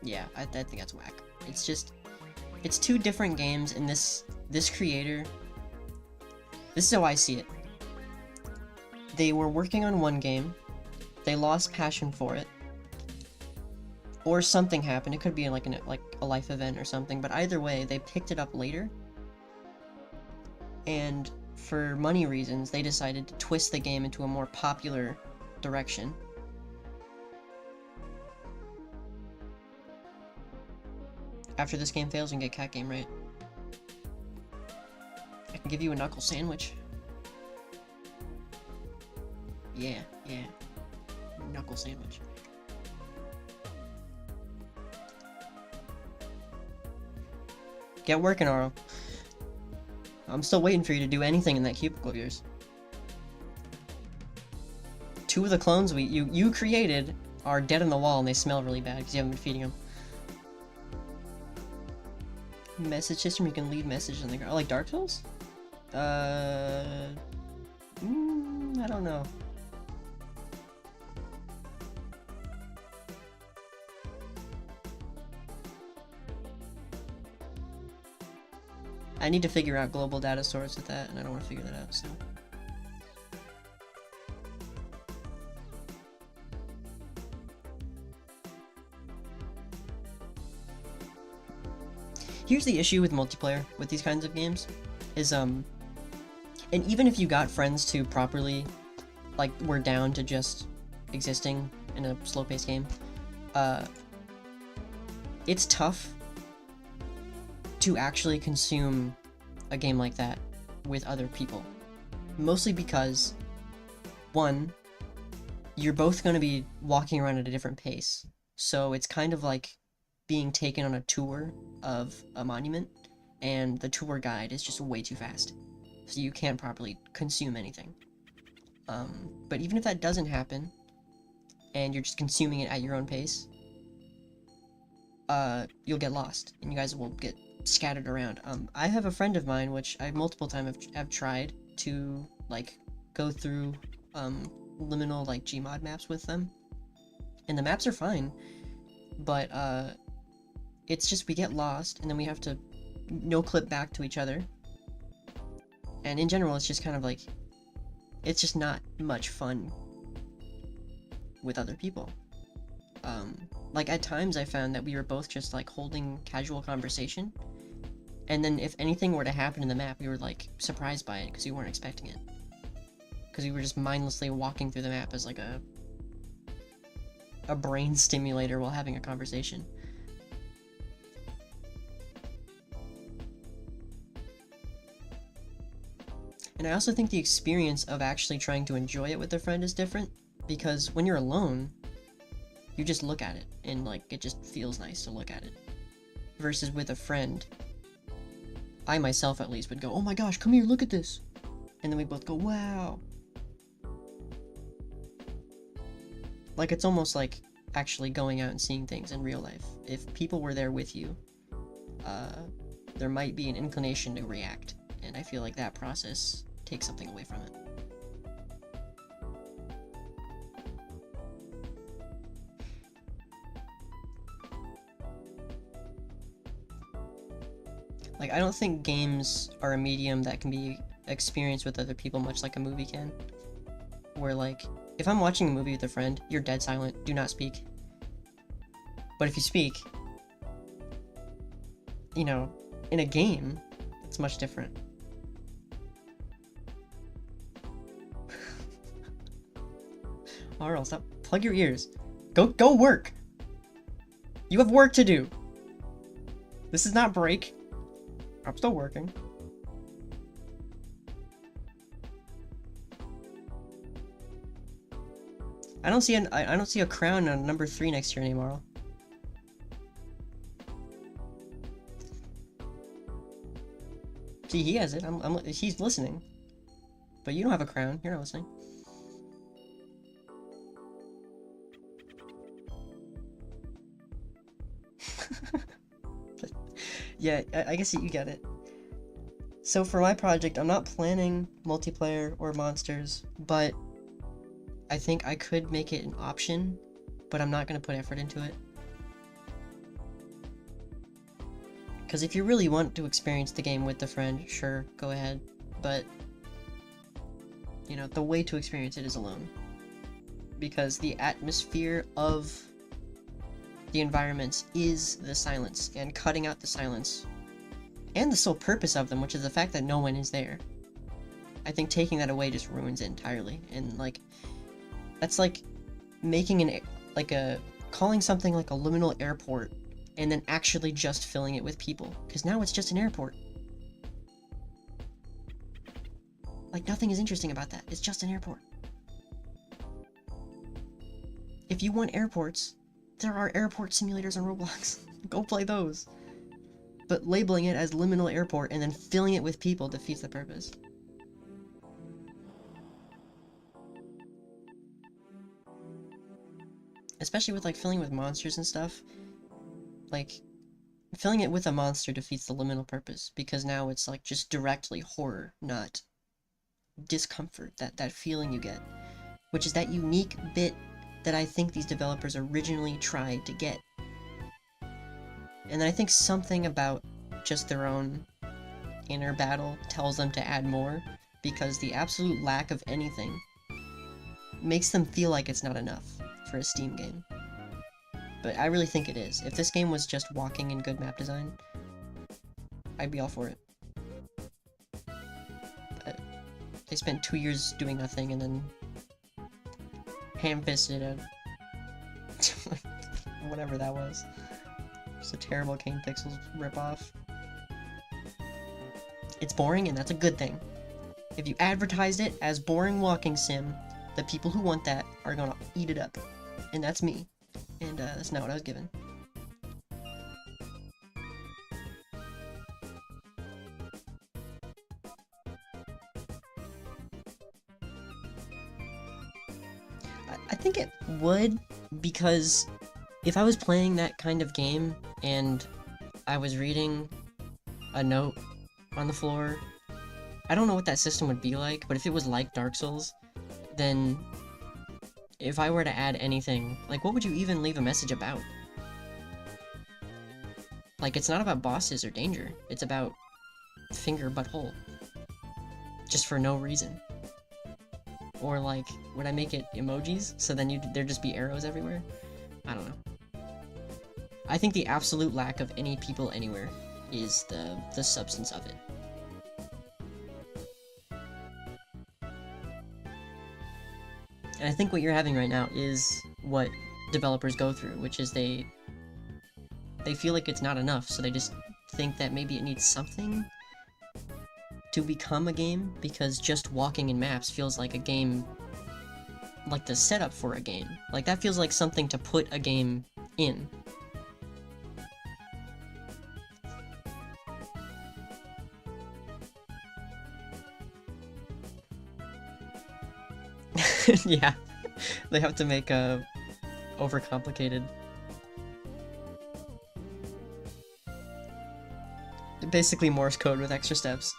Yeah, I think that's whack. It's just, it's two different games, and this creator, this is how I see it. They were working on one game, they lost passion for it, or something happened. It could be like a life event or something, but either way, they picked it up later, and for money reasons, they decided to twist the game into a more popular direction. After this game fails, you can get cat game, right? I can give you a knuckle sandwich. Yeah, yeah. Knuckle sandwich. Get working, Aro. I'm still waiting for you to do anything in that cubicle of yours. Two of the clones you created are dead on the wall and they smell really bad because you haven't been feeding them. Message system, you can leave messages on the ground. Like Dark Souls? I don't know. I need to figure out global data source with that, and I don't want to figure that out, so. Here's the issue with multiplayer with these kinds of games, is and even if you got friends to properly, like, were down to just existing in a slow-paced game, it's tough to actually consume a game like that with other people. Mostly because, one, you're both going to be walking around at a different pace, so it's kind of like being taken on a tour of a monument, and the tour guide is just way too fast, so you can't properly consume anything. But even if that doesn't happen, and you're just consuming it at your own pace, you'll get lost, and you guys will get scattered around. I have a friend of mine, which I multiple times have tried to, like, go through, liminal, like, Gmod maps with them, and the maps are fine, but, it's just we get lost, and then we have to no-clip back to each other. And in general, it's just kind of like, it's just not much fun with other people. Like, at times I found that we were both just, like, holding casual conversation, and then if anything were to happen in the map, we were, like, surprised by it, because we weren't expecting it. Because we were just mindlessly walking through the map as, like, a brain stimulator while having a conversation. And I also think the experience of actually trying to enjoy it with a friend is different, because when you're alone, you just look at it, and, like, it just feels nice to look at it. Versus with a friend, I myself at least would go, oh my gosh, come here, look at this! And then we both go, wow! Like, it's almost like actually going out and seeing things in real life. If people were there with you, there might be an inclination to react, and I feel like that process takes something away from it. Like, I don't think games are a medium that can be experienced with other people much like a movie can. Where, like, if I'm watching a movie with a friend, you're dead silent, do not speak. But if you speak, you know, in a game, it's much different. Arl, stop. Plug your ears. Go work. You have work to do. This is not break. I'm still working. I don't see a crown on number 3 next to your name, Arl. See, he has it. He's listening. But you don't have a crown. You're not listening. Yeah, I guess you get it. So for my project, I'm not planning multiplayer or monsters, but I think I could make it an option, but I'm not going to put effort into it. Because if you really want to experience the game with a friend, sure, go ahead. But, you know, the way to experience it is alone. Because the atmosphere of the environments is the silence, and cutting out the silence, and the sole purpose of them, which is the fact that no one is there. I think taking that away just ruins it entirely, and, like, that's like making calling something like a liminal airport, and then actually just filling it with people, because now it's just an airport. Like, nothing is interesting about that, it's just an airport. If you want airports, there are airport simulators on Roblox. Go play those. But labeling it as liminal airport and then filling it with people defeats the purpose. Especially with, like, filling it with monsters and stuff. Like, filling it with a monster defeats the liminal purpose, because now it's, like, just directly horror, not discomfort, that feeling you get. Which is that unique bit that I think these developers originally tried to get. And I think something about just their own inner battle tells them to add more, because the absolute lack of anything makes them feel like it's not enough for a Steam game. But I really think it is. If this game was just walking and good map design, I'd be all for it. But they spent 2 years doing nothing and then ham-fisted a whatever that was. Just a terrible King Pixels ripoff. It's boring, and that's a good thing. If you advertised it as boring walking sim, the people who want that are gonna eat it up. And that's me. And that's not what I was given. I think it would, because if I was playing that kind of game and I was reading a note on the floor, I don't know what that system would be like, but if it was like Dark Souls, then if I were to add anything, like, what would you even leave a message about? Like, it's not about bosses or danger, it's about finger butthole. Just for no reason. Or, like, would I make it emojis, so then there'd just be arrows everywhere? I don't know. I think the absolute lack of any people anywhere is the substance of it. And I think what you're having right now is what developers go through, which is they feel like it's not enough, so they just think that maybe it needs something to become a game, because just walking in maps feels like a game, like the setup for a game. Like, that feels like something to put a game in. Yeah, they have to make a overcomplicated. Basically Morse code with extra steps.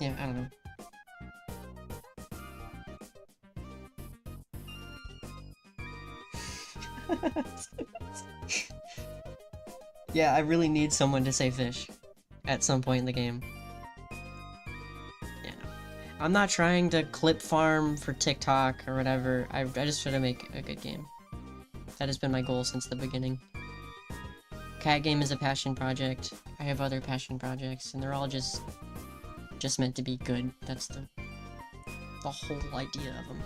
Yeah, I don't know. Yeah, I really need someone to say fish at some point in the game. Yeah. I'm not trying to clip farm for TikTok or whatever. I just try to make a good game. That has been my goal since the beginning. Cat game is a passion project. I have other passion projects, and they're all just meant to be good. That's the whole idea of them.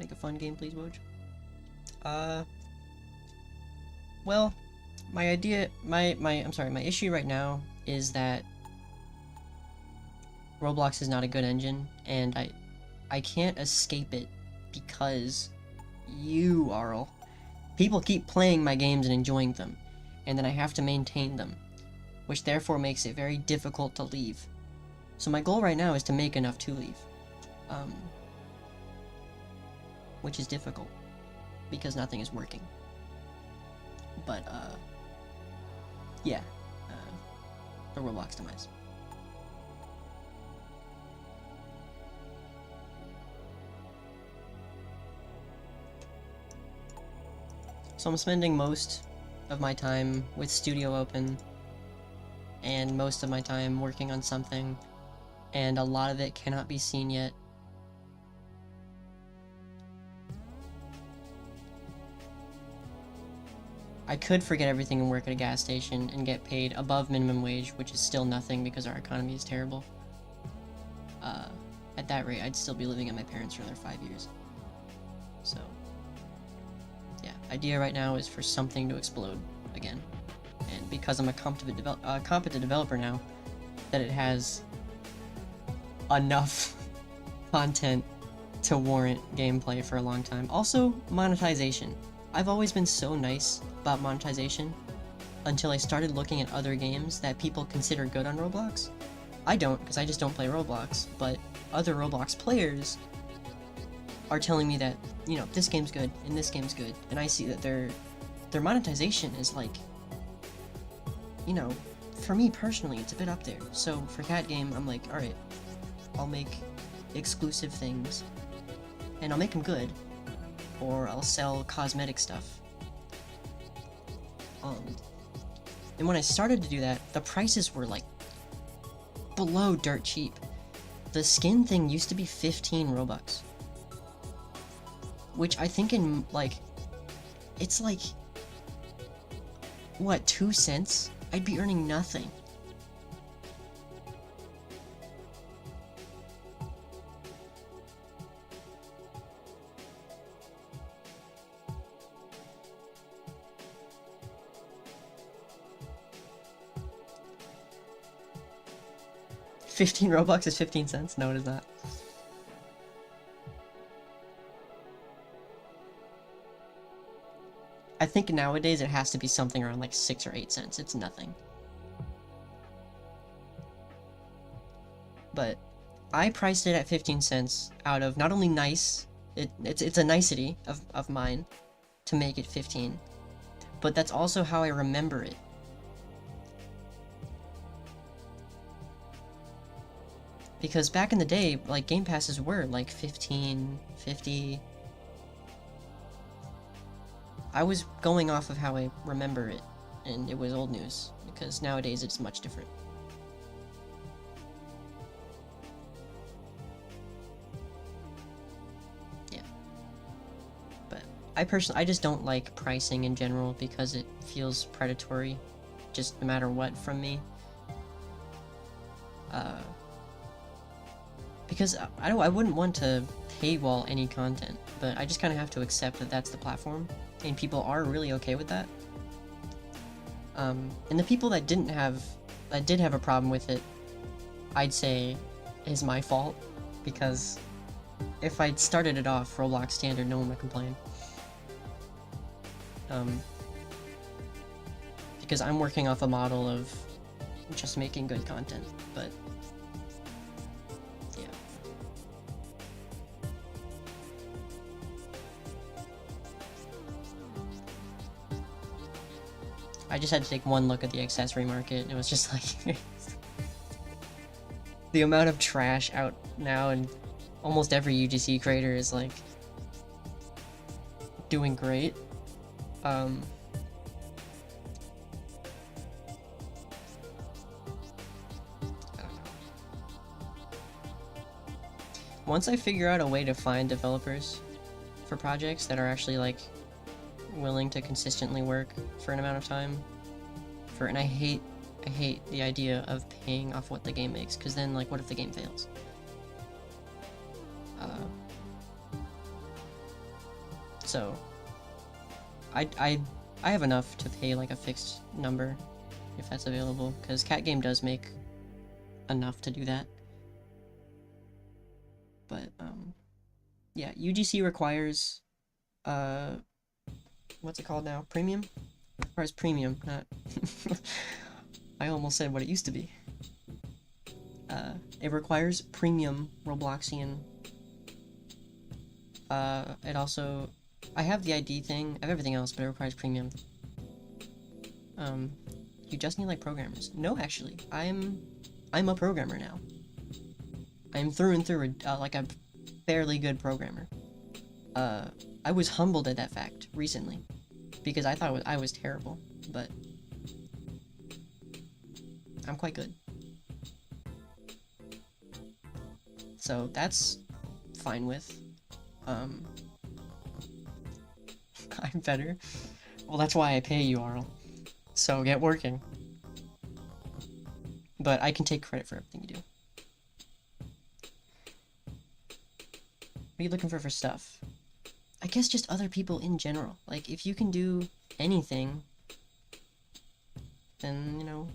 Make a fun game, please, Woj. Well, my issue right now is that Roblox is not a good engine, and I can't escape it because you, Arl. People keep playing my games and enjoying them, and then I have to maintain them, which therefore makes it very difficult to leave. So my goal right now is to make enough to leave. Which is difficult, because nothing is working. But, yeah. The Roblox demise. So I'm spending most of my time with Studio open, and most of my time working on something, and a lot of it cannot be seen yet. I could forget everything and work at a gas station and get paid above minimum wage, which is still nothing because our economy is terrible. At that rate, I'd still be living at my parents' for another 5 years. So, yeah, idea right now is for something to explode again. And because I'm a competent developer now, that it has enough content to warrant gameplay for a long time. Also, monetization. I've always been so nice about monetization until I started looking at other games that people consider good on Roblox. I don't, because I just don't play Roblox, but other Roblox players are telling me that, you know, this game's good, and this game's good, and I see that their monetization is like, you know, for me personally, it's a bit up there. So for that game, I'm like, alright, I'll make exclusive things, and I'll make them good, or I'll sell cosmetic stuff. And when I started to do that, the prices were like below dirt cheap. The skin thing used to be 15 Robux. Which I think in, like, it's like, what, 2 cents? I'd be earning nothing. $15 is 15 cents? No, it is not. I think nowadays it has to be something around like 6 or 8 cents. It's nothing. But I priced it at 15 cents out of not only nice, it's a nicety of mine to make it 15, but that's also how I remember it. Because back in the day, like, game passes were like 15, 50. I was going off of how I remember it, and it was old news, because nowadays it's much different. Yeah. But I just don't like pricing in general because it feels predatory, just no matter what from me. Because I wouldn't want to paywall any content, but I just kind of have to accept that that's the platform, and people are really okay with that. And the people that did have a problem with it, I'd say is my fault, because if I'd started it off Roblox standard, no one would complain. Because I'm working off a model of just making good content, but I just had to take one look at the accessory market, and it was just like the amount of trash out now, and almost every UGC creator is like doing great. I don't know. Once I figure out a way to find developers for projects that are actually like willing to consistently work for an amount of time, and I hate the idea of paying off what the game makes, because then, like, what if the game fails? So I have enough to pay like a fixed number if that's available, because Cat Game does make enough to do that. But yeah, UGC requires what's it called now? Premium? It requires premium, not I almost said what it used to be. It requires premium Robloxian. It also, I have the ID thing, I have everything else, but it requires premium. You just need like programmers. No, actually, I'm a programmer now. I'm through and through like a fairly good programmer. I was humbled at that fact recently because I thought I was terrible, but I'm quite good. So that's fine with. I'm better. Well, that's why I pay you, Arl. So get working. But I can take credit for everything you do. What are you looking for stuff? I guess just other people in general. Like, if you can do anything, then, you know,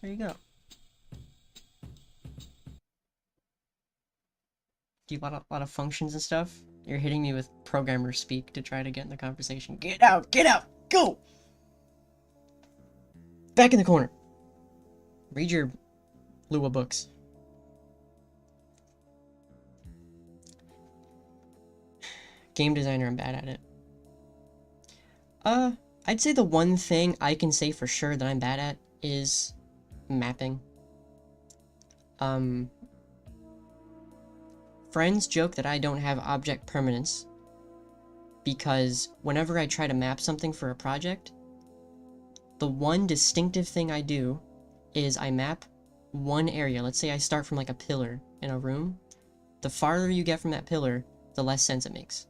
there you go. Do you want a lot of functions and stuff? You're hitting me with programmer speak to try to get in the conversation. Get out! Get out! Go! Back in the corner. Read your Lua books. Game designer, I'm bad at it. I'd say the one thing I can say for sure that I'm bad at is mapping. Friends joke that I don't have object permanence because whenever I try to map something for a project, the one distinctive thing I do is I map one area. Let's say I start from like a pillar in a room. The farther you get from that pillar, the less sense it makes.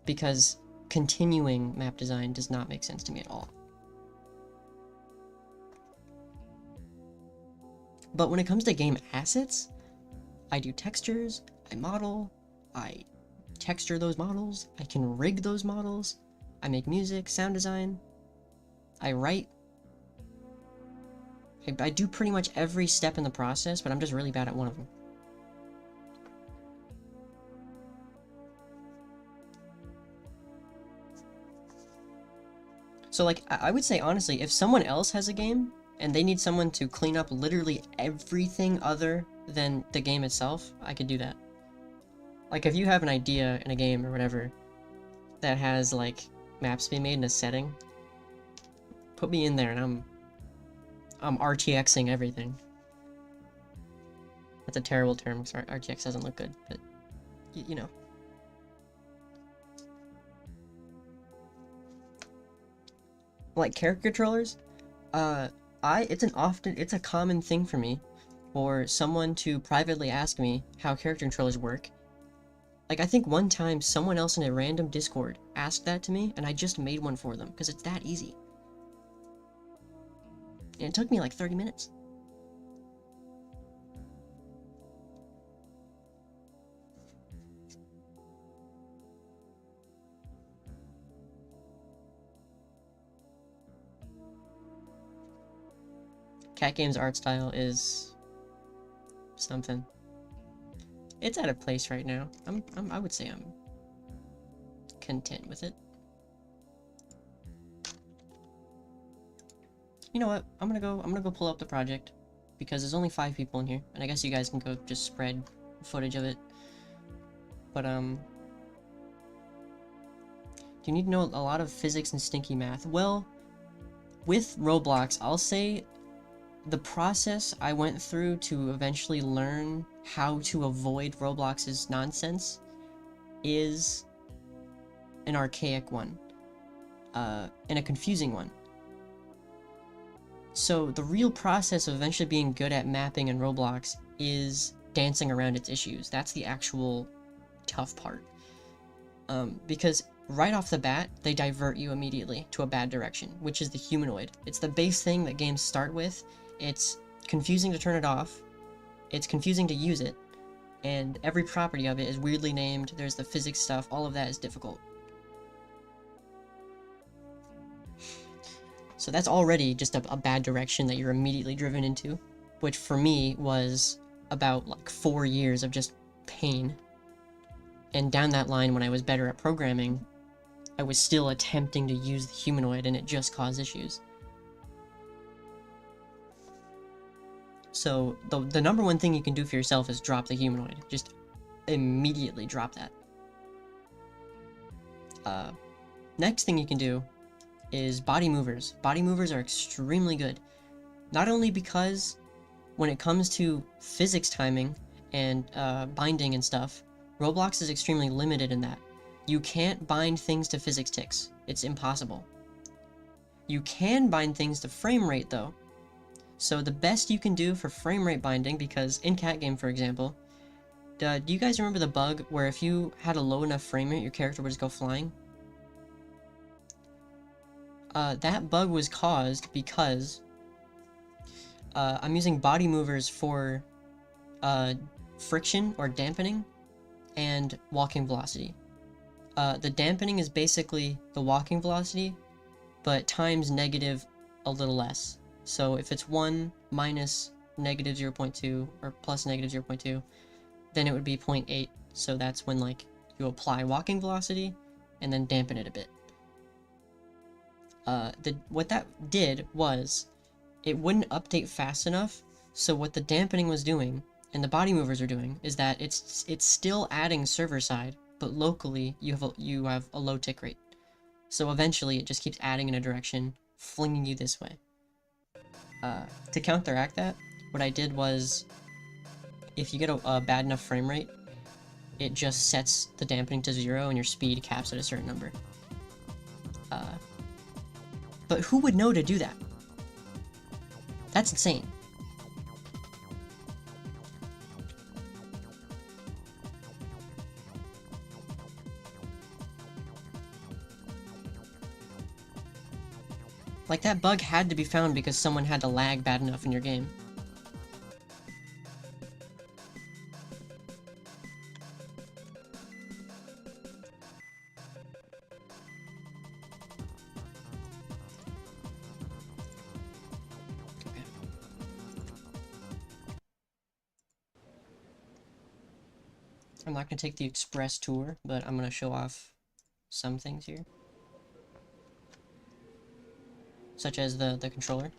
Because continuing map design does not make sense to me at all. But when it comes to game assets, I do textures, I model, I texture those models, I can rig those models, I make music, sound design, I write. I do pretty much every step in the process, but I'm just really bad at one of them. So like, I would say honestly, if someone else has a game, and they need someone to clean up literally everything other than the game itself, I could do that. Like, if you have an idea in a game or whatever that has, like, maps being made in a setting, put me in there and I'm RTXing everything. That's a terrible term, because RTX doesn't look good, but, you know. Like, character controllers, it's a common thing for me for someone to privately ask me how character controllers work. Like, I think one time someone else in a random Discord asked that to me, and I just made one for them, because it's that easy. And it took me like 30 minutes. Cat Game's art style is something. It's at a place right now. I would say I'm content with it. You know what? I'm gonna go pull up the project because there's only 5 people in here, and I guess you guys can go just spread footage of it. But do you need to know a lot of physics and stinky math? Well, with Roblox, I'll say the process I went through to eventually learn how to avoid Roblox's nonsense is an archaic one, and a confusing one. So the real process of eventually being good at mapping in Roblox is dancing around its issues. That's the actual tough part. Because right off the bat, they divert you immediately to a bad direction, which is the humanoid. It's the base thing that games start with. It's confusing to turn it off, it's confusing to use it, and every property of it is weirdly named. There's the physics stuff. All of that is difficult. So that's already just a bad direction that you're immediately driven into, which for me was about like 4 years of just pain. And down that line, when I was better at programming, I was still attempting to use the humanoid, and it just caused issues. So the number one thing you can do for yourself is drop the humanoid. Just immediately drop that. Next thing you can do is body movers. Body movers are extremely good. Not only because when it comes to physics timing and binding and stuff, Roblox is extremely limited in that. You can't bind things to physics ticks. It's impossible. You can bind things to frame rate though. So the best you can do for frame rate binding, because in Cat Game, for example, do you guys remember the bug where if you had a low enough frame rate, your character would just go flying? That bug was caused because I'm using body movers for friction or dampening and walking velocity. The dampening is basically the walking velocity, but times negative a little less. So if it's 1 minus negative 0.2 or plus negative 0.2, then it would be 0.8. So that's when like you apply walking velocity and then dampen it a bit. What that did was it wouldn't update fast enough. So what the dampening was doing and the body movers are doing is that it's still adding server side, but locally you have a low tick rate. So eventually it just keeps adding in a direction, flinging you this way. To counteract that, what I did was, if you get a bad enough frame rate, it just sets the dampening to 0 and your speed caps at a certain number. But who would know to do that? That's insane. Like, that bug had to be found because someone had to lag bad enough in your game. Okay. I'm not going to take the express tour, but I'm going to show off some things here. Such as the controller.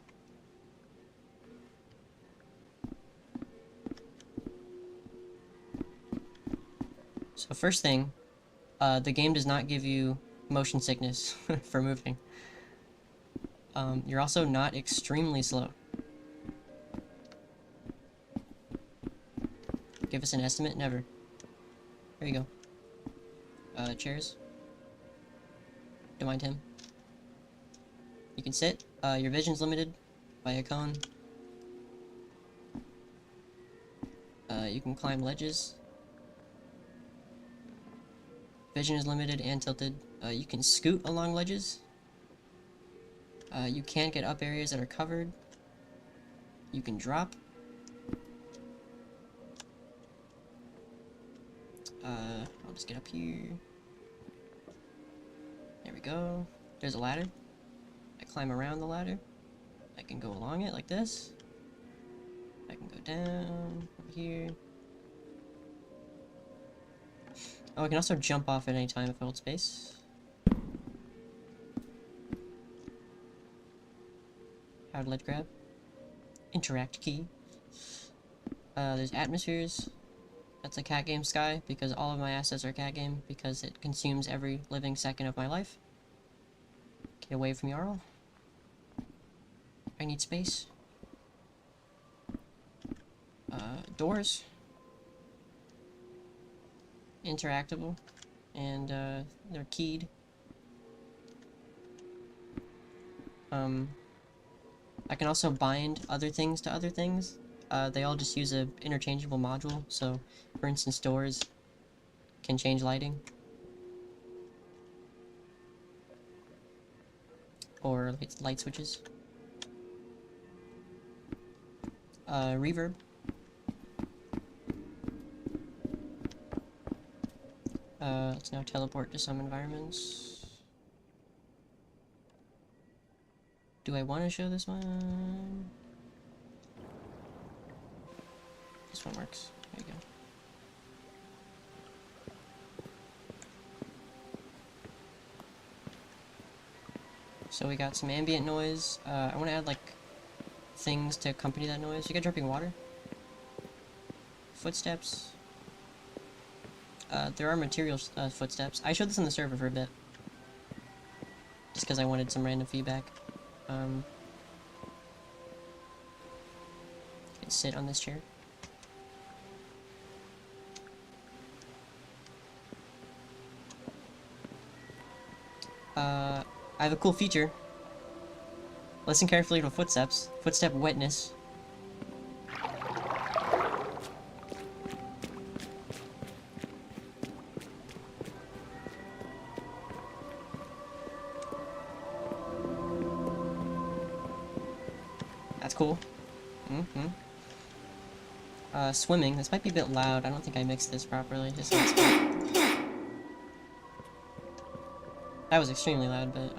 So first thing, the game does not give you motion sickness for moving. You're also not extremely slow. Give us an estimate? Never. There you go. Chairs. Don't mind him. You can sit. Your vision's limited by a cone. You can climb ledges. Vision is limited and tilted. You can scoot along ledges. You can't get up areas that are covered. You can drop. I'll just get up here. There we go. There's a ladder. I climb around the ladder. I can go along it like this. I can go down over here. Oh, I can also jump off at any time if I hold space. How to ledge grab. Interact key. There's atmospheres. That's a cat game sky, because all of my assets are cat game, because it consumes every living second of my life. Get away from Jarl. I need space. Doors. Interactable. And, they're keyed. I can also bind other things to other things. They all just use a interchangeable module, so, for instance, doors can change lighting. Or light switches. Reverb. Let's now teleport to some environments. Do I want to show this one? This one works. There you go. So we got some ambient noise. I want to add like things to accompany that noise. You got dripping water. Footsteps. There are material footsteps. I showed this on the server for a bit. Just because I wanted some random feedback. Sit on this chair. I have a cool feature. Listen carefully to footsteps. Footstep wetness. That's cool. Swimming. This might be a bit loud. I don't think I mixed this properly. Just that was extremely loud, but,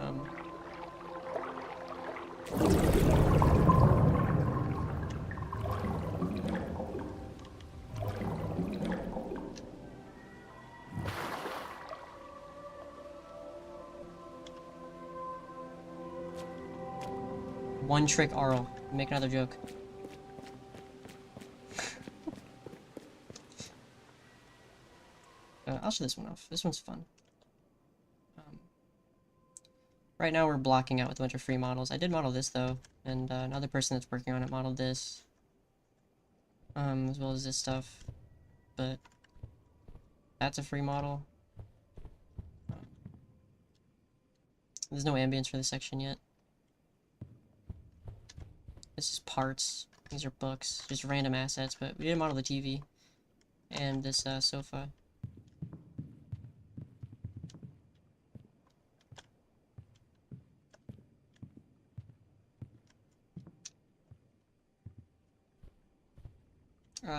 one trick Arl. Make another joke. I'll show this one off. This one's fun. Right now we're blocking out with a bunch of free models. I did model this though, and another person that's working on it modeled this. As well as this stuff. But that's a free model. There's no ambience for this section yet. This is parts. These are books. Just random assets, but we did model the TV. And this sofa.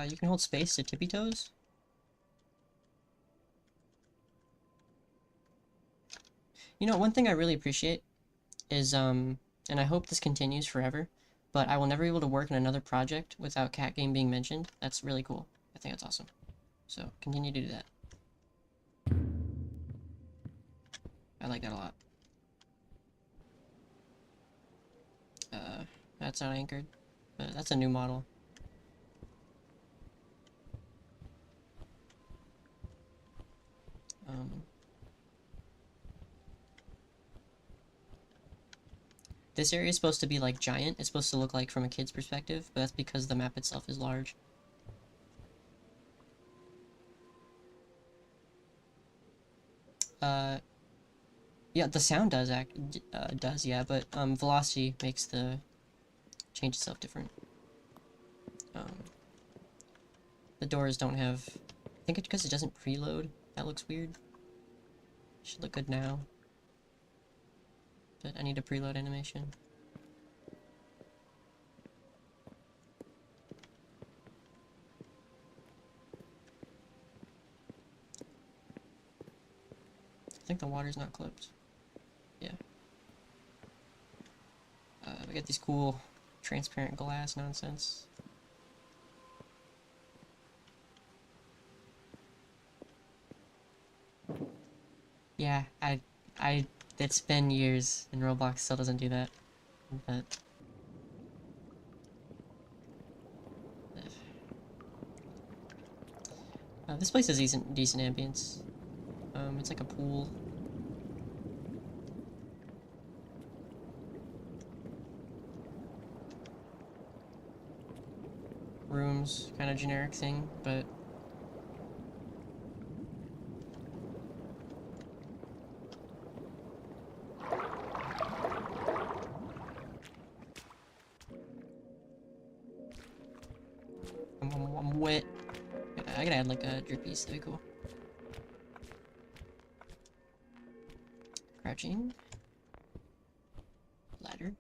You can hold space to tippy toes. You know, one thing I really appreciate is, and I hope this continues forever, but I will never be able to work in another project without Cat Game being mentioned. That's really cool. I think that's awesome. So, continue to do that. I like that a lot. That's not anchored, but that's a new model. This area is supposed to be like giant. It's supposed to look like from a kid's perspective, but that's because the map itself is large. Yeah, the sound does yeah, but velocity makes the change itself different. The doors don't have. I think it's because it doesn't preload. That looks weird. Should look good now. But I need a preload animation. I think the water's not clipped. Yeah. We got these cool transparent glass nonsense. Yeah, it's been years, and Roblox still doesn't do that. But this place has decent ambience. It's like a pool. Rooms, kind of generic thing, but I'm wet. I gotta add like a drippies, that'd be cool. Crouching. Ladder.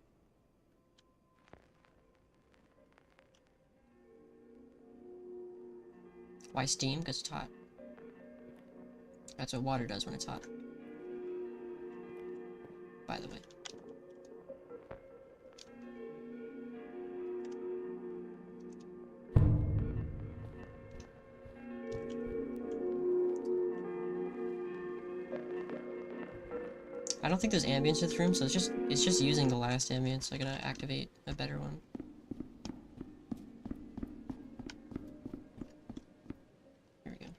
Why steam? Because it's hot. That's what water does when it's hot. By the way. I don't think there's ambience in this room, so it's just using the last ambience. So I gotta activate a better one. Here we go.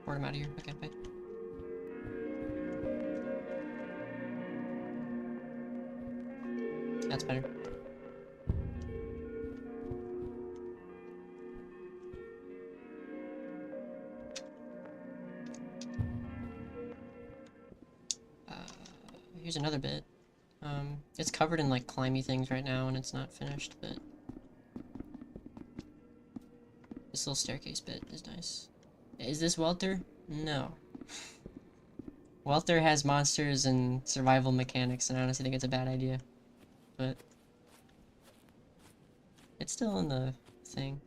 Board him out of here. Okay, bye. That's better. Here's another bit. It's covered in like climby things right now and it's not finished, but this little staircase bit is nice. Is this Welter? No. Welter has monsters and survival mechanics, and I honestly think it's a bad idea. But it's still in the thing.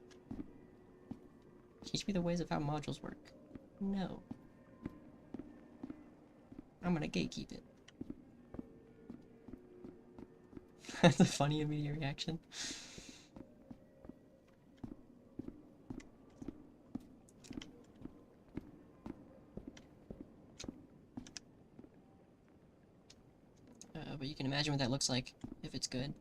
Teach me the ways of how modules work. No. I'm gonna gatekeep it. That's a funny immediate reaction. But you can imagine what that looks like if it's good.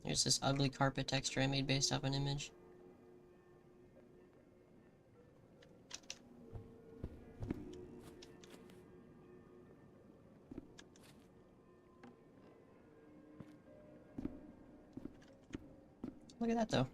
Here's this ugly carpet texture I made based off an image. Look at that though.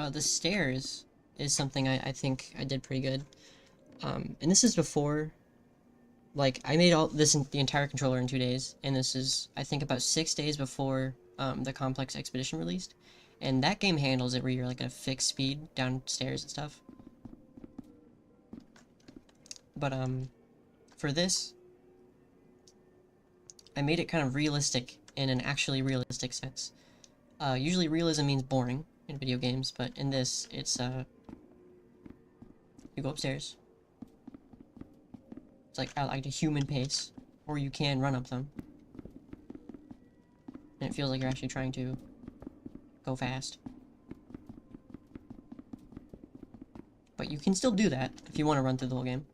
The stairs is something I think I did pretty good. And this is before, like, I made all this, the entire controller in 2 days, and this is, I think, about 6 days before, the Complex Expedition released. And that game handles it where you're, like, at a fixed speed downstairs and stuff. But, for this, I made it kind of realistic in an actually realistic sense. Usually realism means boring in video games, but in this, it's, you go upstairs. It's like at like a human pace, or you can run up them. And it feels like you're actually trying to go fast. But you can still do that if you want to run through the whole game.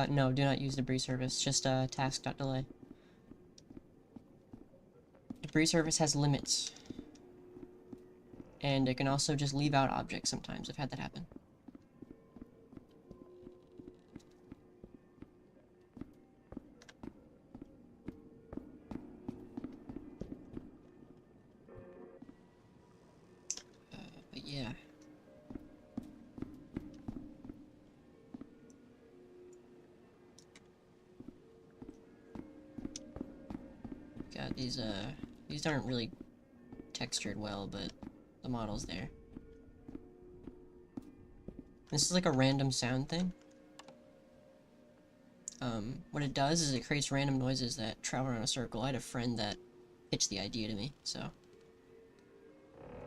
No, do not use debris service, just task.delay. Debris service has limits. And it can also just leave out objects sometimes. I've had that happen. But yeah. God, these aren't really textured well, but the model's there. This is like a random sound thing. What it does is it creates random noises that travel around a circle. I had a friend that pitched the idea to me, so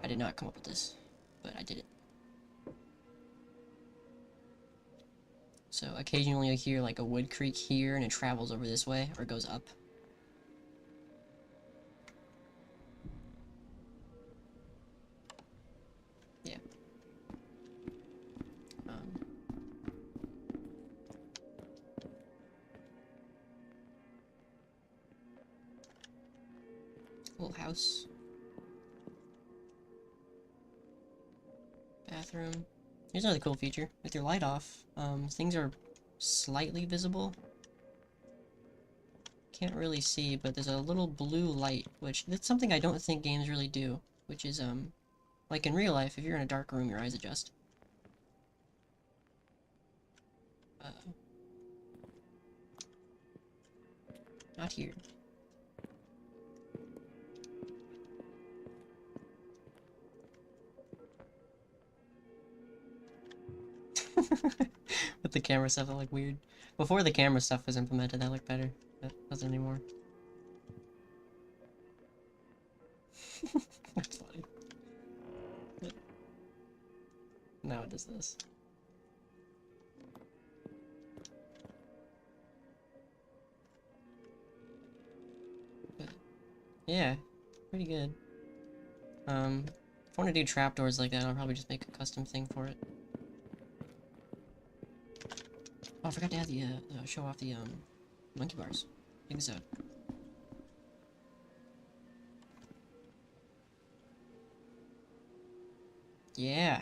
I did not come up with this, but I did it. So occasionally you'll hear like a wood creak here and it travels over this way, or goes up. Yeah. Little house. bathroom. Here's another cool feature. With your light off, things are slightly visible. Can't really see, but there's a little blue light, which that's something I don't think games really do, which is, like in real life, if you're in a dark room, your eyes adjust. Not here. With the camera stuff, that looked weird. Before the camera stuff was implemented, that looked better. That doesn't anymore. That's funny. But now it does this. But yeah, pretty good. If I want to do trapdoors like that, I'll probably just make a custom thing for it. Oh, I forgot to add the, show off the, monkey bars. Check this out. Yeah.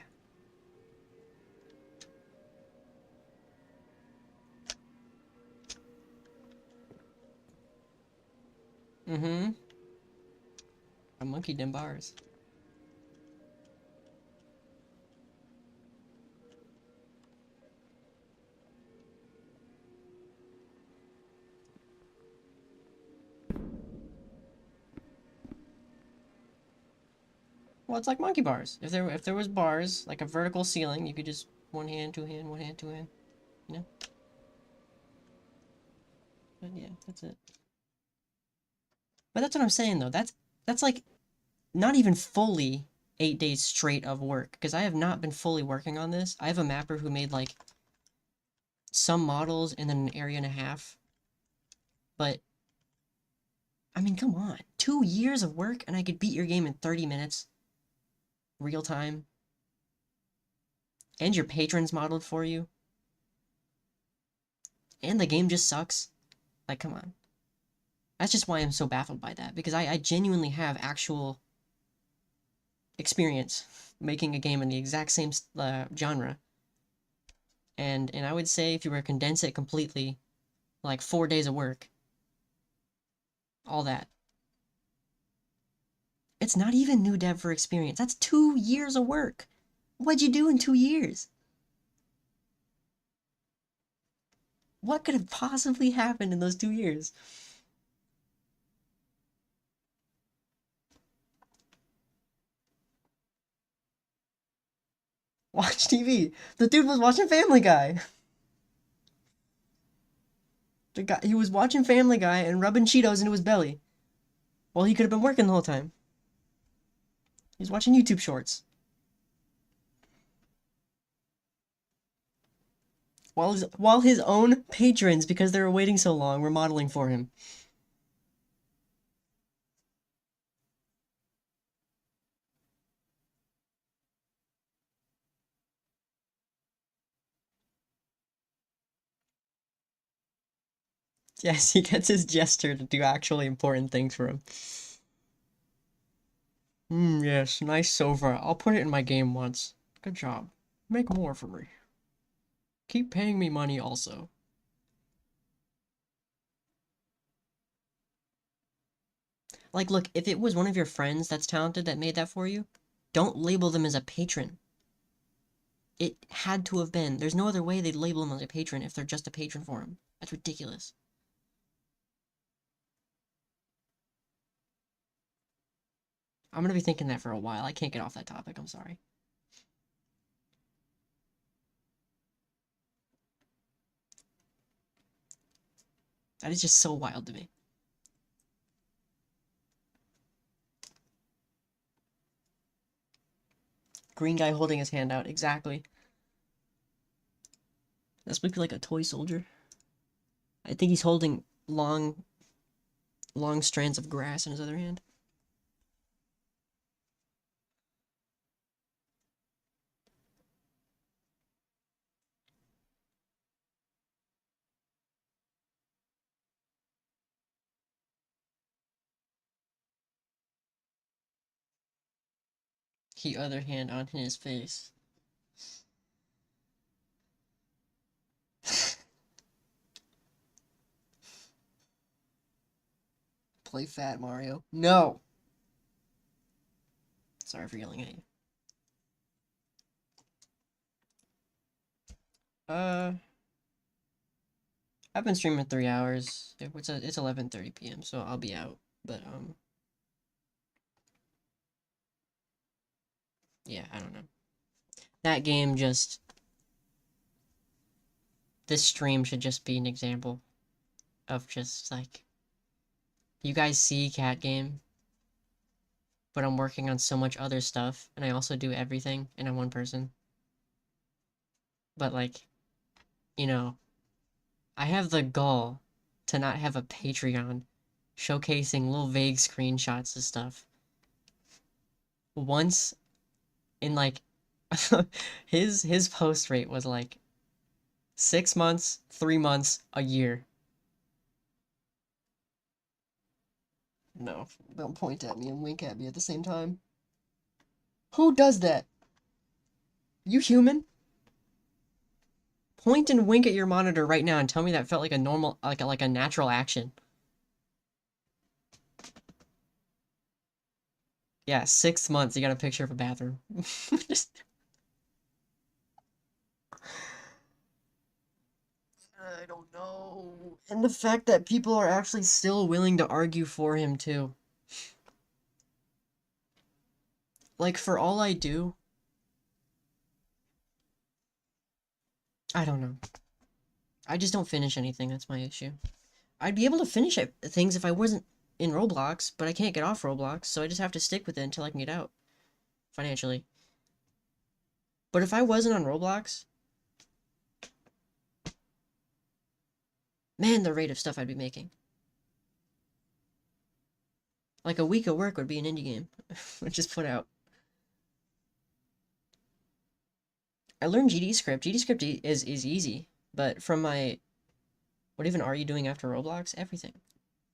Mm-hmm. A monkey dem bars. Well, it's like monkey bars. If there was bars, like a vertical ceiling, you could just one hand, two hand, one hand, two hand, you know? But yeah, that's it. But that's what I'm saying though. That's like not even fully 8 days straight of work, because I have not been fully working on this. I have a mapper who made like some models and then an area and a half. But I mean, come on. 2 years of work and I could beat your game in 30 minutes. Real time. And your patrons modeled for you. And the game just sucks. Like, come on. That's just why I'm so baffled by that, because I genuinely have actual experience making a game in the exact same genre. And I would say if you were to condense it completely, like 4 days of work, all that. It's not even new dev for experience. That's 2 years of work. What'd you do in 2 years? What could have possibly happened in those 2 years? Watch TV. The dude was watching Family Guy. He was watching Family Guy and rubbing Cheetos into his belly. Well, he could have been working the whole time. He's watching YouTube shorts. While his own patrons, because they were waiting so long, were modeling for him. Yes, he gets his jester to do actually important things for him. Yes, nice sofa. I'll put it in my game once. Good job. Make more for me. Keep paying me money also. Like, look, if it was one of your friends that's talented that made that for you, don't label them as a patron. It had to have been. There's no other way they'd label them as a patron if they're just a patron for him. That's ridiculous. I'm gonna be thinking that for a while. I can't get off that topic, I'm sorry. That is just so wild to me. Green guy holding his hand out, exactly. That's maybe like a toy soldier. I think he's holding long strands of grass in his other hand. He other hand on his face. Play Fat Mario. No! Sorry for yelling at you. I've been streaming 3 hours. It's 11:30 p.m., so I'll be out. But, yeah, I don't know. That game just... This stream should just be an example of just, like... You guys see Cat Game, but I'm working on so much other stuff, and I also do everything, and I'm one person. But, like, you know, I have the gall to not have a Patreon showcasing little vague screenshots of stuff. Once in like his post rate was like 6 months, 3 months, a year. No, don't point at me and wink at me at the same time. Who does that? You human? Point and wink at your monitor right now and tell me that felt like a normal, like a natural action. Yeah, 6 months. You got a picture of a bathroom. Just... I don't know. And the fact that people are actually still willing to argue for him too. Like, for all I do, I don't know. I just don't finish anything. That's my issue. I'd be able to finish things if I wasn't in Roblox, but I can't get off Roblox, so I just have to stick with it until I can get out. Financially. But if I wasn't on Roblox, man, the rate of stuff I'd be making. Like a week of work would be an indie game. I just put out. I learned GD script. GD script is easy, but from my... What even are you doing after Roblox? Everything.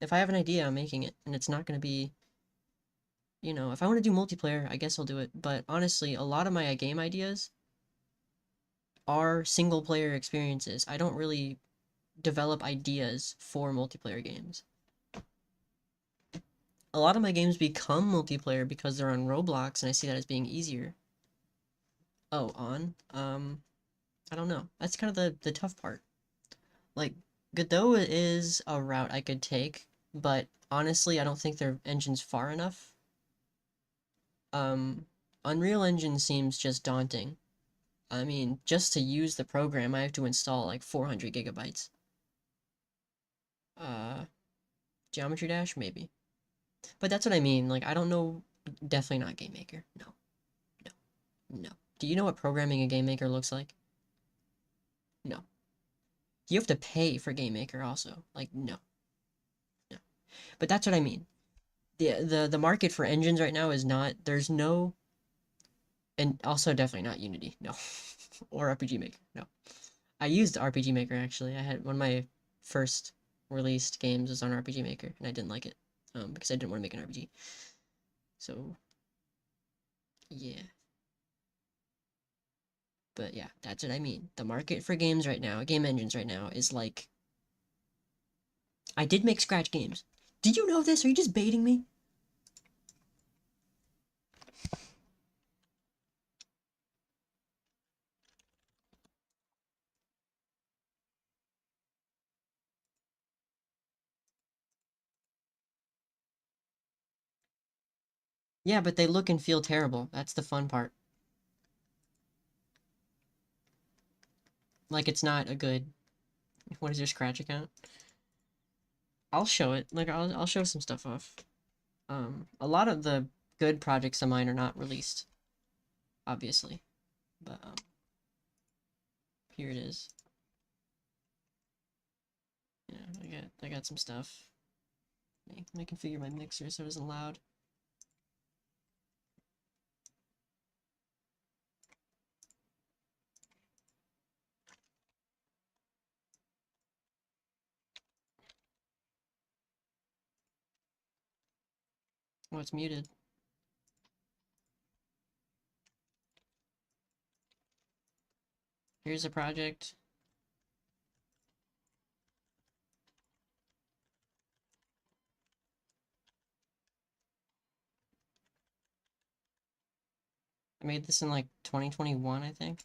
If I have an idea, I'm making it, and it's not going to be... You know, if I want to do multiplayer, I guess I'll do it. But honestly, a lot of my game ideas are single-player experiences. I don't really develop ideas for multiplayer games. A lot of my games become multiplayer because they're on Roblox, and I see that as being easier. Oh, on? I don't know. That's kind of the tough part. Like, Godot is a route I could take, but honestly, I don't think their engine's far enough. Unreal Engine seems just daunting. I mean, just to use the program, I have to install like 400 gigabytes. Geometry Dash, maybe. But that's what I mean, like, I don't know, definitely not Game Maker. No. No. No. Do you know what programming a Game Maker looks like? No. You have to pay for Game Maker also. Like, no. No. But that's what I mean. The market for engines right now is not, there's no, and also definitely not Unity, no. Or RPG Maker, no. I used RPG Maker, actually. I had one of my first released games was on RPG Maker, and I didn't like it, because I didn't want to make an RPG. So, yeah. But yeah, that's what I mean. The market for games right now, game engines right now, is like... I did make Scratch games. Did you know this? Are you just baiting me? Yeah, but they look and feel terrible. That's the fun part. Like, it's not a good... What is your Scratch account? I'll show it. Like, I'll show some stuff off. A lot of the good projects of mine are not released, obviously. But, here it is. Yeah, I got some stuff. Let me configure my mixer so it isn't loud. Oh, it's muted. Here's a project. I made this in like 2021, I think.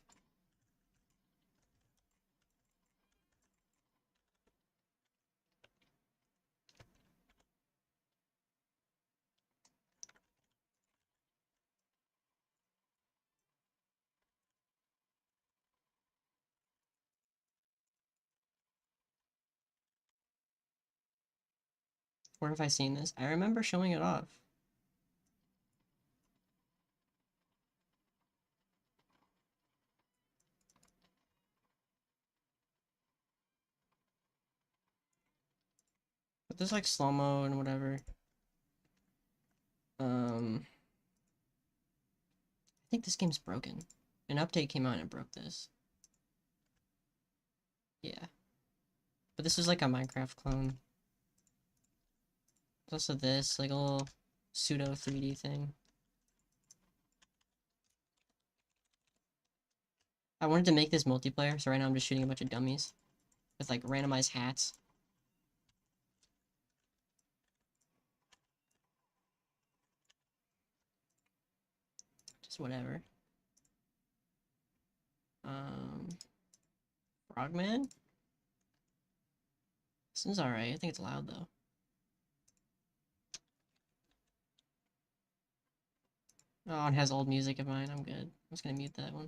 Where have I seen this? I remember showing it off. But there's like slow-mo and whatever. I think this game's broken. An update came out and broke this. Yeah. But this is like a Minecraft clone. There's also this, like a little pseudo 3D thing. I wanted to make this multiplayer, so right now I'm just shooting a bunch of dummies with like randomized hats. Just whatever. Frogman? This one's alright. I think it's loud though. Oh, it has old music of mine. I'm good. I'm just gonna mute that one.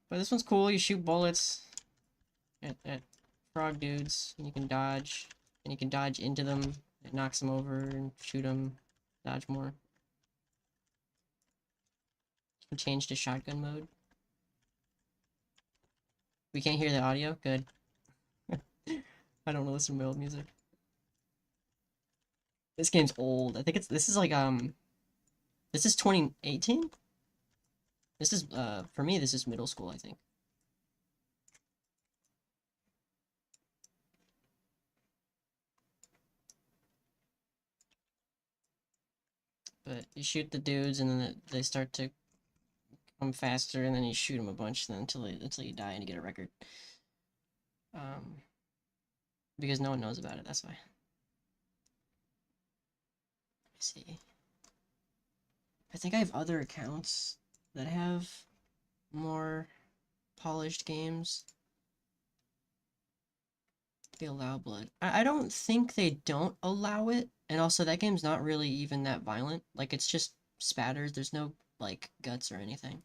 But this one's cool. You shoot bullets at frog dudes, and you can dodge. And you can dodge into them. It knocks them over and shoot them. Dodge more. You can change to shotgun mode. We can't hear the audio? Good. I don't listen to my old music. This game's old. I think this is like, this is 2018? This is, for me, this is middle school, I think. But you shoot the dudes, and then they start to come faster, and then you shoot them a bunch, then until you die and you get a record. Because no one knows about it, that's why. Let's see. I think I have other accounts that have more polished games. They allow blood. I don't think they don't allow it, and also that game's not really even that violent. Like, it's just spatters, there's no, like, guts or anything.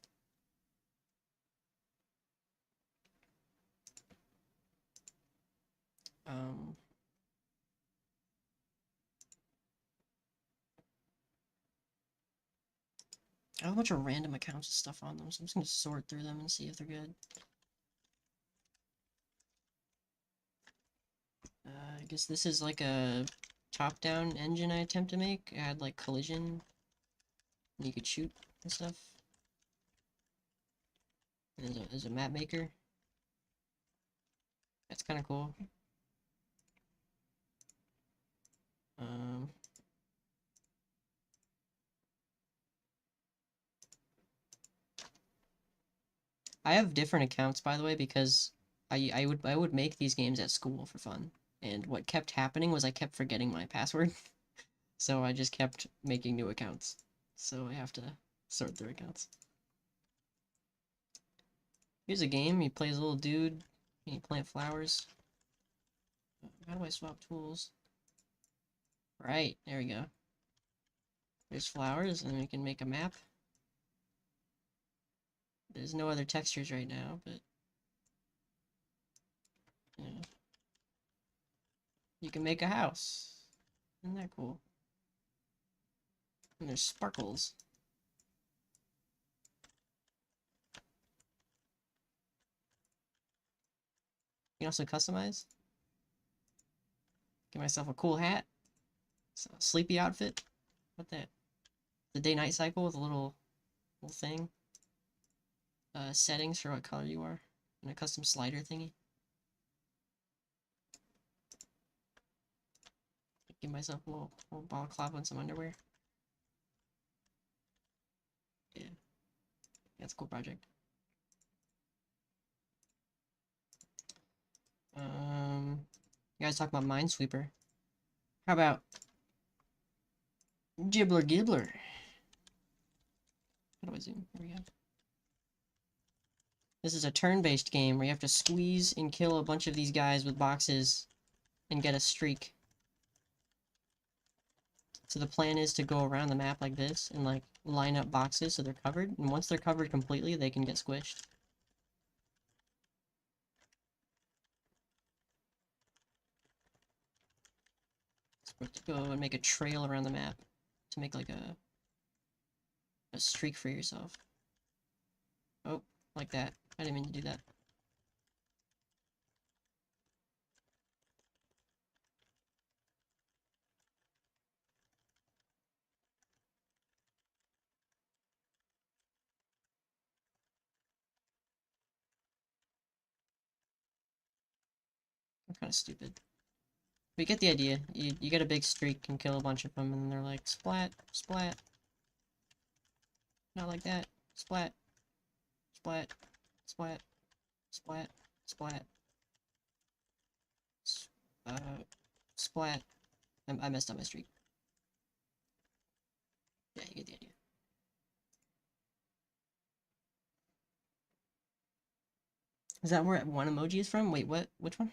I have a bunch of random accounts and stuff on them, so I'm just gonna sort through them and see if they're good. I guess this is like a top-down engine I attempt to make. I had like collision, and you could shoot and stuff. And there's a map maker. That's kind of cool. I have different accounts, by the way, because I would make these games at school for fun. And what kept happening was I kept forgetting my password. So I just kept making new accounts. So I have to sort through accounts. Here's a game. You play as a little dude. And you plant flowers. How do I swap tools? Right, there we go. There's flowers, and we can make a map. There's no other textures right now, but yeah. You can make a house. Isn't that cool? And there's sparkles. You can also customize. Get myself a cool hat. Sleepy outfit. What that? The day-night cycle with a little thing. Settings for what color you are. And a custom slider thingy. Give myself a little balaclava and some underwear. Yeah. That's a cool project. You guys talk about Minesweeper. How about Gibbler Gibbler? How do I zoom? Here we go. This is a turn-based game where you have to squeeze and kill a bunch of these guys with boxes and get a streak. So the plan is to go around the map like this and like line up boxes so they're covered, and once they're covered completely, they can get squished. So to go and make a trail around the map to make like a streak for yourself. Oh, like that. I didn't mean to do that. I'm kind of stupid. We get the idea. You get a big streak and kill a bunch of them, and they're like, splat, splat. Not like that. Splat, splat, splat, splat, splat. Splat. I messed up my streak. Yeah, you get the idea. Is that where one emoji is from? Wait, what? Which one?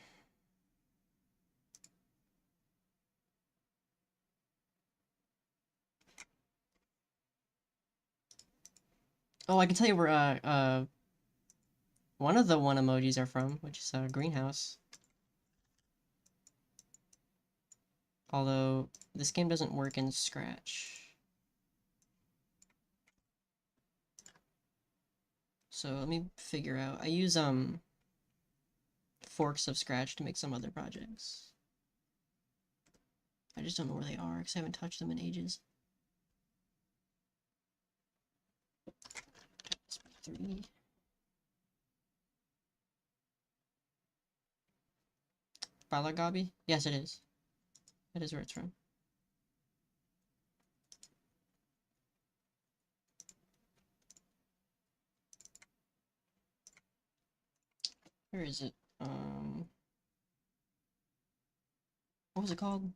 Oh, I can tell you where one of the one emojis are from, which is greenhouse. Although this game doesn't work in Scratch. So let me figure out. I use forks of Scratch to make some other projects. I just don't know where they are because I haven't touched them in ages. 3. Balagabi? Yes, it is. That is where it's from. Where is it? What was it called?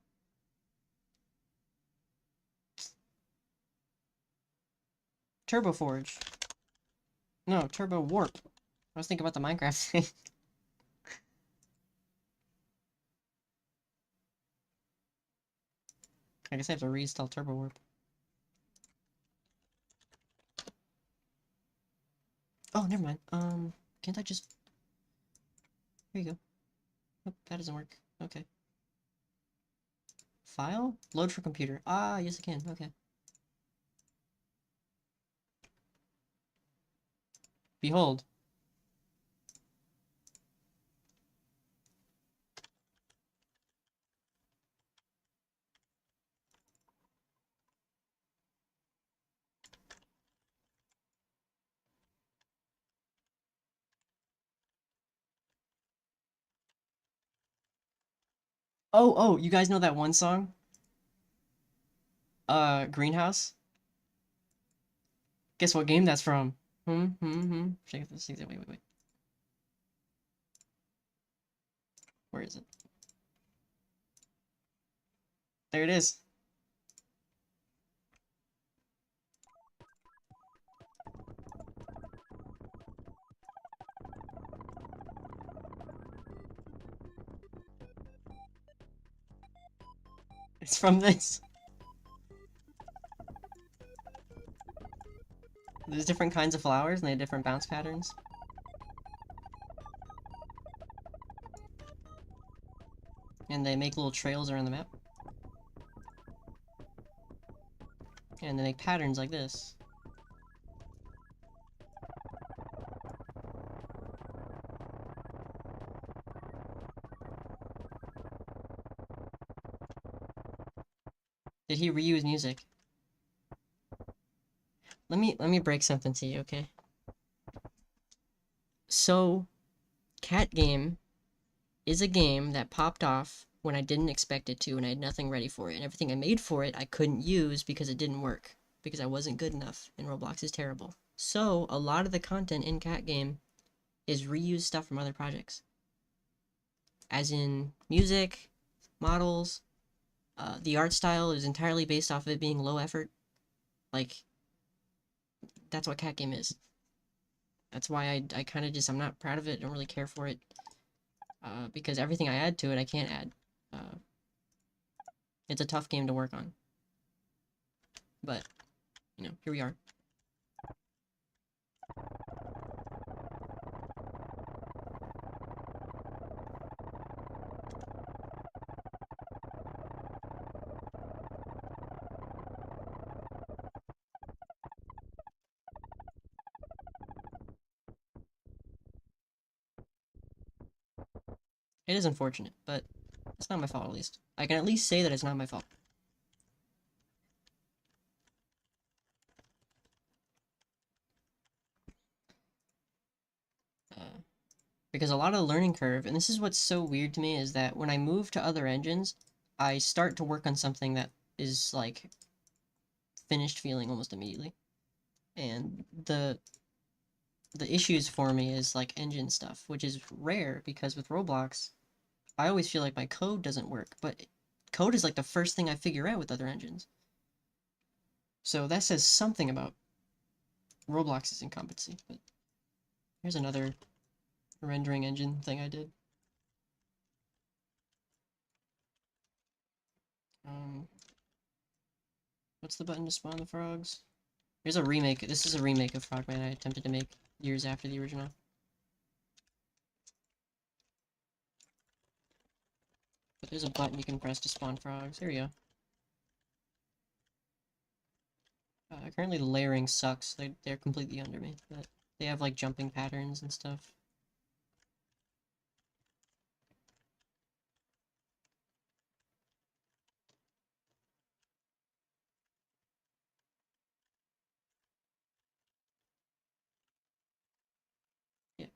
Turbo Forge. No, Turbo Warp. I was thinking about the Minecraft thing. I guess I have to reinstall Turbo Warp. Oh, never mind. Can't I just... Here you go. Oh, that doesn't work. Okay. File? Load for computer. Ah, yes I can. Okay. Behold. Oh, you guys know that one song? Greenhouse? Guess what game that's from? Check this. Wait. Where is it? There it is. It's from this. There's different kinds of flowers and they have different bounce patterns. And they make little trails around the map. And they make patterns like this. Did he reuse music? Let me break something to you, okay? So, Cat Game is a game that popped off when I didn't expect it to and I had nothing ready for it. And everything I made for it I couldn't use because it didn't work. Because I wasn't good enough and Roblox is terrible. So, a lot of the content in Cat Game is reused stuff from other projects. As in music, models, the art style is entirely based off of it being low effort. Like, that's what cat game is. That's why I kind of just, I'm not proud of it, don't really care for it. Because everything I add to it, I can't add. It's a tough game to work on. But, you know, here we are. It is unfortunate, but it's not my fault at least. I can at least say that it's not my fault. Because a lot of the learning curve, and this is what's so weird to me, is that when I move to other engines, I start to work on something that is like finished feeling almost immediately. And the issues for me is like engine stuff, which is rare because with Roblox, I always feel like my code doesn't work, but code is like the first thing I figure out with other engines. So that says something about Roblox's incompetency. But here's another rendering engine thing I did. What's the button to spawn the frogs? Here's a remake. This is a remake of Frogman I attempted to make years after the original. But there's a button you can press to spawn frogs. There you go. Currently the layering sucks. They're completely under me. But they have like jumping patterns and stuff. Yeah.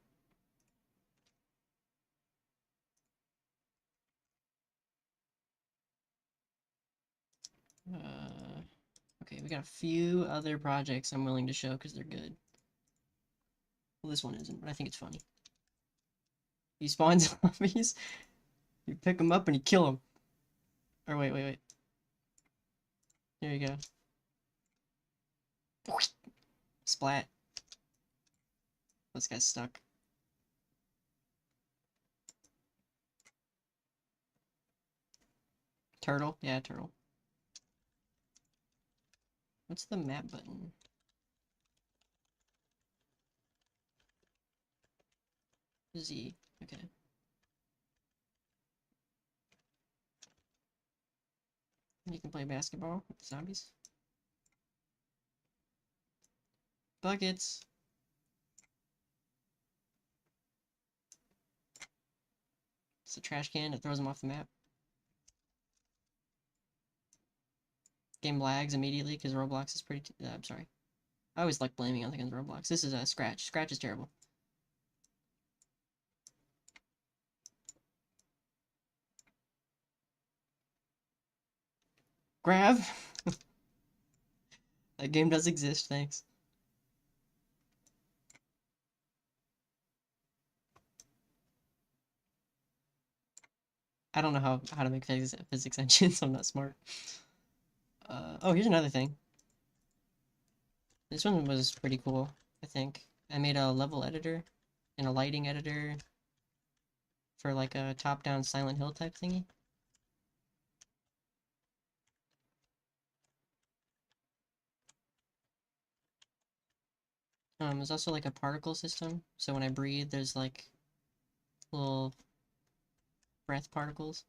Okay, we got a few other projects I'm willing to show because they're good. Well, this one isn't, but I think it's funny. You spawn zombies, you pick them up and you kill them. Or wait. There you go. Splat. This guy's stuck. Turtle? Yeah, turtle. What's the map button? Z. Okay. You can play basketball with the zombies. Buckets. It's a trash can that throws them off the map. Game lags immediately because Roblox is pretty... I'm sorry. I always like blaming other things on Roblox. This is a Scratch. Scratch is terrible. Grab! That game does exist, thanks. I don't know how to make physics engines, so I'm not smart. Oh, here's another thing. This one was pretty cool, I think. I made a level editor and a lighting editor for like a top-down Silent Hill type thingy. There's also like a particle system, so when I breathe, there's like little breath particles.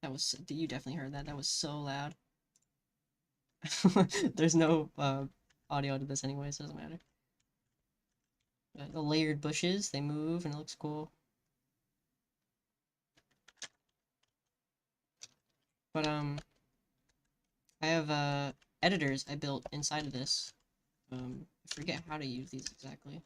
That was, you definitely heard that. That was so loud. There's no audio to this anyway, so it doesn't matter. The layered bushes, they move and it looks cool. But I have editors I built inside of this. I forget how to use these exactly.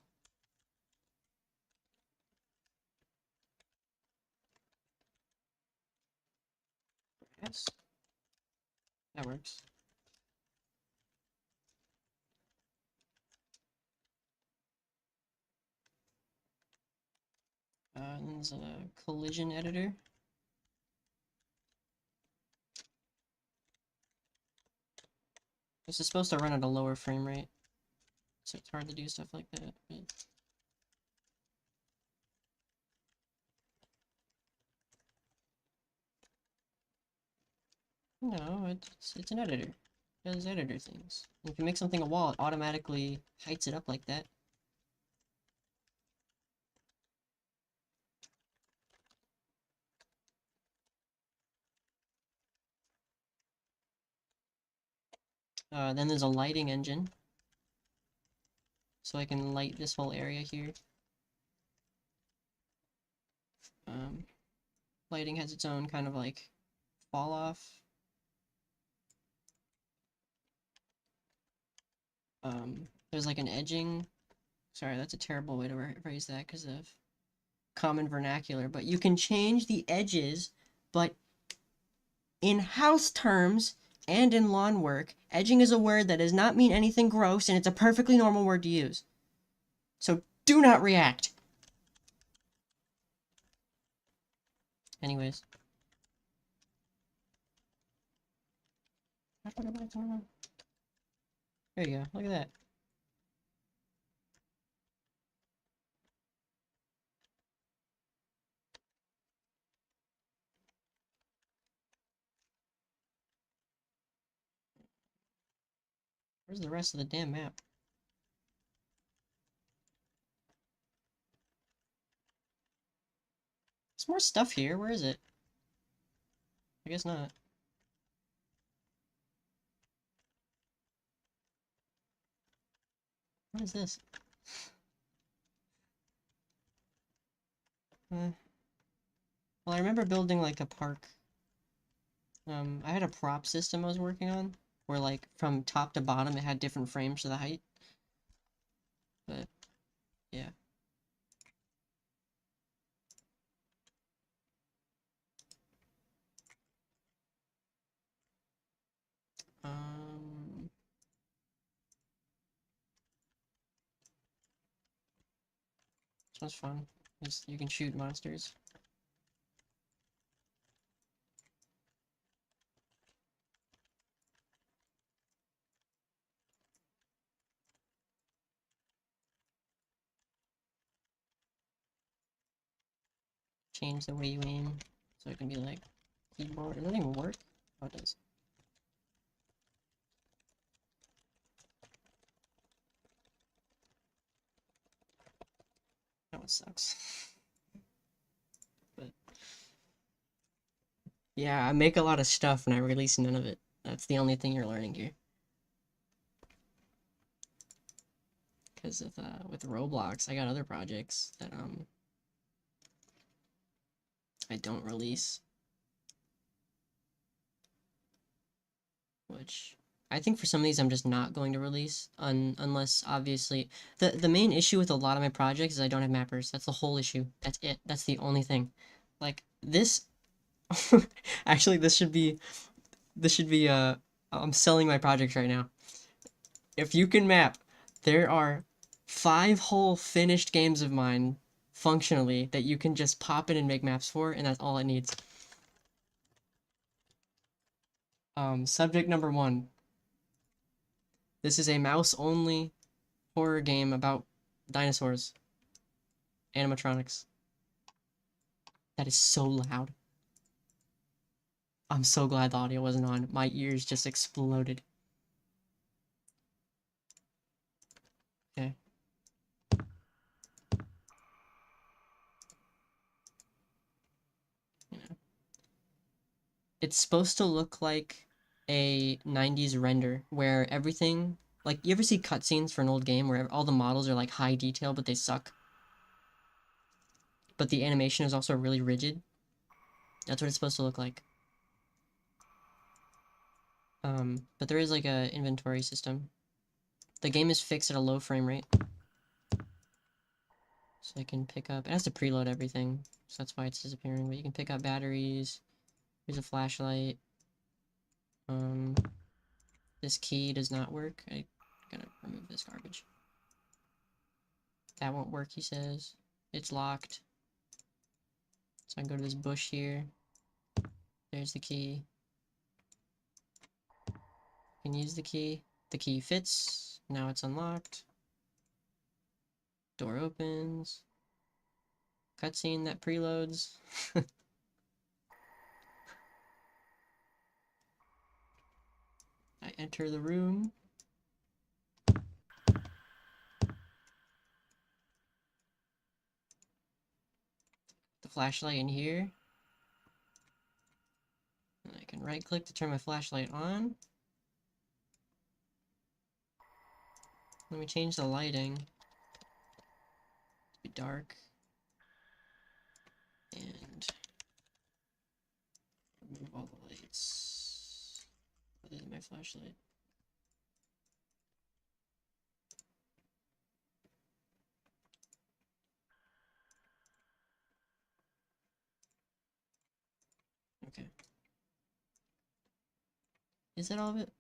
Yes. That works. And there's a collision editor. This is supposed to run at a lower frame rate, so it's hard to do stuff like that. But... No, it's an editor. It does editor things. And if you make something a wall, it automatically heights it up like that. Then there's a lighting engine. So I can light this whole area here. Lighting has its own kind of like fall off. There's like an edging. Sorry, that's a terrible way to phrase that because of common vernacular. But you can change the edges, but in house terms and in lawn work, edging is a word that does not mean anything gross, and it's a perfectly normal word to use. So do not react. Anyways. There you go. Look at that. Where's the rest of the damn map? There's more stuff here. Where is it? I guess not. What is this? Well, I remember building like a park. I had a prop system I was working on, where like from top to bottom it had different frames for the height. But yeah. This one's fun. You can shoot monsters. Change the way you aim, so it can be like keyboard. Does that even work? Oh, it does. That one sucks. But yeah, I make a lot of stuff and I release none of it. That's the only thing you're learning here. Because with Roblox, I got other projects that I don't release. Which I think for some of these I'm just not going to release unless obviously the main issue with a lot of my projects is I don't have mappers. That's the whole issue. That's it. That's the only thing. Like this actually this should be I'm selling my projects right now. If you can map, there are 5 whole finished games of mine functionally that you can just pop in and make maps for, and that's all it needs. Subject number 1. This is a mouse-only horror game about dinosaurs. Animatronics. That is so loud. I'm so glad the audio wasn't on. My ears just exploded. Okay. It's supposed to look like a 90s render where everything, like, you ever see cutscenes for an old game where all the models are like high detail but they suck? But the animation is also really rigid? That's what it's supposed to look like. But there is like a inventory system. The game is fixed at a low frame rate. So I can pick up, it has to preload everything, so that's why it's disappearing, but you can pick up batteries. Here's a flashlight. This key does not work. I gotta remove this garbage. That won't work, he says. It's locked. So I can go to this bush here. There's the key. I can use the key. The key fits. Now it's unlocked. Door opens. Cutscene that preloads. I enter the room. The flashlight in here. And I can right click to turn my flashlight on. Let me change the lighting. Be dark. And remove all the lights. Other than my flashlight. Okay. Is that all of it?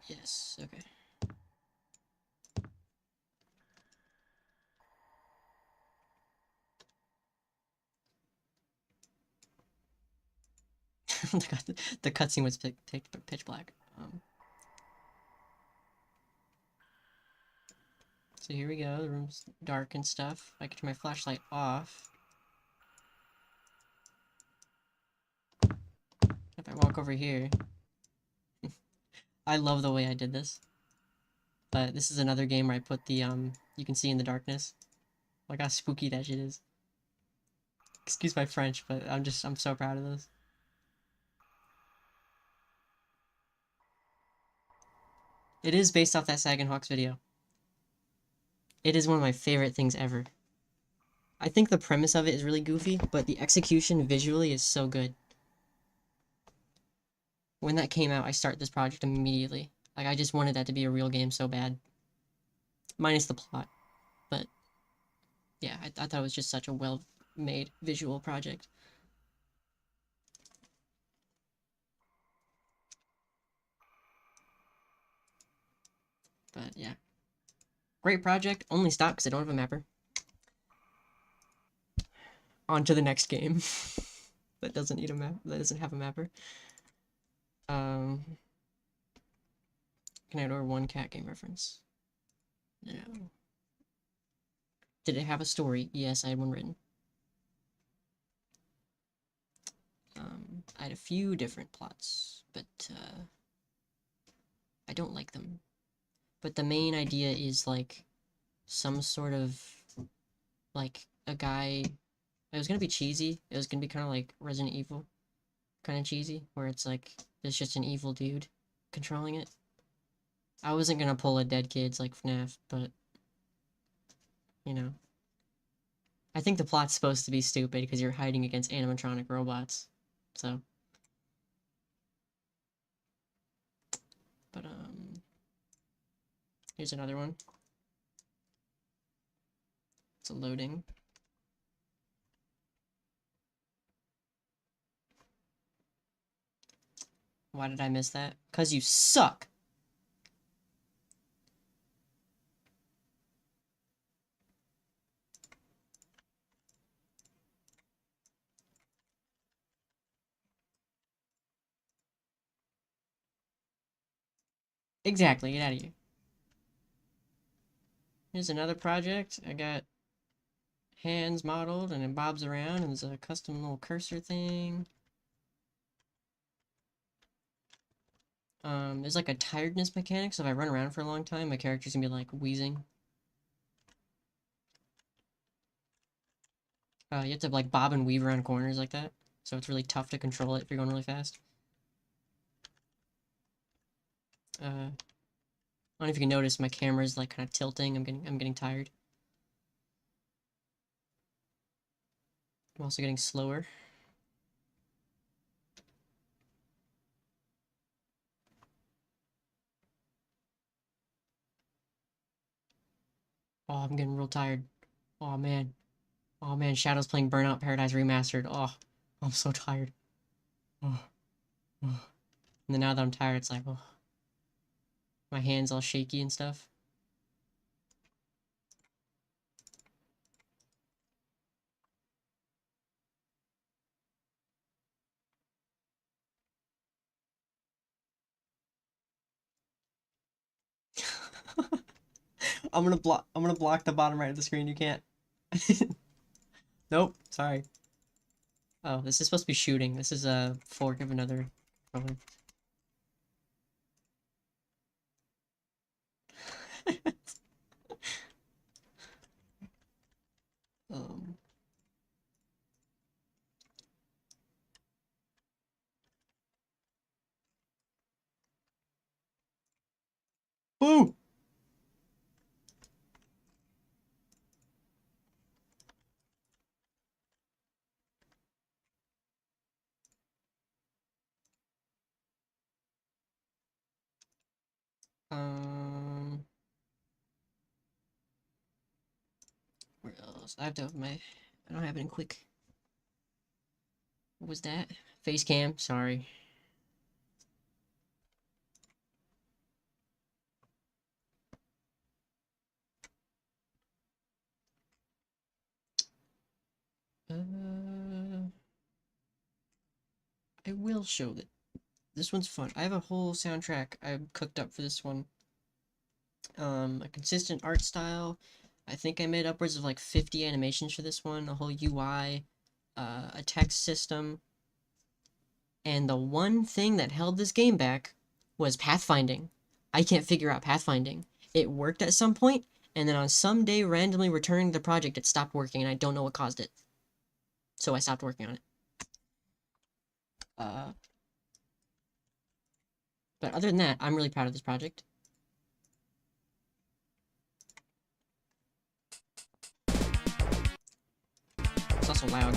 Yes, okay. The cutscene was pitch black. So here we go. The room's dark and stuff. I can turn my flashlight off. If I walk over here, I love the way I did this. But this is another game where I put the you can see in the darkness. Like how spooky that shit is. Excuse my French, but I'm so proud of this. It is based off that Sag and Hawks video. It is one of my favorite things ever. I think the premise of it is really goofy, but the execution visually is so good. When that came out, I started this project immediately. Like, I just wanted that to be a real game so bad. Minus the plot. But, yeah, I thought it was just such a well-made visual project. But, yeah. Great project. Only stopped because I don't have a mapper. On to the next game. That doesn't need a map. That doesn't have a mapper. Can I order one cat game reference? No. Did it have a story? Yes, I had one written. I had a few different plots, but I don't like them. But the main idea is like some sort of like a guy. It was gonna be cheesy. It was gonna be kind of like Resident Evil, kind of cheesy, where it's like there's just an evil dude controlling it. I wasn't gonna pull a dead kids like FNAF, but you know. I think the plot's supposed to be stupid because you're hiding against animatronic robots. So. But, here's another one. It's a loading. Why did I miss that? 'Cause you suck! Exactly, get out of here. Here's another project. I got hands modeled and it bobs around and there's a custom little cursor thing. There's like a tiredness mechanic, so if I run around for a long time, my character's gonna be like wheezing. You have to like bob and weave around corners like that, so it's really tough to control it if you're going really fast. I don't know if you can notice my camera's like kind of tilting. I'm getting tired. I'm also getting slower. Oh, I'm getting real tired. Oh man. Oh man, Shadow's playing Burnout Paradise Remastered. Oh, I'm so tired. Oh, oh. And then now that I'm tired, it's like, oh, my hands all shaky and stuff. I'm gonna block the bottom right of the screen. You can't. Nope. Sorry. Oh, this is supposed to be shooting. This is a fork of another. Probably. um. Boo! Where else? I have to have my. I don't have it in quick. What was that? Face cam. Sorry. I will show that. This one's fun. I have a whole soundtrack I cooked up for this one. A consistent art style. I think I made upwards of like 50 animations for this one, a whole UI, a text system. And the one thing that held this game back was pathfinding. I can't figure out pathfinding. It worked at some point, and then on some day randomly returning to the project, it stopped working, and I don't know what caused it. So I stopped working on it. But other than that, I'm really proud of this project. It's also loud.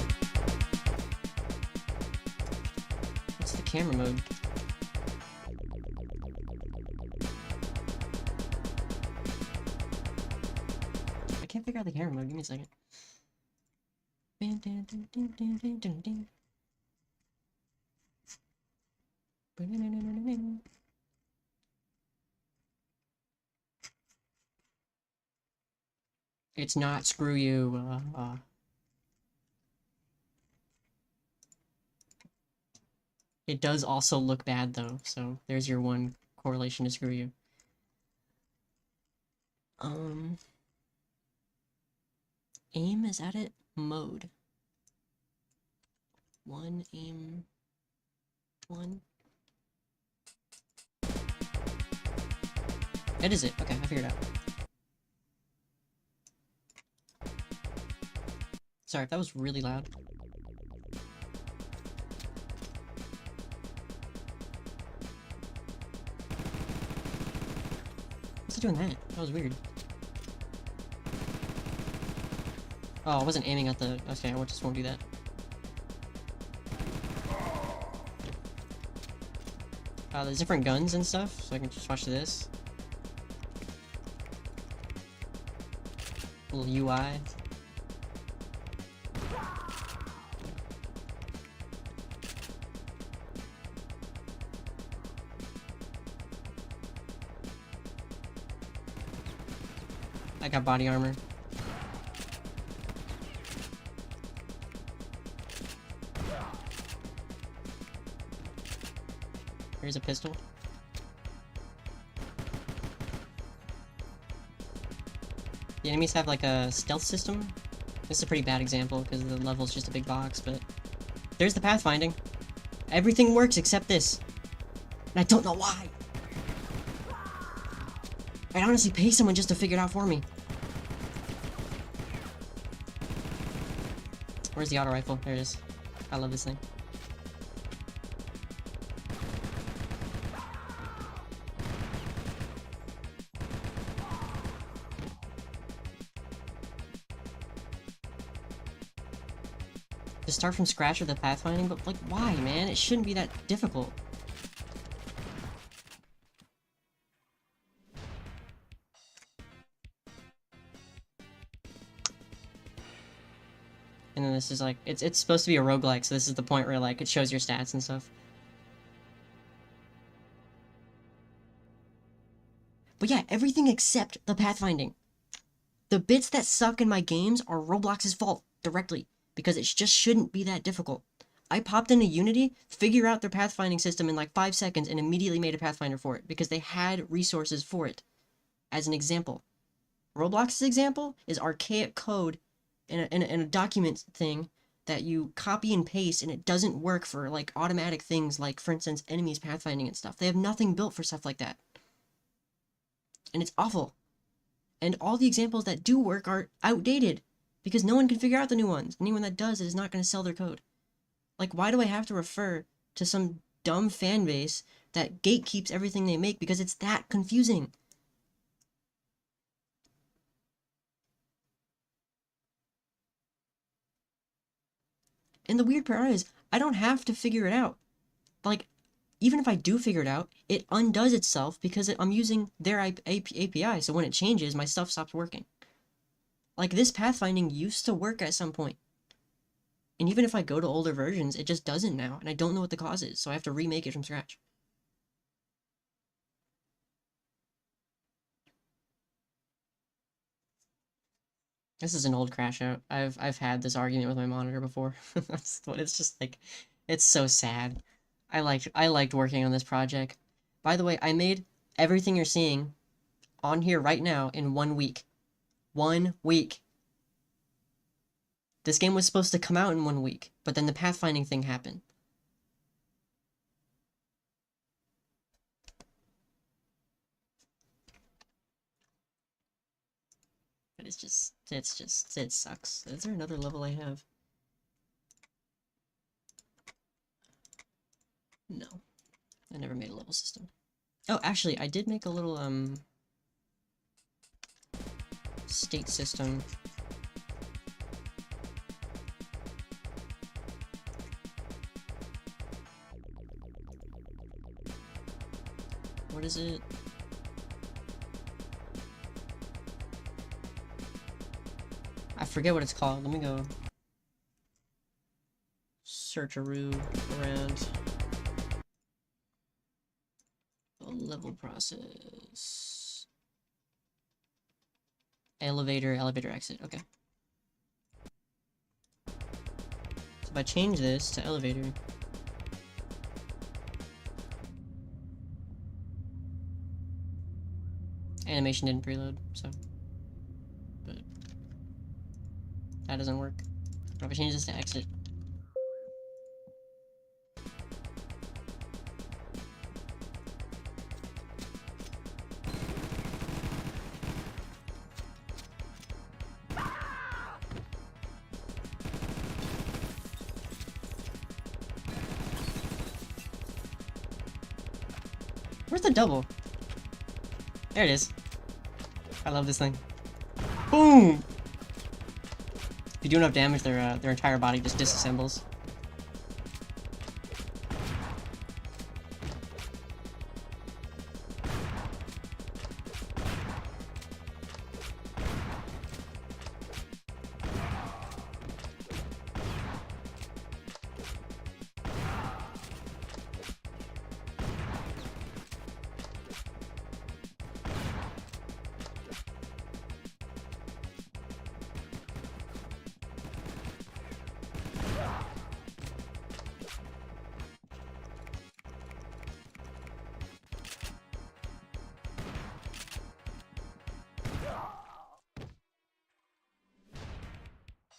What's the camera mode? I can't figure out the camera mode. Give me a second. It's not, screw you. It does also look bad though, so there's your one correlation to screw you. Aim, is that it? Mode. One, aim, one. That is it. Okay, I figured it out. Sorry if that was really loud. What's it doing that? That was weird. Oh, I wasn't aiming at the... Okay, I just won't do that. There's different guns and stuff, so I can just watch this. Little UI. I got body armor. Here's a pistol. The enemies have like a stealth system. This is a pretty bad example because the level's just a big box, but there's the pathfinding. Everything works except this. And I don't know why. I'd honestly pay someone just to figure it out for me. Where's the auto rifle? There it is. I love this thing. To start from scratch with the pathfinding, but like, why, man? It shouldn't be that difficult. And then this is like, it's supposed to be a roguelike, so this is the point where like it shows your stats and stuff. But yeah, everything except the pathfinding. The bits that suck in my games are Roblox's fault directly, because it just shouldn't be that difficult. I popped into Unity, figure out their pathfinding system in like 5 seconds, and immediately made a pathfinder for it, because they had resources for it, as an example. Roblox's example is archaic code in a document thing that you copy and paste, and it doesn't work for like automatic things like, for instance, enemies pathfinding and stuff. They have nothing built for stuff like that. And it's awful. And all the examples that do work are outdated because no one can figure out the new ones. Anyone that does it is not going to sell their code. Like, why do I have to refer to some dumb fan base that gatekeeps everything they make because it's that confusing? And the weird part is, I don't have to figure it out. Like, even if I do figure it out, it undoes itself because I'm using their API, so when it changes, my stuff stops working. Like, this pathfinding used to work at some point. And even if I go to older versions, it just doesn't now, and I don't know what the cause is, so I have to remake it from scratch. This is an old crash out. I've had this argument with my monitor before. It's just like, it's so sad. I liked working on this project. By the way, I made everything you're seeing on here right now in 1 week. 1 week. This game was supposed to come out in 1 week, but then the pathfinding thing happened. But it sucks. Is there another level I have? No. I never made a level system. Oh, actually, I did make a little, state system. What is it? I forget what it's called. Let me go search-a-roo around. The level process. Elevator exit. Okay. So if I change this to elevator, animation didn't preload, so. But that doesn't work. But if I change this to exit. Where's the double? There it is. I love this thing. Boom! If you do enough damage, their entire body just disassembles.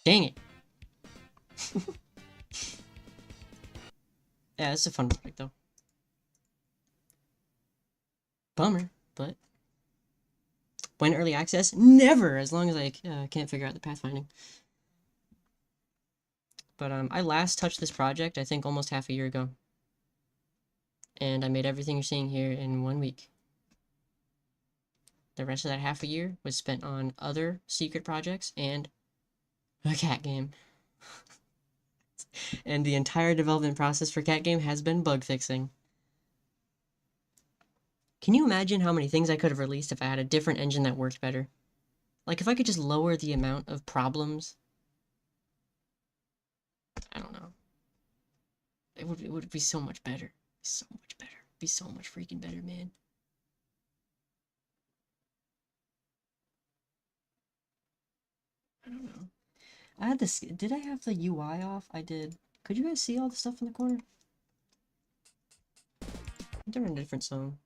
Dang it. Yeah, it's a fun project though. Bummer, but when early access? Never, as long as I can't figure out the pathfinding. But I last touched this project, I think almost half a year ago. And I made everything you're seeing here in 1 week. The rest of that half a year was spent on other secret projects and a cat game. And the entire development process for cat game has been bug fixing. Can you imagine how many things I could have released if I had a different engine that worked better? Like, if I could just lower the amount of problems. I don't know. It would be so much better. So much better. Be so much freaking better, man. I don't know. I had this. Did I have the UI off? I did. Could you guys see all the stuff in the corner? They're in a different zone.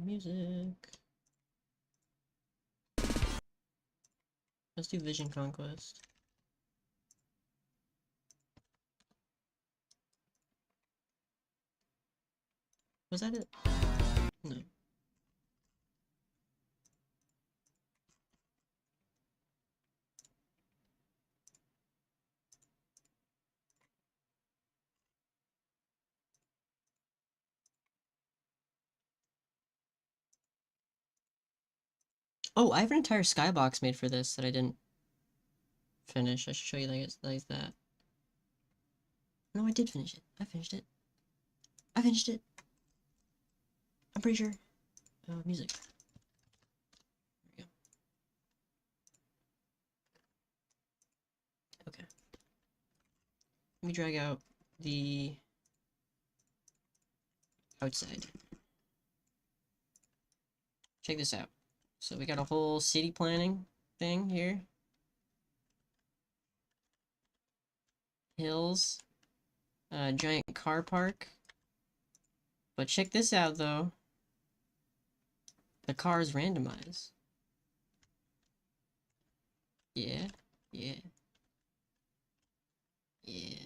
Music. Let's do Vision Conquest. Was that it? No. Oh, I have an entire skybox made for this that I didn't finish. I should show you like that. No, I did finish it. I finished it. I finished it. I'm pretty sure. Music. There we go. Okay. Let me drag out the outside. Check this out. So we got a whole city planning thing here. Hills. Giant car park. But check this out though. The cars randomize. Yeah. Yeah. Yeah.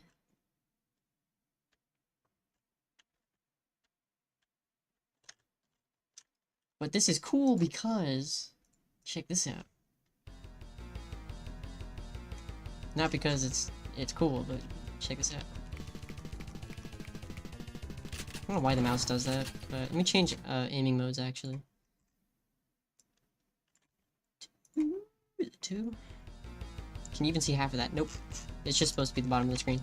But this is cool because check this out. Not because it's cool, but check this out. I don't know why the mouse does that, but let me change aiming modes actually. 2. Can you even see half of that? Nope. It's just supposed to be the bottom of the screen.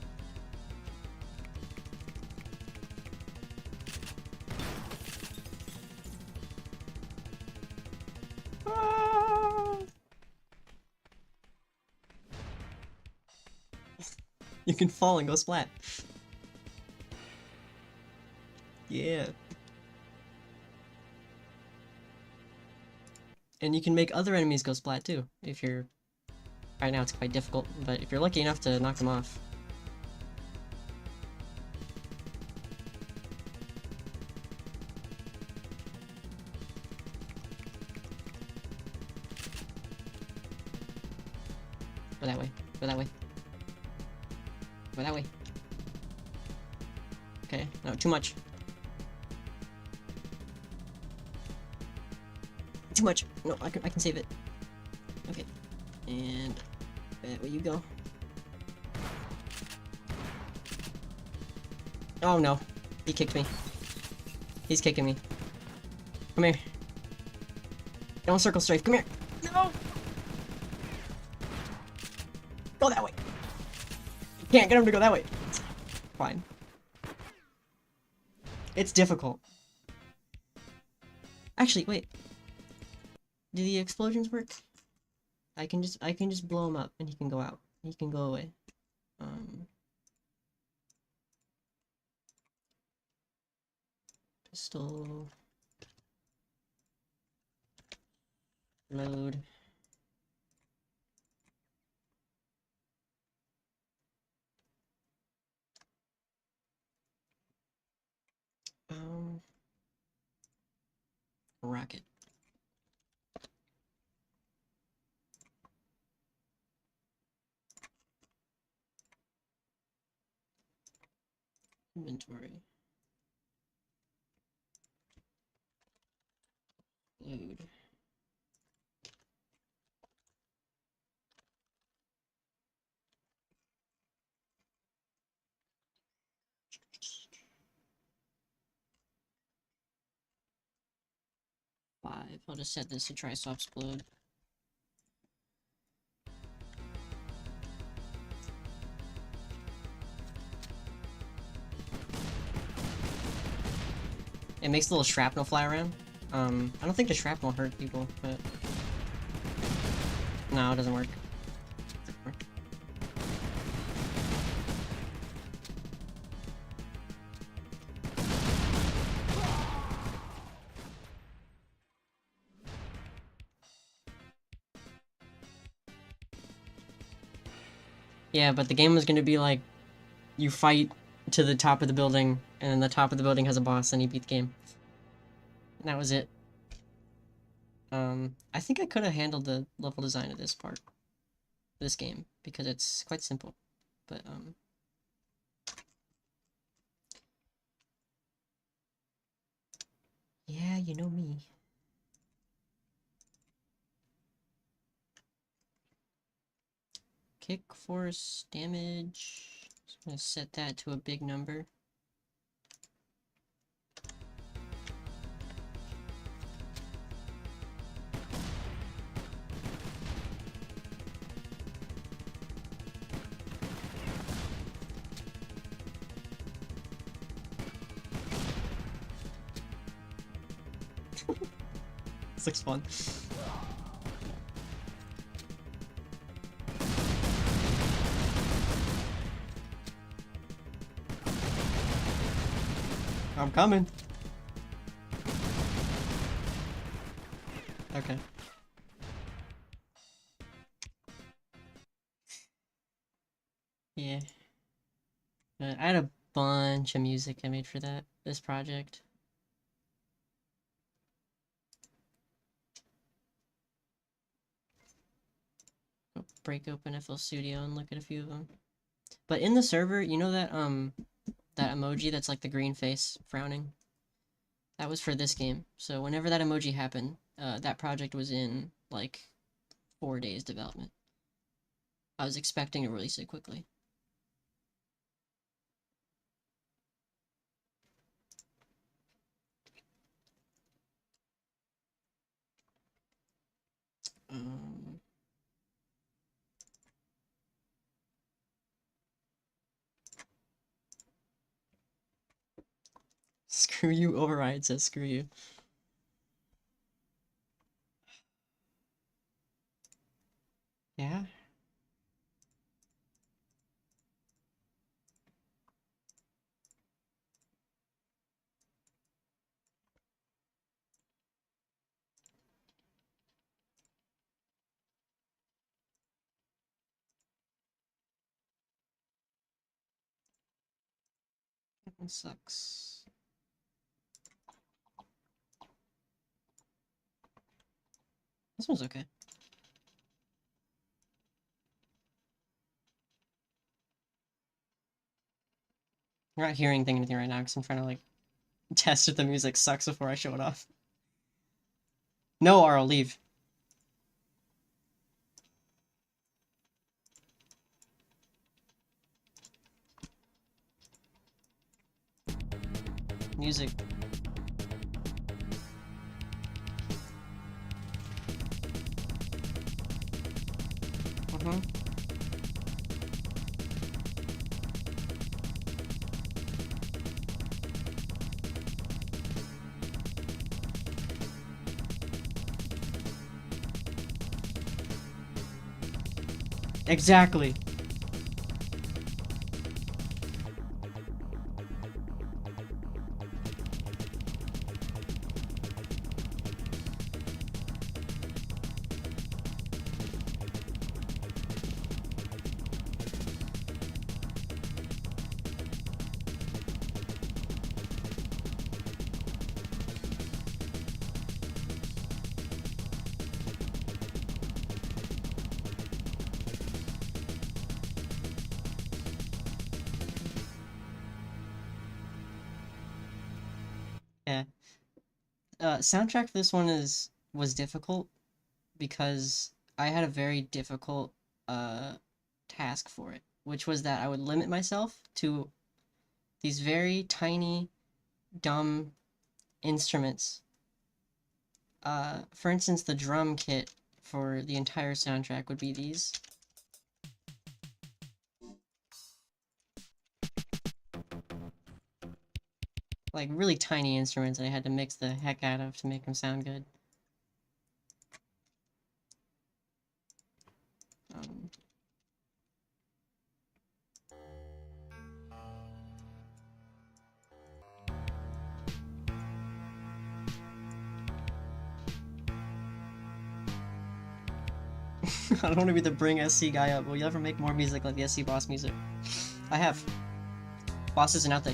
You can fall and go splat. Yeah. And you can make other enemies go splat too, if you're... Right now it's quite difficult, but if you're lucky enough to knock them off. Go that way. Go that way. Go that way. Okay, no, too much. Too much. No, I can save it. Okay. And that way you go. Oh no. He kicked me. He's kicking me. Come here. Don't circle strafe. Come here. No! Go that way. Can't get him to go that way. Fine. It's difficult. Actually, wait. Do the explosions work? I can just blow him up and he can go out. He can go away. Pistol. Load. Rocket. Inventory. Load. I'll just set this to try soft explode. It makes a little shrapnel fly around. I don't think the shrapnel hurt people, but... No, it doesn't work. Yeah, but the game was gonna be like, you fight to the top of the building, and then the top of the building has a boss, and you beat the game. And that was it. I think I could have handled the level design of this part, this game, because it's quite simple. But, yeah, you know me. Kick force damage. Just gonna set that to a big number. This looks fun. I'm coming. Okay. Yeah. I had a bunch of music I made for this project. Go break open FL Studio and look at a few of them. But in the server, you know that that emoji that's like the green face frowning? That was for this game. So whenever that emoji happened, that project was in like 4 days development. I was expecting to release it quickly. Screw you, override says screw you. Yeah? That one sucks. This one's okay. I'm not hearing anything right now because I'm trying to like test if the music sucks before I show it off. No, Arl, leave. Music. Exactly. Yeah. Soundtrack for this one was difficult because I had a very difficult task for it, which was that I would limit myself to these very tiny, dumb instruments. For instance, the drum kit for the entire soundtrack would be these. Like, really tiny instruments I had to mix the heck out of to make them sound good. I don't want to be the bring SC guy up. Will you ever make more music like the SC Boss music? I have. Boss isn't out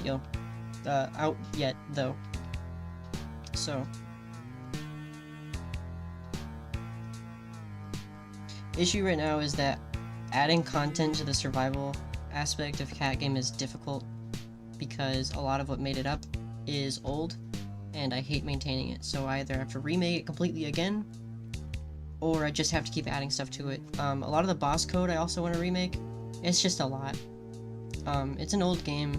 yet, though. So, issue right now is that adding content to the survival aspect of Cat Game is difficult because a lot of what made it up is old and I hate maintaining it, so I either have to remake it completely again or I just have to keep adding stuff to it. A lot of the boss code I also want to remake. It's just a lot. It's an old game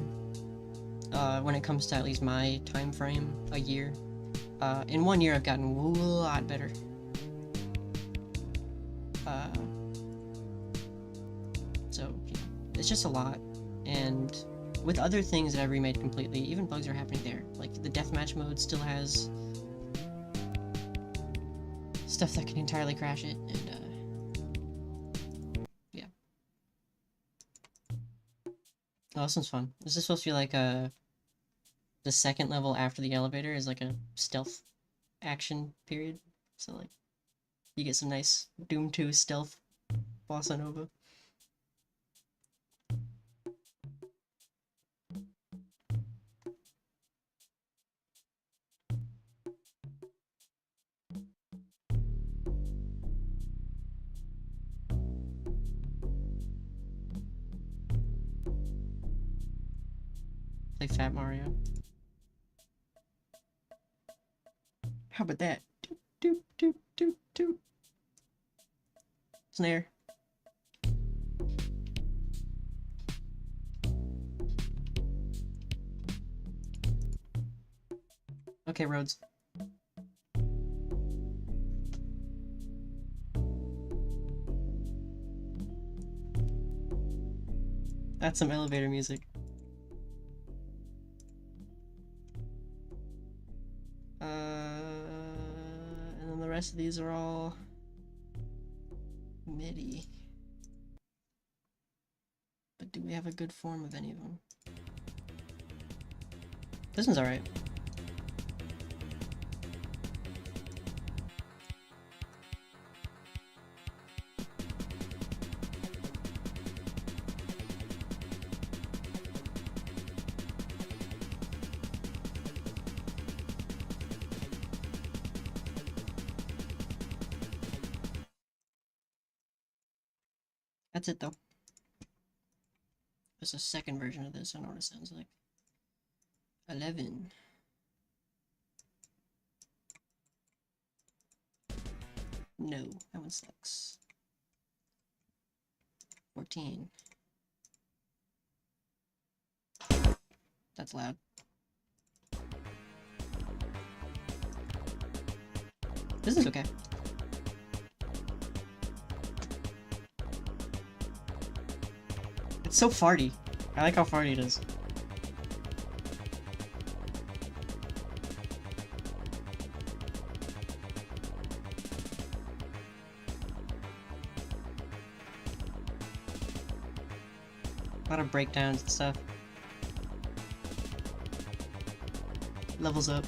when it comes to at least my time frame, a year. In 1 year I've gotten a lot better. So, yeah, it's just a lot, and with other things that I've remade completely, even bugs are happening there. Like, the deathmatch mode still has stuff that can entirely crash it, and, yeah. Oh, this one's fun. This is supposed to be like, the second level after the elevator is like a stealth action period, so, like, you get some nice Doom 2 stealth bossa nova. Like Fat Mario. How about that? Doop, doop, doop, doop, doop. Snare. Okay, Rhodes. That's some elevator music. And then the rest of these are all MIDI. But do we have a good form of any of them? This one's alright. That's it though. There's a second version of this, I know what it sounds like. 11. No, that one sucks. 14. That's loud. This is okay. It's so farty. I like how farty it is. A lot of breakdowns and stuff. Levels up.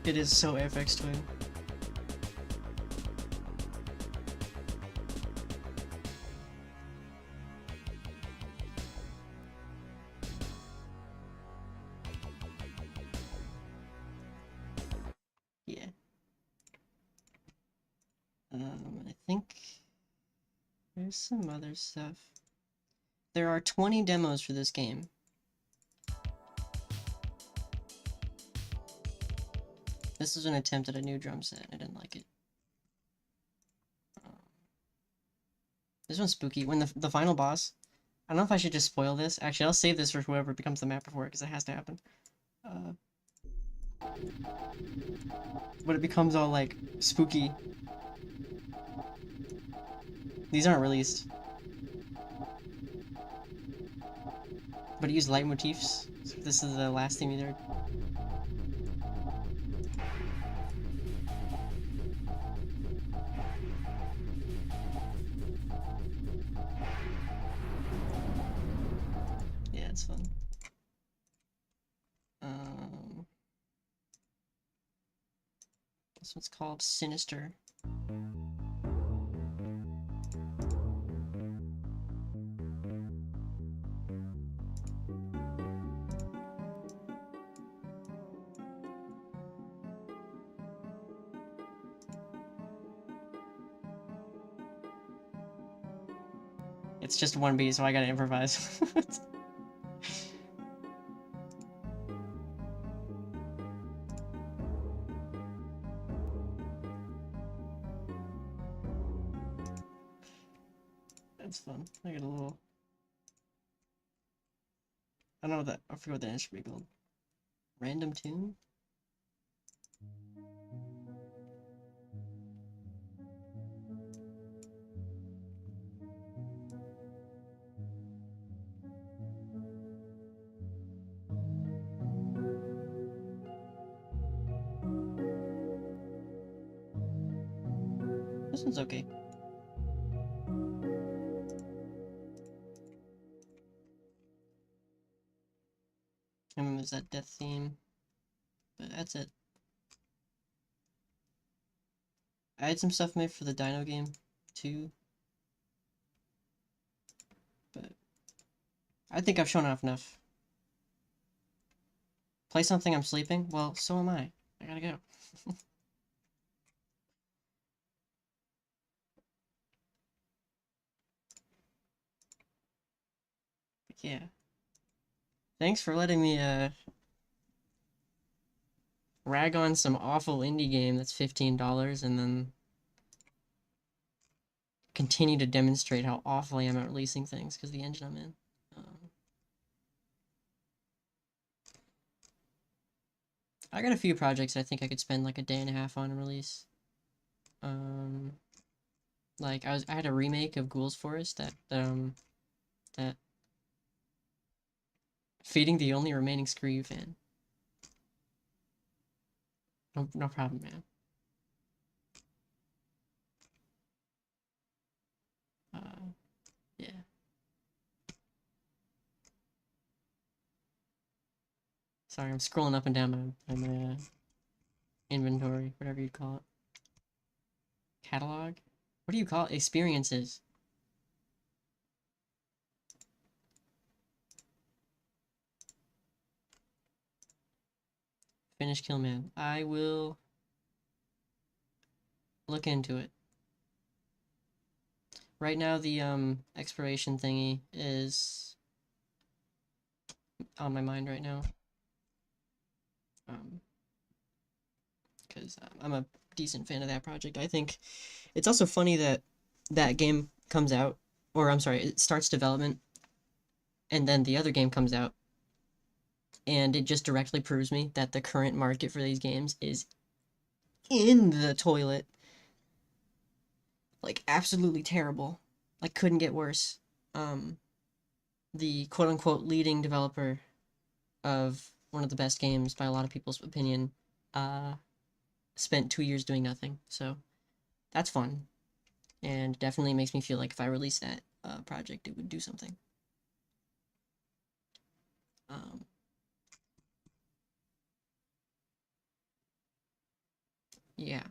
It is so FX Twin. Yeah. I think there's some other stuff. There are 20 demos for this game. This was an attempt at a new drum set. I didn't like it. This one's spooky. When the final boss... I don't know if I should just spoil this. Actually, I'll save this for whoever becomes the map before it, because it has to happen. But it becomes all, like, spooky. These aren't released. But it used leitmotifs. So this is the last thing you heard. That's fun. This one's called Sinister. It's just one beat, so I gotta improvise. That's fun. I get a little... I don't know what that... I forget what that instrument should be called. Random tune? This one's okay. And there's that death theme. But that's it. I had some stuff made for the Dino game, too. But I think I've shown off enough. Play something, I'm sleeping? Well, so am I. I gotta go. Yeah. Thanks for letting me, rag on some awful indie game that's $15 and then continue to demonstrate how awful I am at releasing things because the engine I'm in. I got a few projects I think I could spend like a day and a half on and release. Like I had a remake of Ghoul's Forest that feeding the only remaining Screw fan. No problem, man. Yeah. Sorry, I'm scrolling up and down my inventory, whatever you'd call it. Catalog? What do you call it? Experiences. Finish Killman. I will look into it. Right now, the exploration thingy is on my mind right now. Because I'm a decent fan of that project. I think it's also funny that that game comes out, or I'm sorry, it starts development, and then the other game comes out, and it just directly proves me that the current market for these games is in the toilet. Like, absolutely terrible. Like, couldn't get worse. The quote-unquote leading developer of one of the best games, by a lot of people's opinion, spent 2 years doing nothing. So, that's fun. And definitely makes me feel like if I release that project, it would do something. Yeah.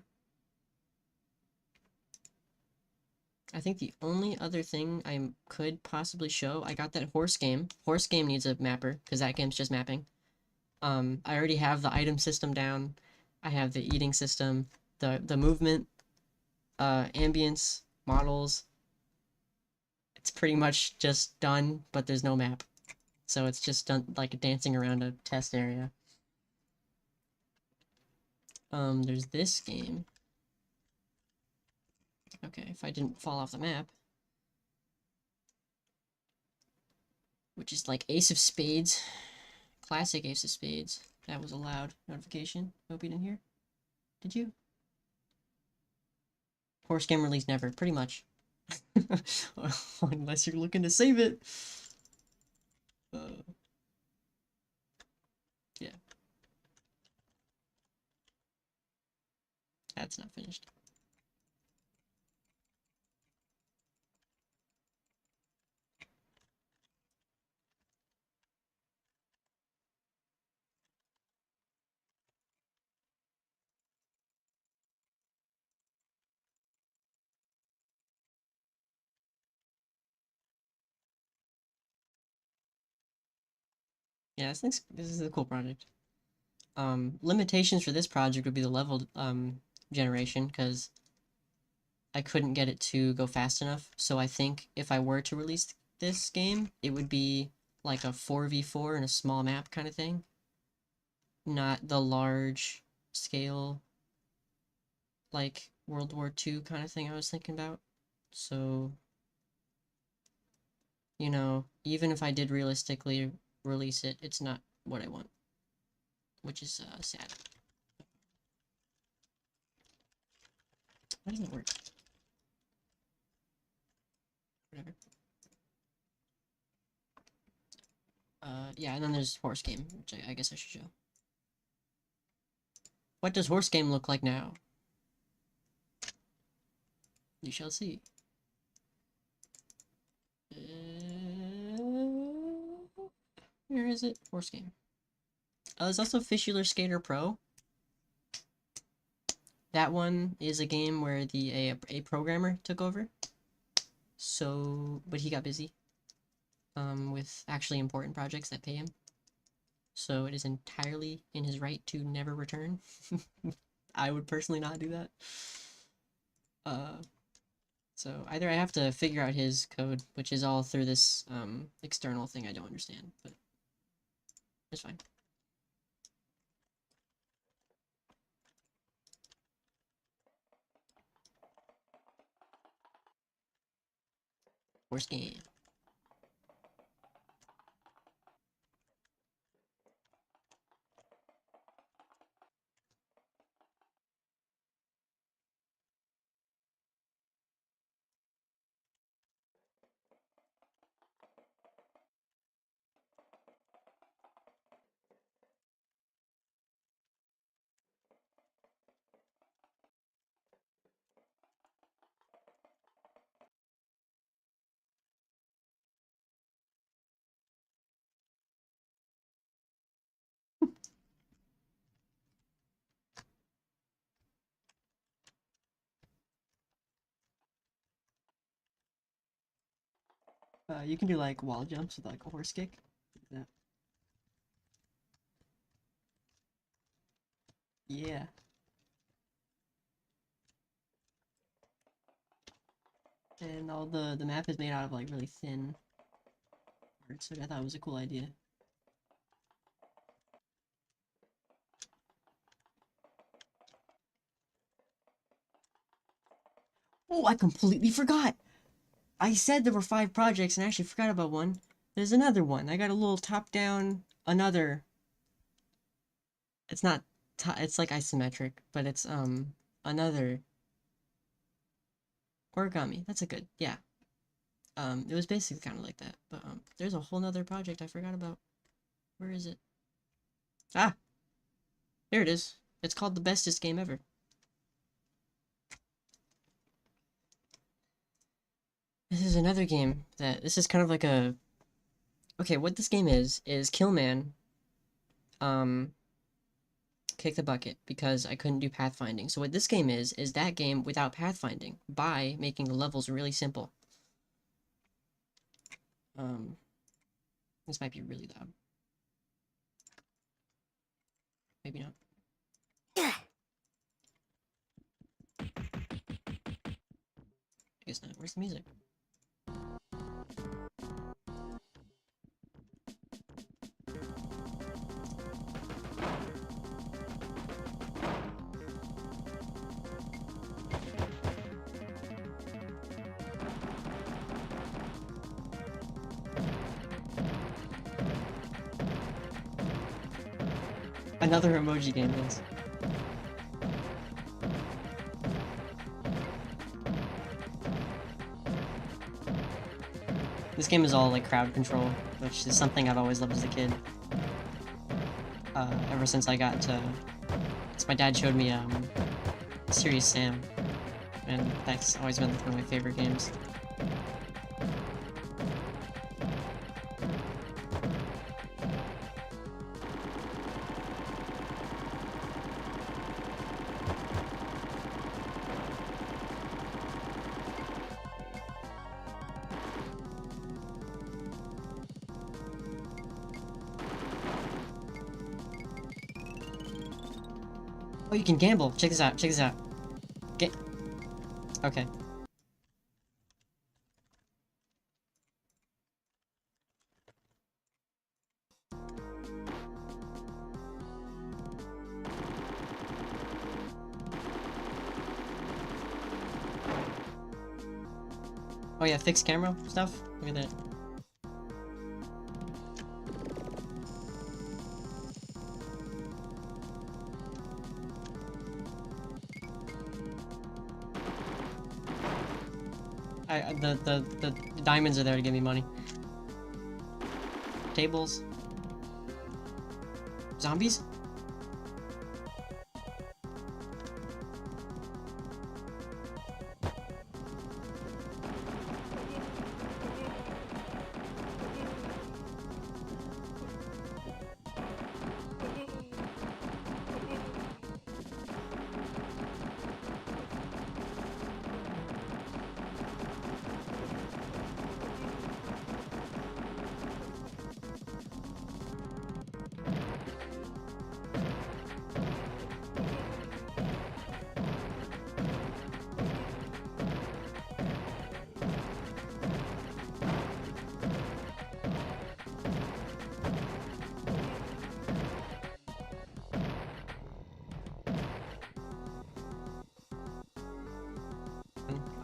I think the only other thing I could possibly show, I got that horse game. Horse game needs a mapper, because that game's just mapping. I already have the item system down. I have the eating system, the movement, ambience, models. It's pretty much just done, but there's no map. So it's just done like dancing around a test area. There's this game. Okay, if I didn't fall off the map. Which is like Ace of Spades. Classic Ace of Spades. That was a loud notification. Hope you didn't hear. Did you? Horse game release never, pretty much. Unless you're looking to save it. Yeah. That's not finished. Yeah, this is a cool project. Limitations for this project would be the level generation, because I couldn't get it to go fast enough. So I think if I were to release this game, it would be like a 4v4 in a small map kind of thing, not the large scale like World War II kind of thing I was thinking about. So, you know, even if I did realistically release it, it's not what I want, which is sad. Why doesn't it work? Whatever. Yeah, and then there's horse game, which I guess I should show. What does horse game look like now? You shall see. Where is it? Horse game. There's also Fissular Skater Pro. That one is a game where a programmer took over. So, but he got busy with actually important projects that pay him. So it is entirely in his right to never return. I would personally not do that. So either I have to figure out his code, which is all through this external thing I don't understand, but it's fine. Worst game. You can do like wall jumps with like a horse kick. Yeah. And all the map is made out of like really thin parts, so I thought it was a cool idea. Oh, I completely forgot! I said there were 5 projects and I actually forgot about one. There's another one. I got a little top-down, another. It's not, it's like isometric, but it's, another origami. That's a good, yeah. It was basically kind of like that, but, there's a whole nother project I forgot about. Where is it? Ah! Here it is. It's called the bestest game ever. This is another game this is kind of like a... Okay, what this game is Killman, kick the bucket because I couldn't do pathfinding. So what this game is that game without pathfinding by making the levels really simple. This might be really loud. Maybe not. I guess not. Where's the music? Another emoji game is. This game is all like crowd control, which is something I've always loved as a kid. Ever since I got to... my dad showed me Serious Sam, and that's always been one of my favorite games. you can gamble. Check this out. Check this out. Okay. Oh yeah, fixed camera stuff. Look at that. The diamonds are there to give me money. Tables. Zombies?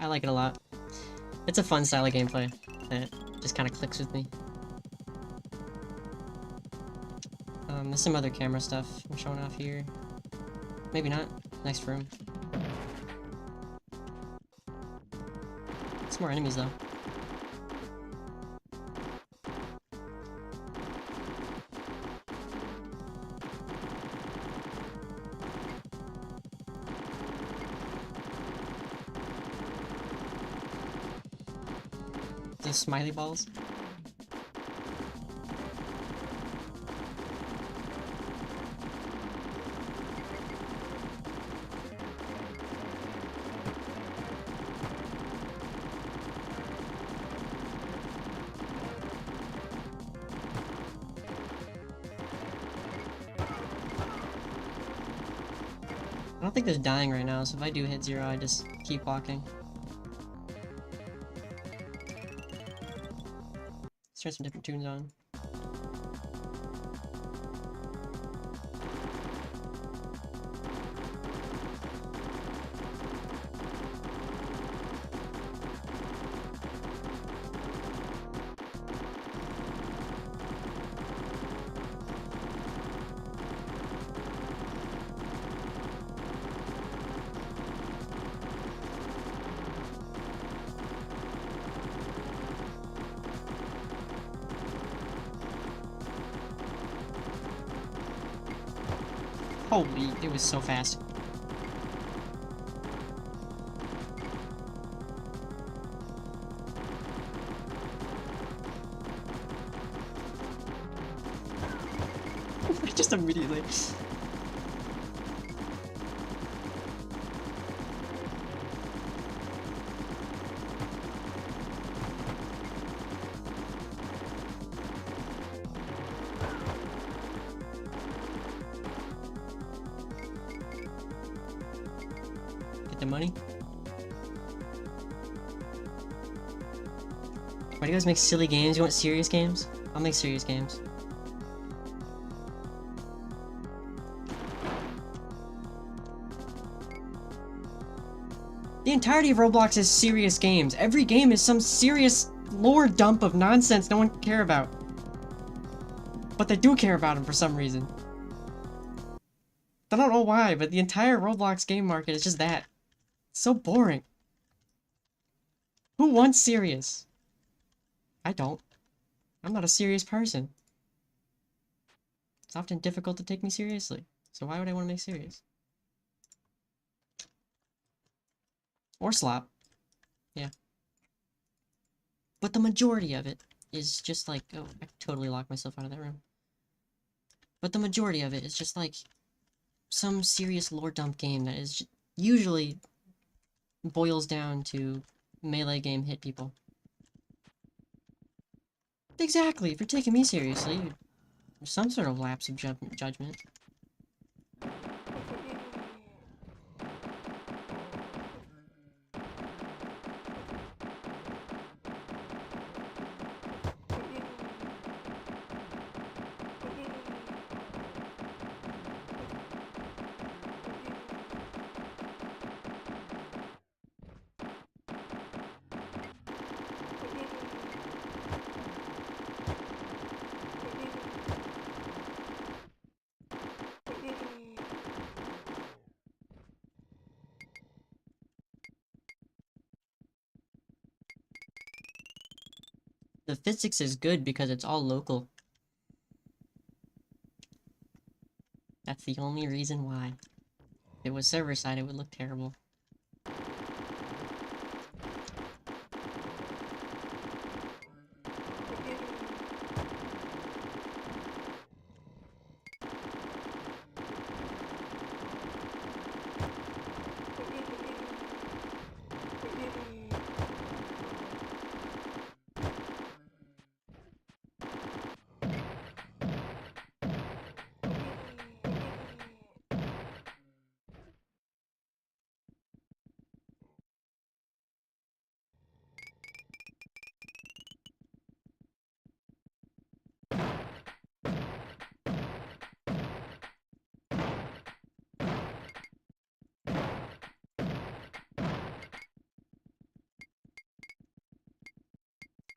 I like it a lot. It's a fun style of gameplay that just kind of clicks with me. There's some other camera stuff I'm showing off here. Maybe not. Next room. Some more enemies though. The smiley balls. I don't think there's dying right now, so if I do hit 0, I just keep walking. Let's turn some different tunes on. Holy, it was so fast. Just immediately. The money. Why do you guys make silly games? You want serious games? I'll make serious games. The entirety of Roblox is serious games. Every game is some serious lore dump of nonsense no one can care about. But they do care about them for some reason. I don't know why, but the entire Roblox game market is just that. So boring. Who wants serious? I don't. I'm not a serious person. It's often difficult to take me seriously. So why would I want to make serious? Or slop. Yeah. But the majority of it is just like... Oh, I totally locked myself out of that room. But the majority of it is just like... some serious lore dump game that is usually... boils down to melee game hit people. Exactly, if you're taking me seriously, there's some sort of lapse of judgment. The physics is good because it's all local. That's the only reason why. If it was server side, it would look terrible.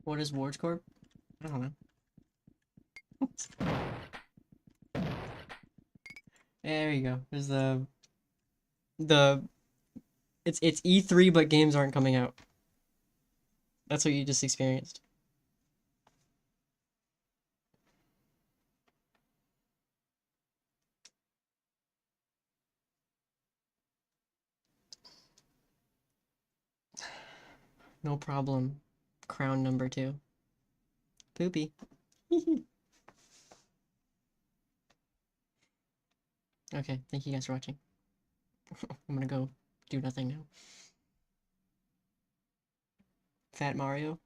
What is Wars Corp? I don't know. There you go. There's it's E3 but games aren't coming out. That's what you just experienced. No problem. Crown number 2. Poopy. Okay, thank you guys for watching. I'm gonna go do nothing now. Fat Mario.